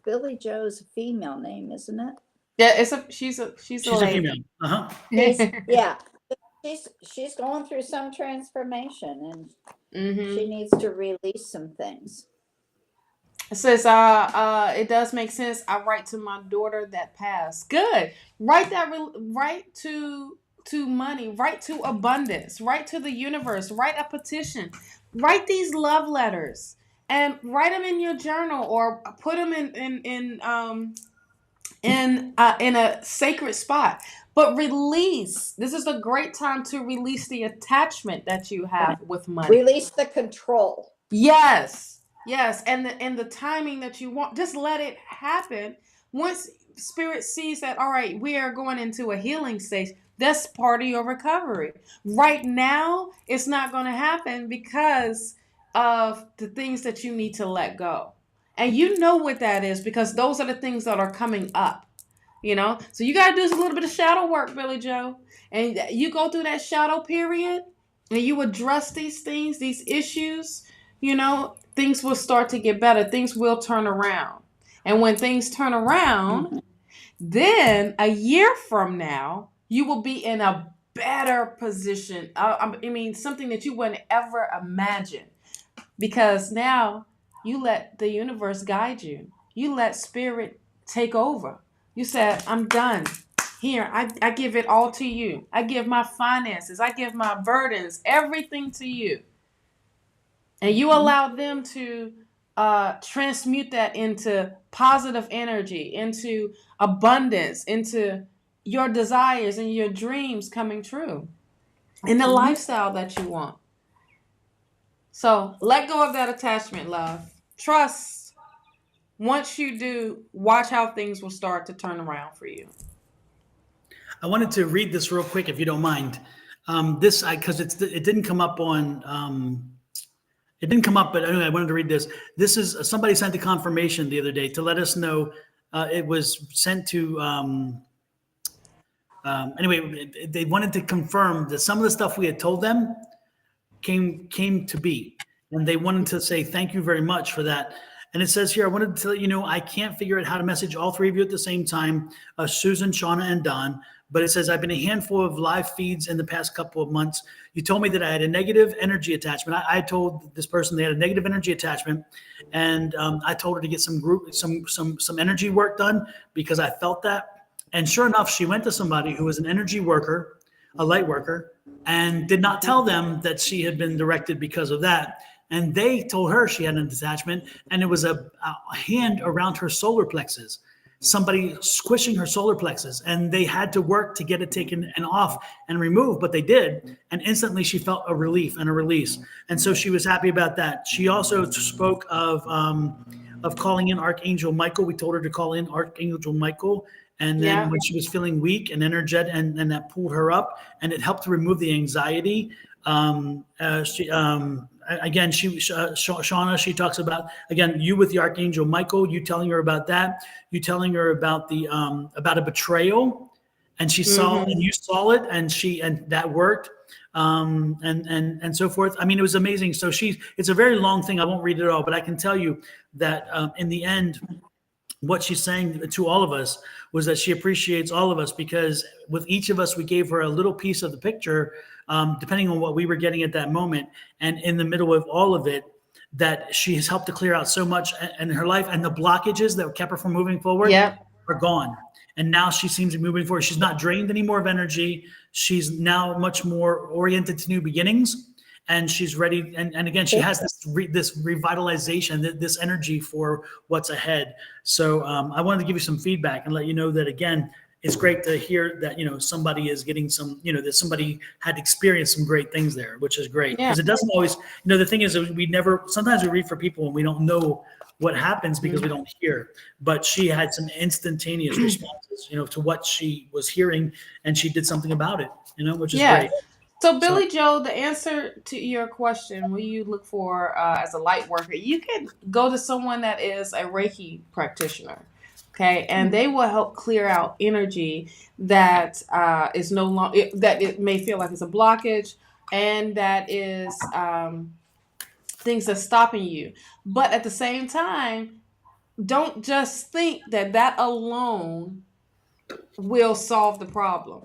Speaker 3: Billy Joe's a female name, isn't it?
Speaker 2: Yeah, she's a
Speaker 1: She's a
Speaker 2: lady.
Speaker 1: female. Uh-huh.
Speaker 3: Yeah. She's going through some transformation, and she needs to release some things.
Speaker 2: It says, it does make sense. I write to my daughter that passed. Good. Write to money. Write to abundance. Write to the universe. Write a petition. Write these love letters and write them in your journal or put them in a sacred spot. But release. This is a great time to release the attachment that you have with money.
Speaker 3: Release the control.
Speaker 2: Yes. And the timing that you want, just let it happen. Once spirit sees that, all right, we are going into a healing stage, that's part of your recovery. Right now, it's not going to happen because of the things that you need to let go. And you know what that is because those are the things that are coming up. So you got to do a little bit of shadow work, Billy Joe. And you go through that shadow period and you address these things, these issues, things will start to get better. Things will turn around. And when things turn around, then a year from now, you will be in a better position. I mean, something that you wouldn't ever imagine. Because now you let the universe guide you. You let spirit take over. You said, I'm done. Here, I give it all to you. I give my finances. I give my burdens, everything to you. And you allow them to transmute that into positive energy, into abundance, into your desires and your dreams coming true, in the lifestyle that you want. So let go of that attachment, love. Trust. Once you do, watch how things will start to turn around for you.
Speaker 1: I wanted to read this real quick, if you don't mind. Because it didn't come up on. It didn't come up, but anyway, I wanted to read this. This is somebody sent a confirmation the other day to let us know it was sent to. Anyway, they wanted to confirm that some of the stuff we had told them came to be, and they wanted to say thank you very much for that. And it says here, I wanted to let you know I can't figure out how to message all three of you at the same time, Susan, Shawna, and Don. But it says, I've been a handful of live feeds in the past couple of months. You told me that I had a negative energy attachment. I told this person they had a negative energy attachment, and I told her to get some energy work done because I felt that. And sure enough, she went to somebody who was an energy worker, a light worker, and did not tell them that she had been directed because of that. And they told her she had an attachment, and it was a hand around her solar plexus, somebody squishing her solar plexus, and they had to work to get it taken and off and removed, but they did. And instantly she felt a relief and a release. And so she was happy about that. She also spoke of calling in Archangel Michael. We told her to call in Archangel Michael. And then when she was feeling weak and energetic, and that pulled her up, and it helped to remove the anxiety. Shawna, she talks about, again, you with the Archangel Michael, you telling her about that, you telling her about the about a betrayal, and she saw, and you saw it, and that worked, and so forth. I mean, it was amazing. So it's a very long thing. I won't read it all, but I can tell you that in the end, what she's saying to all of us was that she appreciates all of us, because with each of us, we gave her a little piece of the picture, depending on what we were getting at that moment. And in the middle of all of it, that she has helped to clear out so much in her life, and the blockages that kept her from moving forward are gone. And now she seems to be moving forward. She's not drained anymore of energy. She's now much more oriented to new beginnings. And she's ready. And again, she has this revitalization, this energy for what's ahead. So I wanted to give you some feedback and let you know that, again, it's great to hear that, somebody is getting some, that somebody had experienced some great things there, which is great. Because it doesn't always, the thing is, sometimes we read for people and we don't know what happens because we don't hear. But she had some instantaneous responses, to what she was hearing, and she did something about it, which is great.
Speaker 2: So, Billy Joe, the answer to your question, what you look for as a light worker, you can go to someone that is a Reiki practitioner, okay? And they will help clear out energy that is no longer, that it may feel like it's a blockage, and that is things that's stopping you. But at the same time, don't just think that alone will solve the problem.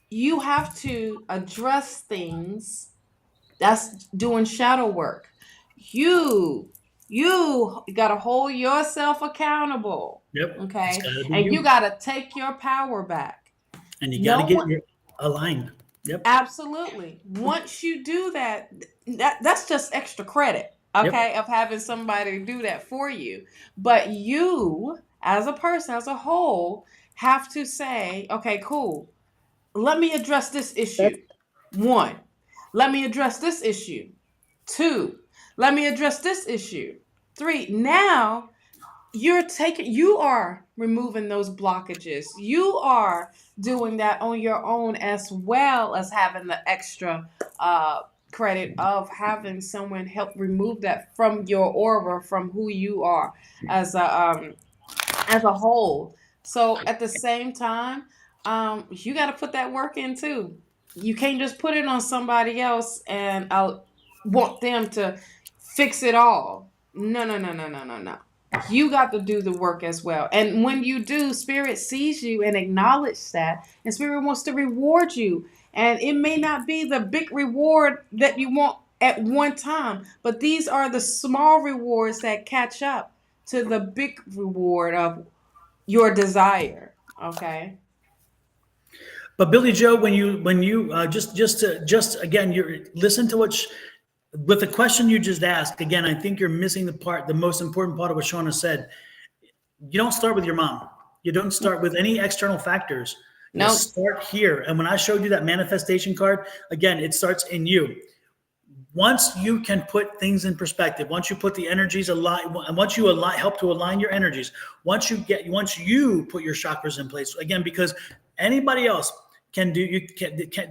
Speaker 2: You have to address things. That's doing shadow work. You got to hold yourself accountable.
Speaker 1: Yep.
Speaker 2: Okay. And you got to take your power back.
Speaker 1: And you got to get aligned. Yep.
Speaker 2: Absolutely. Once you do that, that's just extra credit. Okay. Of having somebody do that for you. But you, as a person, as a whole, have to say, okay, cool. Let me address this issue. 1. Let me address this issue. 2. Let me address this issue. 3. Now you are removing those blockages. You are doing that on your own, as well as having the extra credit of having someone help remove that from your aura, from who you are as a whole. So at the same time, you got to put that work in too. You can't just put it on somebody else and want them to fix it all. No. You got to do the work as well. And when you do, Spirit sees you and acknowledges that. And Spirit wants to reward you. And it may not be the big reward that you want at one time, but these are the small rewards that catch up to the big reward of your desire. Okay.
Speaker 1: But Billy Joe, when you again, you listen to with the question you just asked. Again, I think you're missing the most important part of what Shawna said. You don't start with your mom. You don't start with any external factors. You start here. And when I showed you that manifestation card, again, it starts in you. Once you can put things in perspective, once you put the energies align, once you help to align your energies, once you put your chakras in place, again, because anybody else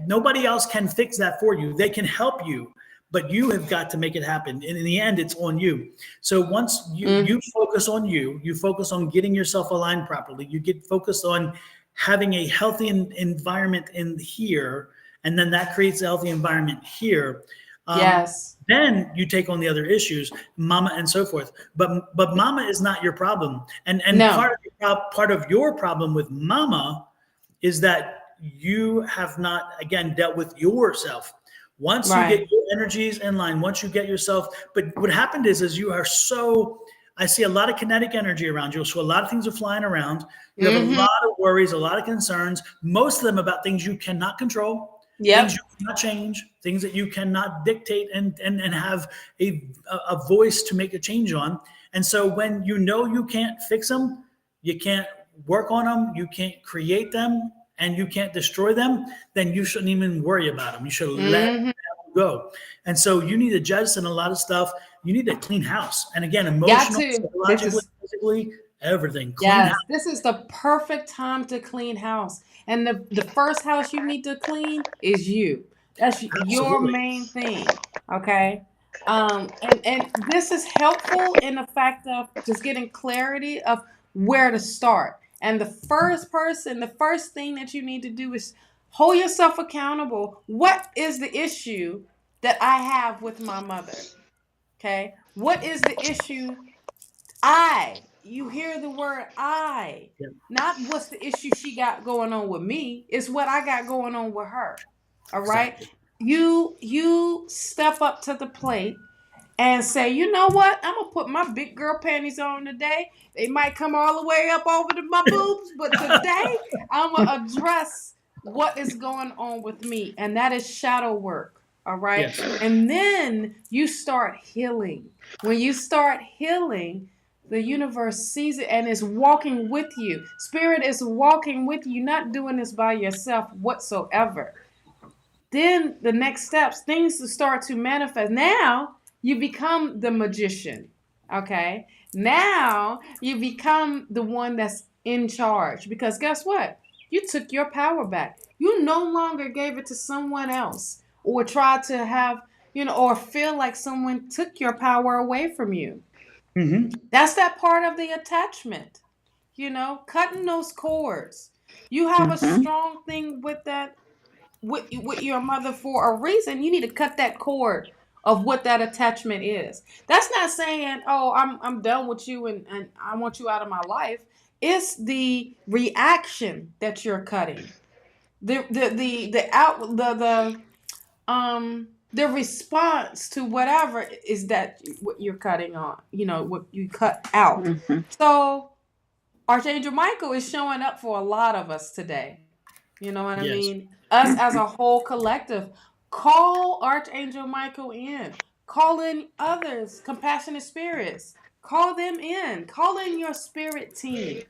Speaker 1: nobody else can fix that for you. They can help you, but you have got to make it happen. And in the end, it's on you. So once you focus on you focus on getting yourself aligned properly, you get focused on having a healthy environment in here, and then that creates a healthy environment here.
Speaker 2: Yes.
Speaker 1: Then you take on the other issues, mama and so forth. But mama is not your problem. And
Speaker 2: No.
Speaker 1: part of your problem with mama is that you have not, again, dealt with yourself. Once you get
Speaker 2: Right.
Speaker 1: your energies in line, once you get yourself, but what happened is you are so, I see a lot of kinetic energy around you. So a lot of things are flying around. You have a
Speaker 2: Mm-hmm.
Speaker 1: lot of worries, a lot of concerns, most of them about things you cannot control, things
Speaker 2: Yep.
Speaker 1: you cannot change, things that you cannot dictate and have a voice to make a change on. And so when you know you can't fix them, you can't work on them, you can't create them, and you can't destroy them, then you shouldn't even worry about them. You should let
Speaker 2: Mm-hmm.
Speaker 1: them go. And so you need to jettison a lot of stuff. You need to clean house. And again,
Speaker 2: Got
Speaker 1: emotional,
Speaker 2: to. This
Speaker 1: psychologically,
Speaker 2: is
Speaker 1: physically, everything. Clean house.
Speaker 2: Yes, this is the perfect time to clean house. And the first house you need to clean is you. That's your
Speaker 1: Absolutely.
Speaker 2: main thing. Okay. And this is helpful in the fact of just getting clarity of where to start. And the first thing that you need to do is hold yourself accountable. What is the issue that I have with my mother? Okay. What is the issue you hear the word I,
Speaker 1: Yeah,
Speaker 2: not what's the issue she got going on with me, it's what I got going on with her. All right.
Speaker 1: exactly.
Speaker 2: You step up to the plate and say, you know what? I'm gonna put my big girl panties on today. They might come all the way up over to my boobs, but today I'm gonna address what is going on with me, and that is shadow work. All right.
Speaker 1: Yes.
Speaker 2: And then you start healing. When you start healing, the universe sees it and is walking with you. Spirit is walking with you, not doing this by yourself whatsoever. Then the next steps, things start to manifest. Now you become the magician. Okay. Now you become the one that's in charge because guess what? You took your power back. You no longer gave it to someone else or tried to have, or feel like someone took your power away from you.
Speaker 1: Mm-hmm.
Speaker 2: That's that part of the attachment, cutting those cords. You have a
Speaker 3: Mhm.
Speaker 2: strong thing with that, with your mother for a reason. You need to cut that cord of what that attachment is. That's not saying, oh, I'm done with you and I want you out of my life. It's the reaction that you're cutting. The response to whatever is that what you're cutting on, what you cut out.
Speaker 3: Mhm.
Speaker 2: So Archangel Michael is showing up for a lot of us today. You know what I
Speaker 1: Yes.
Speaker 2: mean? Us as a whole collective. Call Archangel Michael in. Call in others, compassionate spirits. Call them in. Call in your spirit team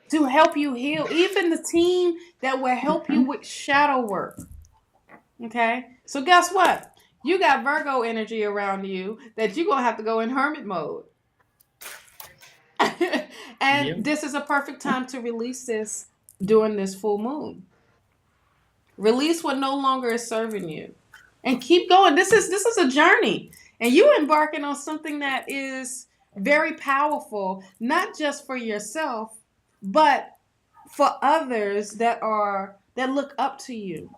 Speaker 2: to help you heal. Even the team that will help you
Speaker 3: Mhm.
Speaker 2: with shadow work. Okay? So guess what? You got Virgo energy around you that you're going to have to go in hermit mode. And
Speaker 1: Yep.
Speaker 2: this is a perfect time to release this during this full moon. Release what no longer is serving you. And keep going. This is a journey. And you embarking on something that is very powerful, not just for yourself, but for others that look up to you.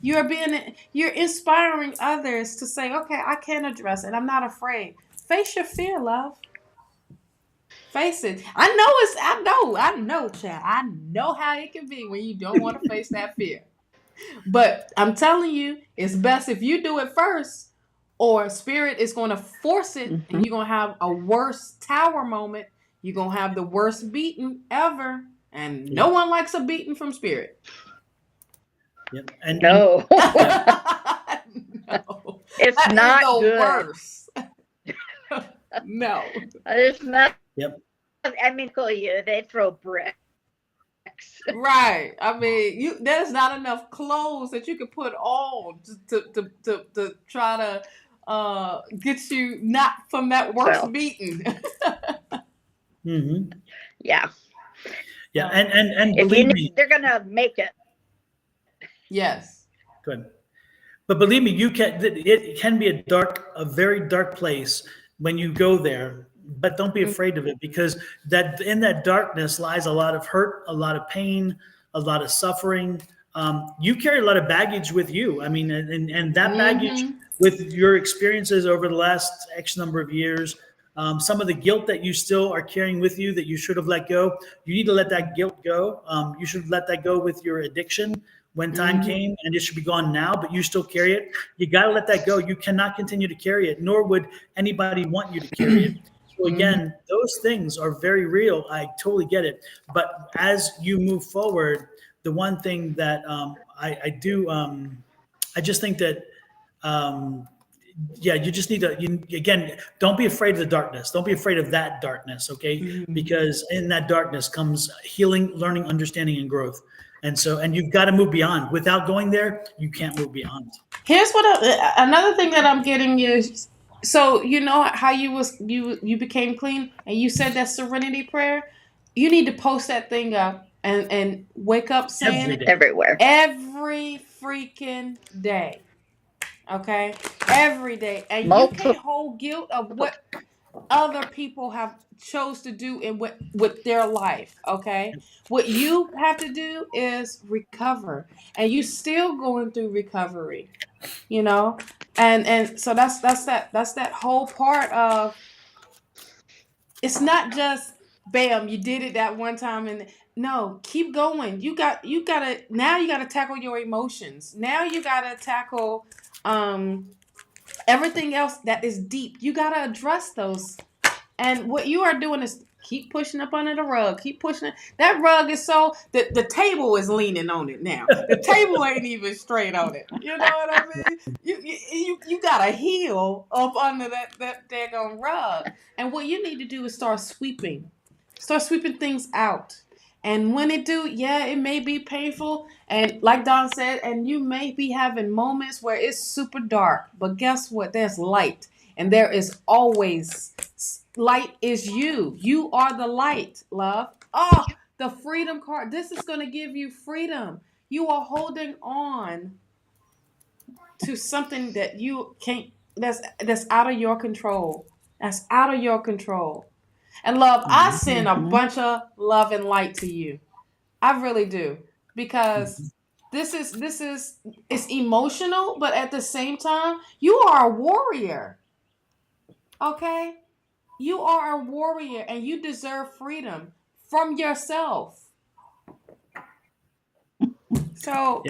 Speaker 2: You're inspiring others to say, okay, I can address it. I'm not afraid. Face your fear, love. Face it. I know, child. I know how it can be when you don't want to face that fear. But I'm telling you, it's best if you do it first, or spirit is going to force it, and
Speaker 3: Mhm.
Speaker 2: you're going to have a worse tower moment. You're going to have the worst beating ever. And no
Speaker 1: Yep.
Speaker 2: one likes a beating from spirit.
Speaker 1: Yep.
Speaker 3: No,
Speaker 1: Yep.
Speaker 2: No.
Speaker 3: it's
Speaker 2: That is
Speaker 3: not
Speaker 2: the
Speaker 3: good.
Speaker 2: worst. No.
Speaker 3: It's not.
Speaker 1: Yep.
Speaker 3: I mean, call you. They throw bricks.
Speaker 2: Right. I mean, there's not enough clothes that you can put on to try to get you not from that worst
Speaker 3: So
Speaker 2: beating.
Speaker 1: Mm-hmm.
Speaker 3: yeah,
Speaker 1: Yeah. And
Speaker 3: if you
Speaker 1: believe
Speaker 3: need,
Speaker 1: me,
Speaker 3: they're gonna make it.
Speaker 2: Yes.
Speaker 1: good. But believe me, it can be a very dark place when you go there. But don't be
Speaker 2: Mm.
Speaker 1: afraid of it because that in that darkness lies a lot of hurt, a lot of pain, a lot of suffering. you carry a lot of baggage with you. I mean, and that baggage
Speaker 2: Mm-hmm.
Speaker 1: with your experiences over the last X number of years, some of the guilt that you still are carrying with you that you should have let go, you need to let that guilt go. You should let that go with your addiction when time came, and it should be gone now, but you still carry it. You got to let that go. You cannot continue to carry it, nor would anybody want you to carry it. So again, those things are very real. I totally get it. But as you move forward, the one thing that I do, I just think that, yeah, you just need to, again, don't be afraid of the darkness. Don't be afraid of that darkness, okay? Because in that darkness comes healing, learning, understanding, and growth. And so, and you've got to move beyond. Without going there, you can't move beyond.
Speaker 2: Here's what another thing that I'm getting is, so you know how you became clean and you said that serenity prayer. You need to post that thing up and wake up saying
Speaker 1: Every
Speaker 2: it
Speaker 1: day.
Speaker 3: Everywhere.
Speaker 2: every freaking day. Okay, every day, and you
Speaker 3: Multiple.
Speaker 2: can't hold guilt of what other people have chose to do in with their life. Okay, what you have to do is recover, and you still going through recovery, you know. And so that's that whole part of, it's not just bam, you did it that one time, and no, keep going. You gotta now, you gotta tackle your emotions. Now you gotta tackle everything else that is deep. You gotta address those. And what you are doing is keep pushing up under the rug. Keep pushing it. That rug is so that the table is leaning on it now. The table ain't even straight on it. You know what I mean? You gotta heal up under that daggone rug. And what you need to do is start sweeping. Start sweeping things out. And when it do, yeah, it may be painful. And like Don said, and you may be having moments where it's super dark. But guess what? There's light. And there is always light is you. You are the light, love. Oh, the freedom card. This is going to give you freedom. You are holding on to something that you can't, that's out of your control. That's out of your control. And love, I send a bunch of love and light to you. I really do. Because this is it's emotional, but at the same time, you are a warrior. Okay? You are a warrior and you deserve freedom from yourself. So,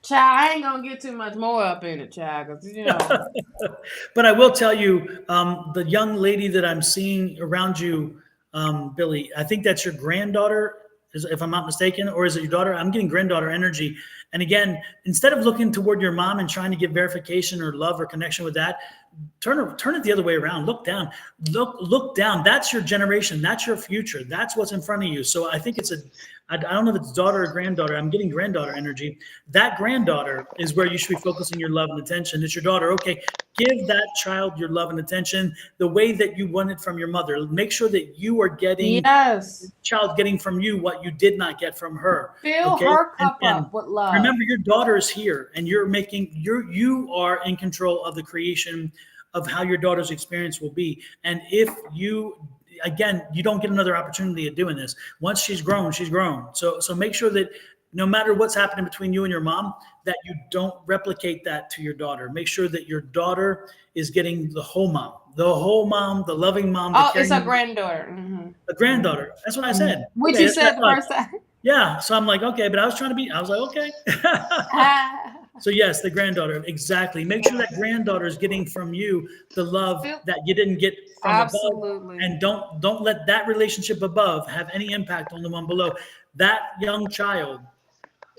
Speaker 2: child, I ain't gonna get too much more up in it, child, because you know.
Speaker 1: But I will tell you, the young lady that I'm seeing around you, Billy, I think that's your granddaughter, if I'm not mistaken, or is it your daughter? I'm getting granddaughter energy. And again, instead of looking toward your mom and trying to get verification or love or connection with that, turn it the other way around. Look down. Look down. That's your generation. That's your future. That's what's in front of you. So I think I don't know if it's daughter or granddaughter. I'm getting granddaughter energy. That granddaughter is where you should be focusing your love and attention. It's your daughter. Okay, give that child your love and attention the way that you want it from your mother. Make sure that you are getting
Speaker 2: Yes.
Speaker 1: child getting from you what you did not get from her.
Speaker 2: Fill
Speaker 1: Okay,
Speaker 2: her cup
Speaker 1: and
Speaker 2: up with love.
Speaker 1: remember, your daughter is here, and you are in control of the creation of how your daughter's experience will be. And if you, again, you don't get another opportunity of doing this. Once she's grown, she's grown. So make sure that no matter what's happening between you and your mom, that you don't replicate that to your daughter. Make sure that your daughter is getting the whole mom, the loving mom.
Speaker 2: Oh, it's a granddaughter.
Speaker 1: A granddaughter. That's what I said.
Speaker 2: What
Speaker 1: Okay,
Speaker 2: you said the first time.
Speaker 1: yeah. So I'm like, okay, but I was like, okay. So yes, the granddaughter, exactly. Make sure that granddaughter is getting from you the love that you didn't get from
Speaker 2: Absolutely.
Speaker 1: above, and don't let that relationship above have any impact on the one below. That young child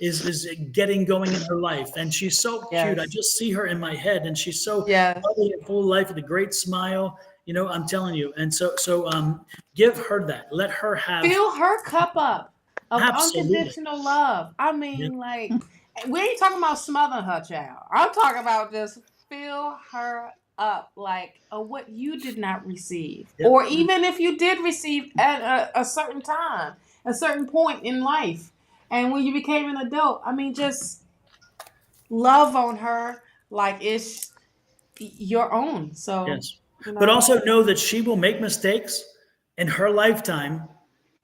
Speaker 1: is getting going in her life, and she's so cute. I just see her in my head, and she's so bubbly and full of life with a great smile. You know, I'm telling you. And so give her that. Let her have.
Speaker 2: Fill her cup up of
Speaker 1: Absolutely.
Speaker 2: unconditional love. I mean, like, we ain't talking about smothering her, child. I'm talking about just fill her up, like what you did not receive.
Speaker 1: Yep.
Speaker 2: Or even if you did receive at a certain time, a certain point in life. And when you became an adult, I mean, just love on her like it's your own. So,
Speaker 1: Yes.
Speaker 2: you know.
Speaker 1: But also know that she will make mistakes in her lifetime,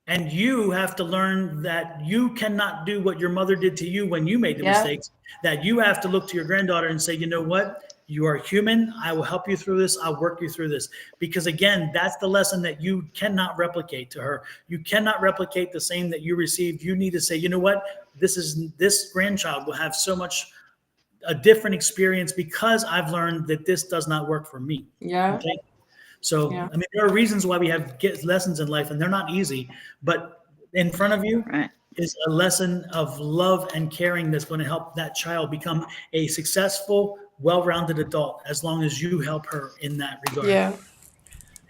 Speaker 1: And you have to learn that you cannot do what your mother did to you when you made the mistakes, that you have to look to your granddaughter and say, you know what? You are human. I will help you through this. I'll work you through this. Because again, that's the lesson that you cannot replicate to her. You cannot replicate the same that you received. You need to say, you know what? This grandchild will have so much a different experience because I've learned that this does not work for me.
Speaker 2: Yeah.
Speaker 1: Okay? So, I mean, there are reasons why we have lessons in life, and they're not easy, but in front of you is a lesson of love and caring that's going to help that child become a successful, well-rounded adult, as long as you help her in that regard.
Speaker 2: Yeah.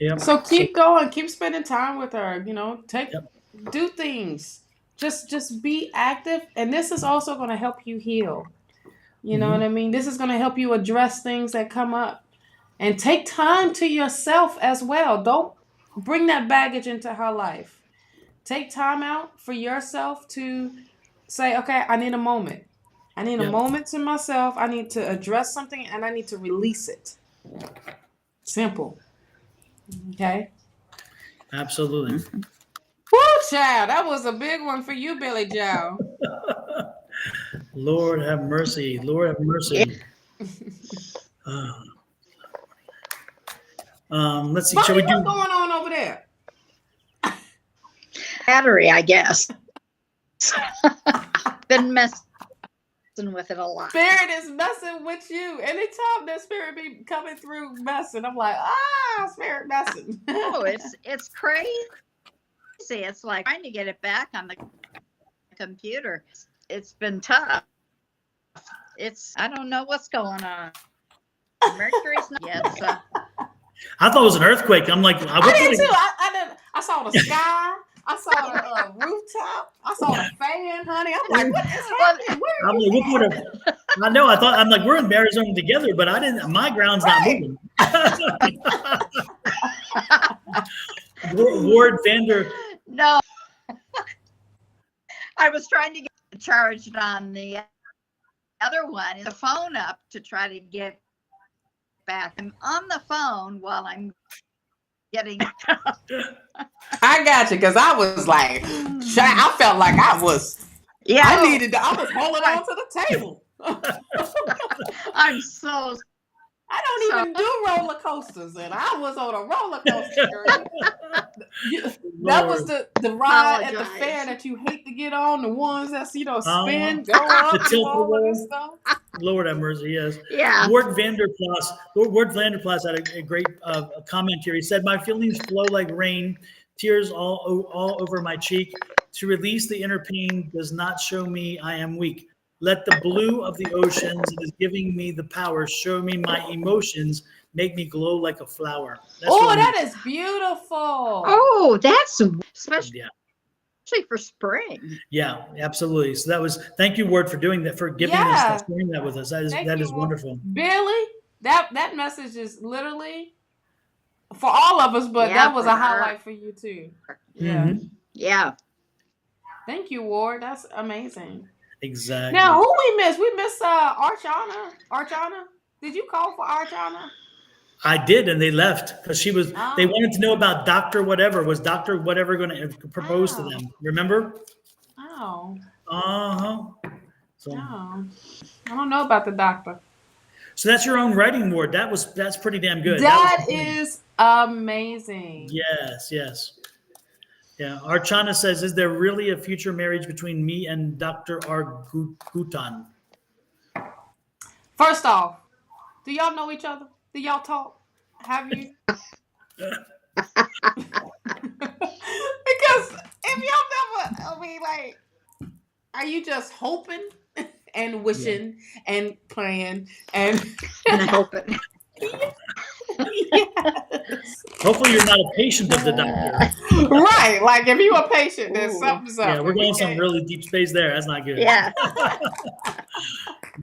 Speaker 1: Yep.
Speaker 2: So keep going, keep spending time with her,
Speaker 1: Yep.
Speaker 2: do things. Just be active, and this is also going to help you heal. You know what I mean? This is going to help you address things that come up. And take time to yourself as well. Don't bring that baggage into her life. Take time out for yourself to say, okay, I need a moment. I need a moment to myself. I need to address something, and I need to release it. Simple. Okay?
Speaker 1: Absolutely.
Speaker 2: Woo, child. That was a big one for you, Billy Joe.
Speaker 1: Lord have mercy. Lord have mercy. Let's see.
Speaker 2: Bonnie,
Speaker 1: Shall we do?
Speaker 2: what's going on over there?
Speaker 5: Battery, I guess. Been messing with it a lot.
Speaker 2: Spirit is messing with you. Anytime that spirit be coming through messing, I'm like, spirit messing.
Speaker 5: Oh, it's crazy. It's like trying to get it back on the computer. It's been tough. I don't know what's going on. Mercury's not yet. So.
Speaker 1: I thought it was an earthquake. I'm like,
Speaker 2: I did too. I saw the sky. I saw the rooftop. I saw the fan, honey. I'm like, what is happening?
Speaker 1: I'm like, what would have? I know. I thought I'm like, we're in Arizona together, but I didn't. My ground's not moving. Ward Vander.
Speaker 5: No, I was trying to get charged on the other one, the phone up to try to get back. I'm on the phone while I'm getting.
Speaker 2: I got you, because I was like, I felt like I was. Yeah, I was holding on to the table.
Speaker 5: I'm so.
Speaker 2: I don't even do roller coasters, and I was on a roller coaster. That was the ride at the fair that you hate to get on, the ones that spin, go up, do all of this stuff.
Speaker 1: Lord have mercy, yes.
Speaker 5: Yeah.
Speaker 1: Ward Vanderplas had a great comment here. He said, "My feelings flow like rain, tears all over my cheek. To release the inner pain does not show me I am weak. Let the blue of the oceans is giving me the power. Show me my emotions. Make me glow like a flower."
Speaker 2: That is beautiful.
Speaker 5: Oh, that's especially for spring.
Speaker 1: Yeah, absolutely. So that was. Thank you, Ward, for doing that, for giving us, sharing that with us. That is wonderful.
Speaker 2: Billy, that message is literally for all of us, but that was a highlight for you too. Yeah.
Speaker 1: Mm-hmm.
Speaker 5: Yeah.
Speaker 2: Thank you, Ward. That's amazing.
Speaker 1: Exactly.
Speaker 2: Now, who we missed? We missed Archana. Archana? Did you call for Archana?
Speaker 1: I did, and they left because she was. They wanted to know about Dr. Whatever. Was Dr. Whatever going to propose to them? Remember?
Speaker 2: Oh.
Speaker 1: So,
Speaker 2: I don't know about the doctor.
Speaker 1: So that's your own writing, Ward. That's pretty damn good.
Speaker 2: That is amazing.
Speaker 1: Yes. Yeah. Archana says, "Is there really a future marriage between me and Dr. Argutan?"
Speaker 2: First off, do y'all know each other? Do y'all talk? Have you? Because if y'all never, are you just hoping and wishing and praying and
Speaker 5: hoping?
Speaker 2: Yes.
Speaker 1: Hopefully you're not a patient of the doctor.
Speaker 2: Right. Like if you're a patient, there's something.
Speaker 1: Yeah, we're going some really deep space there. That's not good.
Speaker 5: Yeah.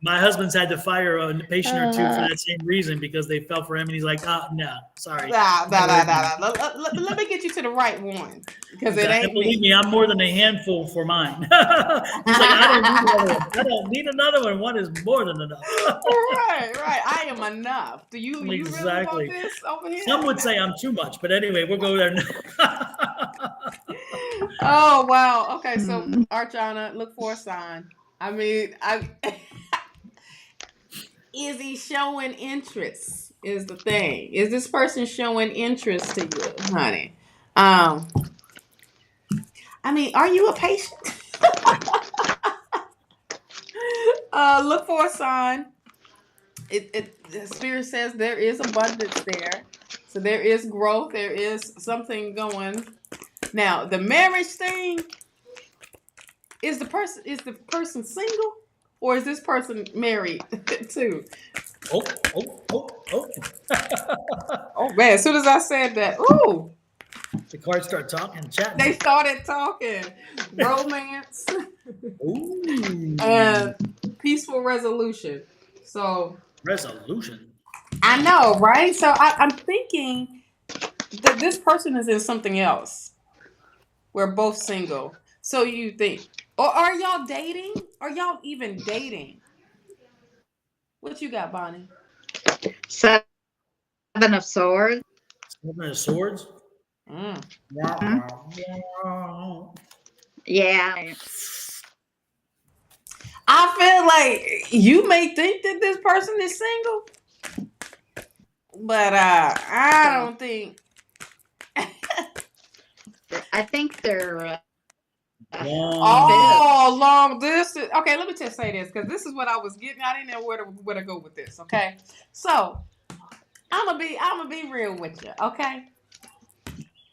Speaker 1: My husband's had to fire a patient or two for that same reason because they fell for him, and he's like, "Oh no, sorry."
Speaker 2: Nah. Let me get you to the right one because it ain't
Speaker 1: Believe
Speaker 2: me.
Speaker 1: me, I'm more than a handful for mine. He's like, "I don't need another one. I don't need another one. One is more than enough."
Speaker 2: Right. I am enough. Do you really
Speaker 1: Exactly.
Speaker 2: want this over here?
Speaker 1: Some would say I'm too much, but anyway, we'll go there.
Speaker 2: Oh wow. Okay, so
Speaker 5: Hmm.
Speaker 2: Archana, look for a sign. I mean, is he showing interest? Is the thing. Is this person showing interest to you, honey? I mean, are you a patient? Look for a sign. The spirit says there is abundance there. So there is growth. There is something going. Now, the marriage thing, is the person single? Or is this person married too?
Speaker 1: Oh.
Speaker 2: Oh man, as soon as I said that, ooh,
Speaker 1: The cards start talking, chatting.
Speaker 2: they started talking romance
Speaker 1: Ooh.
Speaker 2: and peaceful resolution. So
Speaker 1: Resolution.
Speaker 2: I know, right? So I'm thinking that this person is in something else. We're both single. So you think, or are y'all dating? Are y'all even dating? What you got, Bonnie?
Speaker 5: 7 of Swords.
Speaker 1: Seven of Swords.
Speaker 2: Mm.
Speaker 5: Yeah.
Speaker 2: I feel like you may think that this person is single, but I don't think.
Speaker 5: I think they're
Speaker 2: Oh, long distance. Okay, let me just say this because this is what I was getting. I didn't know where to go with this. Okay, so I'm gonna be real with you. Okay,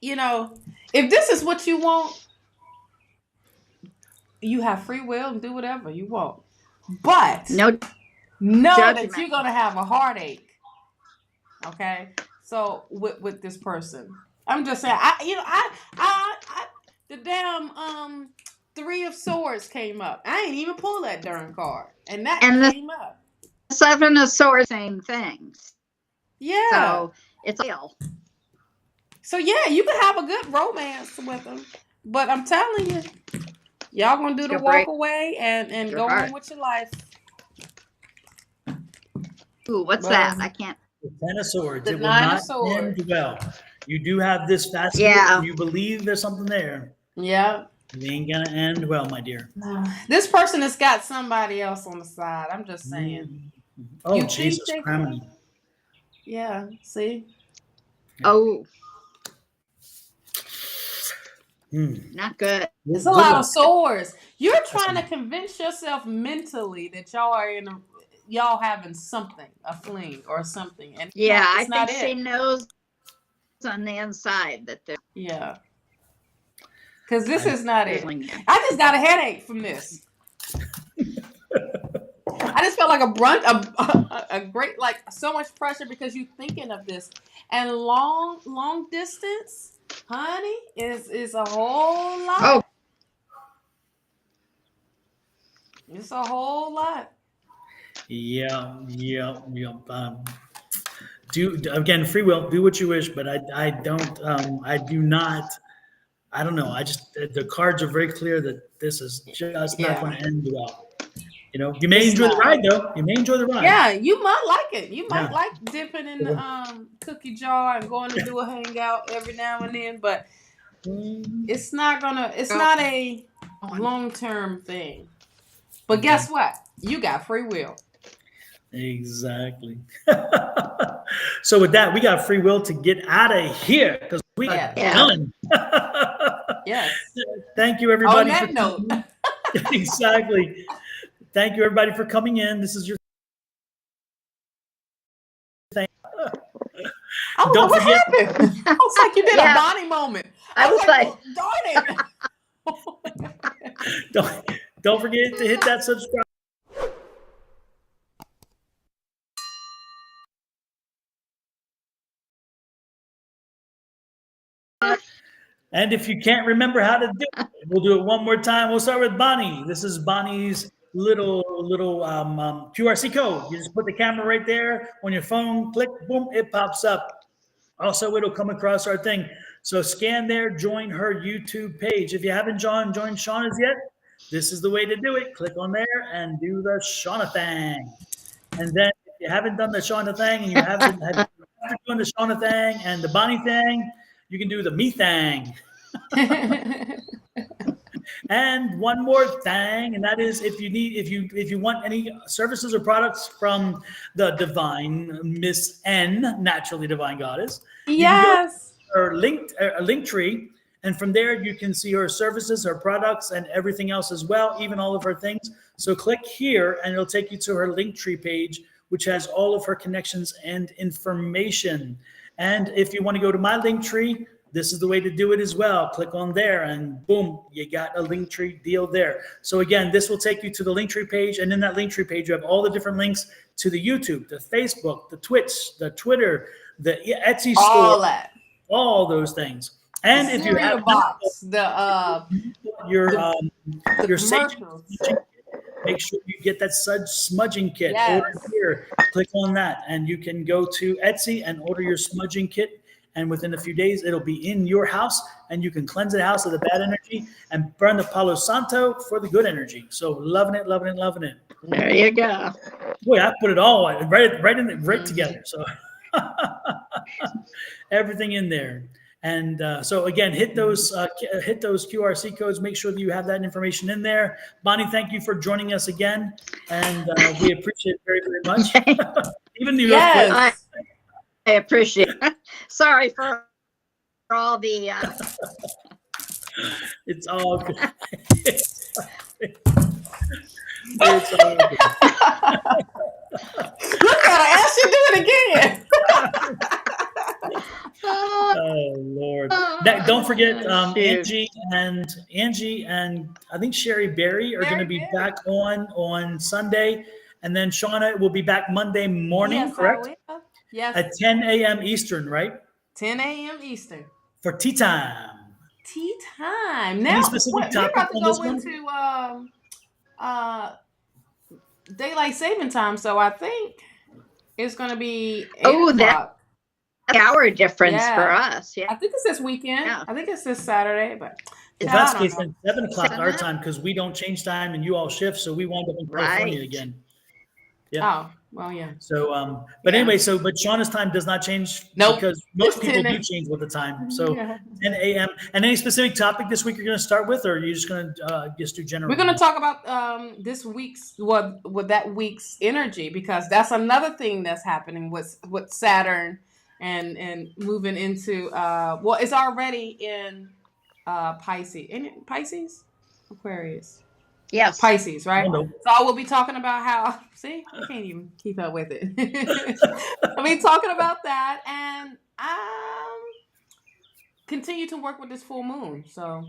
Speaker 2: you know, if this is what you want, you have free will and do whatever you want. But
Speaker 5: no
Speaker 2: know
Speaker 5: judgment.
Speaker 2: that you're gonna have a heartache. Okay, so with this person, I'm just saying. The damn 3 of Swords came up. I ain't even pull that darn card, and that came up.
Speaker 5: 7 of Swords, same things.
Speaker 2: Yeah.
Speaker 5: So it's real.
Speaker 2: So yeah, you can have a good romance with them, but I'm telling you, y'all gonna do the walk away and go on with your life.
Speaker 5: Ooh, what's that? I can't.
Speaker 1: The Ten of Swords.
Speaker 2: The
Speaker 1: It will
Speaker 2: 9 of
Speaker 1: not
Speaker 2: Swords.
Speaker 1: end well. You do have this facet.
Speaker 5: Yeah.
Speaker 1: You believe there's something there.
Speaker 2: Yeah.
Speaker 1: It ain't gonna end well, my dear.
Speaker 2: This person has got somebody else on the side. I'm just saying.
Speaker 1: Oh,
Speaker 2: You
Speaker 1: Jesus
Speaker 2: think
Speaker 1: Christ.
Speaker 2: Yeah, see?
Speaker 5: Oh,
Speaker 2: not
Speaker 5: good.
Speaker 2: It's a lot of swords. You're trying to convince yourself mentally that y'all having something, a fling or something. And
Speaker 5: yeah,
Speaker 2: I think
Speaker 5: she knows on the inside that they're.
Speaker 2: Yeah. Because this is not it. I just got a headache from this. I just felt like a great, like so much pressure because you're thinking of this. And long distance, honey, is a whole lot.
Speaker 5: Oh.
Speaker 2: It's a whole lot.
Speaker 1: Yeah. Do again, free will. Do what you wish, but I don't. I do not. I don't know. I just the cards are very clear that this is just not going to end well. You know, you may enjoy the ride though. You may enjoy the ride.
Speaker 2: Yeah, you might like it. You might like dipping in the cookie jar and going to do a hangout every now and then, but it's not a long-term thing. But guess what? You got free will.
Speaker 1: Exactly. So with that, we got free will to get out of here because we are done.
Speaker 2: Yes.
Speaker 1: Thank you, everybody.
Speaker 2: On that note.
Speaker 1: Exactly. Thank you, everybody, for coming in. This is your thing.
Speaker 2: Don't what happened? I was like, you did a Bonnie moment. I was like, darn it.
Speaker 1: Don't forget to hit that subscribe. And if you can't remember how to do it, we'll do it one more time. We'll start with Bonnie. This is Bonnie's QRC code. You just put the camera right there on your phone, click, boom, it pops up. Also, it'll come across our thing. So scan there, join her YouTube page. If you haven't joined Shawna's yet, this is the way to do it. Click on there and do the Shawna thing. And then if you haven't done the Shawna thing and you haven't had after doing the Shawna thing and the Bonnie thing, you can do the me thing. And one more thing, and that is if you want any services or products from the divine Miss N, naturally divine goddess,
Speaker 2: Yes.
Speaker 1: her link tree, and from there you can see her services, her products, and everything else as well, even all of her things. So click here, and it'll take you to her link tree page, which has all of her connections and information. And if you want to go to my link tree, this is the way to do it as well. Click on there and boom, you got a link tree deal there. So again, this will take you to the link tree page. And in that link tree page, you have all the different links to the YouTube, the Facebook, the Twitch, the Twitter, the Etsy store,
Speaker 2: All that.
Speaker 1: all those things. And if you have
Speaker 2: box,
Speaker 1: your sage,
Speaker 2: commercials.
Speaker 1: make sure you get that smudging kit.
Speaker 2: Yes.
Speaker 1: Order here. Click on that, and you can go to Etsy and order your smudging kit. And within a few days, it'll be in your house, and you can cleanse the house of the bad energy and burn the Palo Santo for the good energy. So loving it, loving it, loving it.
Speaker 5: There you go.
Speaker 1: Boy, I put it all right together. So everything in there. And so again, hit those QRC codes. Make sure that you have that information in there. Bonnie, thank you for joining us again, and we appreciate it very, very much. Even the earthquake.
Speaker 5: I appreciate it. Sorry for all the.
Speaker 1: It's all good. It's all good.
Speaker 2: Look at her, and she do it again.
Speaker 1: Oh Lord! Don't forget, Angie and I think Sherry Berry are going to be back on Sunday, and then Shawna will be back Monday morning,
Speaker 2: Yes,
Speaker 1: correct?
Speaker 2: Yes.
Speaker 1: At 10 a.m. Eastern, right?
Speaker 2: 10 a.m. Eastern.
Speaker 1: For tea time.
Speaker 2: Tea time. Now,
Speaker 1: Any specific topic
Speaker 2: we're about to
Speaker 1: on this
Speaker 2: go into daylight saving time, so I think it's going to be 8 o'clock.
Speaker 5: Hour difference for us. Yeah.
Speaker 2: I think it's this weekend. Yeah. I think it's this Saturday, but
Speaker 1: if that's the case, then 7 o'clock our time, because we don't change time and you all shift, so we wind up in California again. Yeah.
Speaker 2: Oh, well, yeah.
Speaker 1: So, but anyway, but Shawna's time does not change because most people do change with the time. So 10 a.m. And any specific topic this week you're going to start with, or are you just going to just do general?
Speaker 2: We're going to talk about this week's, with that week's energy, because that's another thing that's happening with Saturn and moving into, it's already in Pisces. Isn't it Pisces? Aquarius.
Speaker 5: Yes.
Speaker 2: Pisces, right? So I will be talking about how, see, I can't even keep up with it. I'll be talking about that and continue to work with this full moon. So,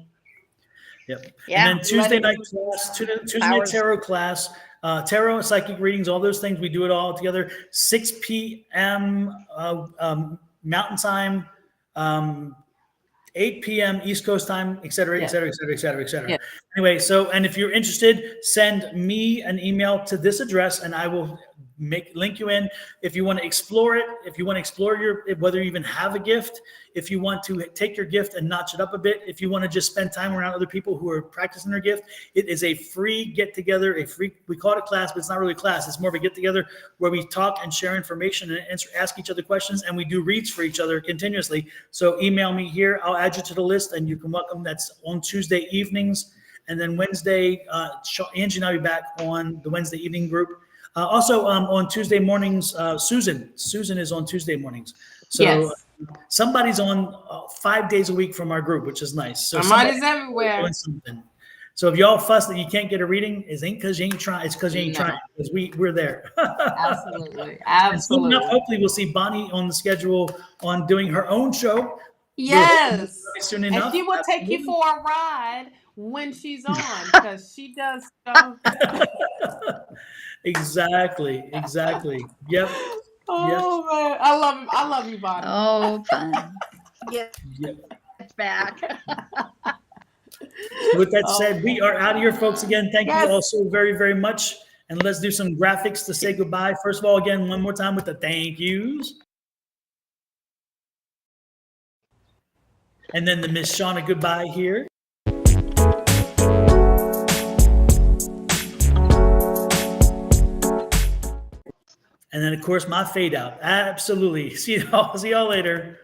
Speaker 1: yep. Yeah. And then Tuesday night class, Tuesday night tarot class, tarot and psychic readings, all those things. We do it all together. 6 p.m. Mountain Time, 8 p.m. East Coast time, et cetera, et cetera, et cetera, et cetera, et cetera. Yeah. Anyway, so, and if you're interested, send me an email to this address and I will link you in. If you want to explore it, if you want to explore whether you even have a gift, if you want to take your gift and notch it up a bit, if you want to just spend time around other people who are practicing their gift, it is a free get together, we call it a class, but it's not really a class. It's more of a get together where we talk and share information and ask each other questions, and we do reads for each other continuously. So email me here. I'll add you to the list and you can welcome. That's on Tuesday evenings. And then Wednesday, Angie and I will be back on the Wednesday evening group. Also on Tuesday mornings, Susan is on Tuesday mornings. So somebody's on 5 days a week from our group, which is nice. So
Speaker 2: somebody's everywhere.
Speaker 1: So if y'all fuss that you can't get a reading, it ain't because you ain't trying. It's because you ain't trying. Because we're there.
Speaker 2: Absolutely.
Speaker 1: And soon enough, hopefully we'll see Bonnie on the schedule on doing her own show.
Speaker 2: Yes.
Speaker 1: Soon enough.
Speaker 2: And she will take you for a ride when she's on, because she does.
Speaker 1: Exactly. Yep.
Speaker 2: Oh man, I love you, Bonnie.
Speaker 5: Oh, fun. Get back.
Speaker 1: With that said, we are out of here, folks. Again, thank
Speaker 2: Yes.
Speaker 1: you all so very, very much. And let's do some graphics to say goodbye. First of all, again, one more time with the thank yous. And then the Miss Shawna goodbye here. And then, of course, my fade out. Absolutely. See y'all later.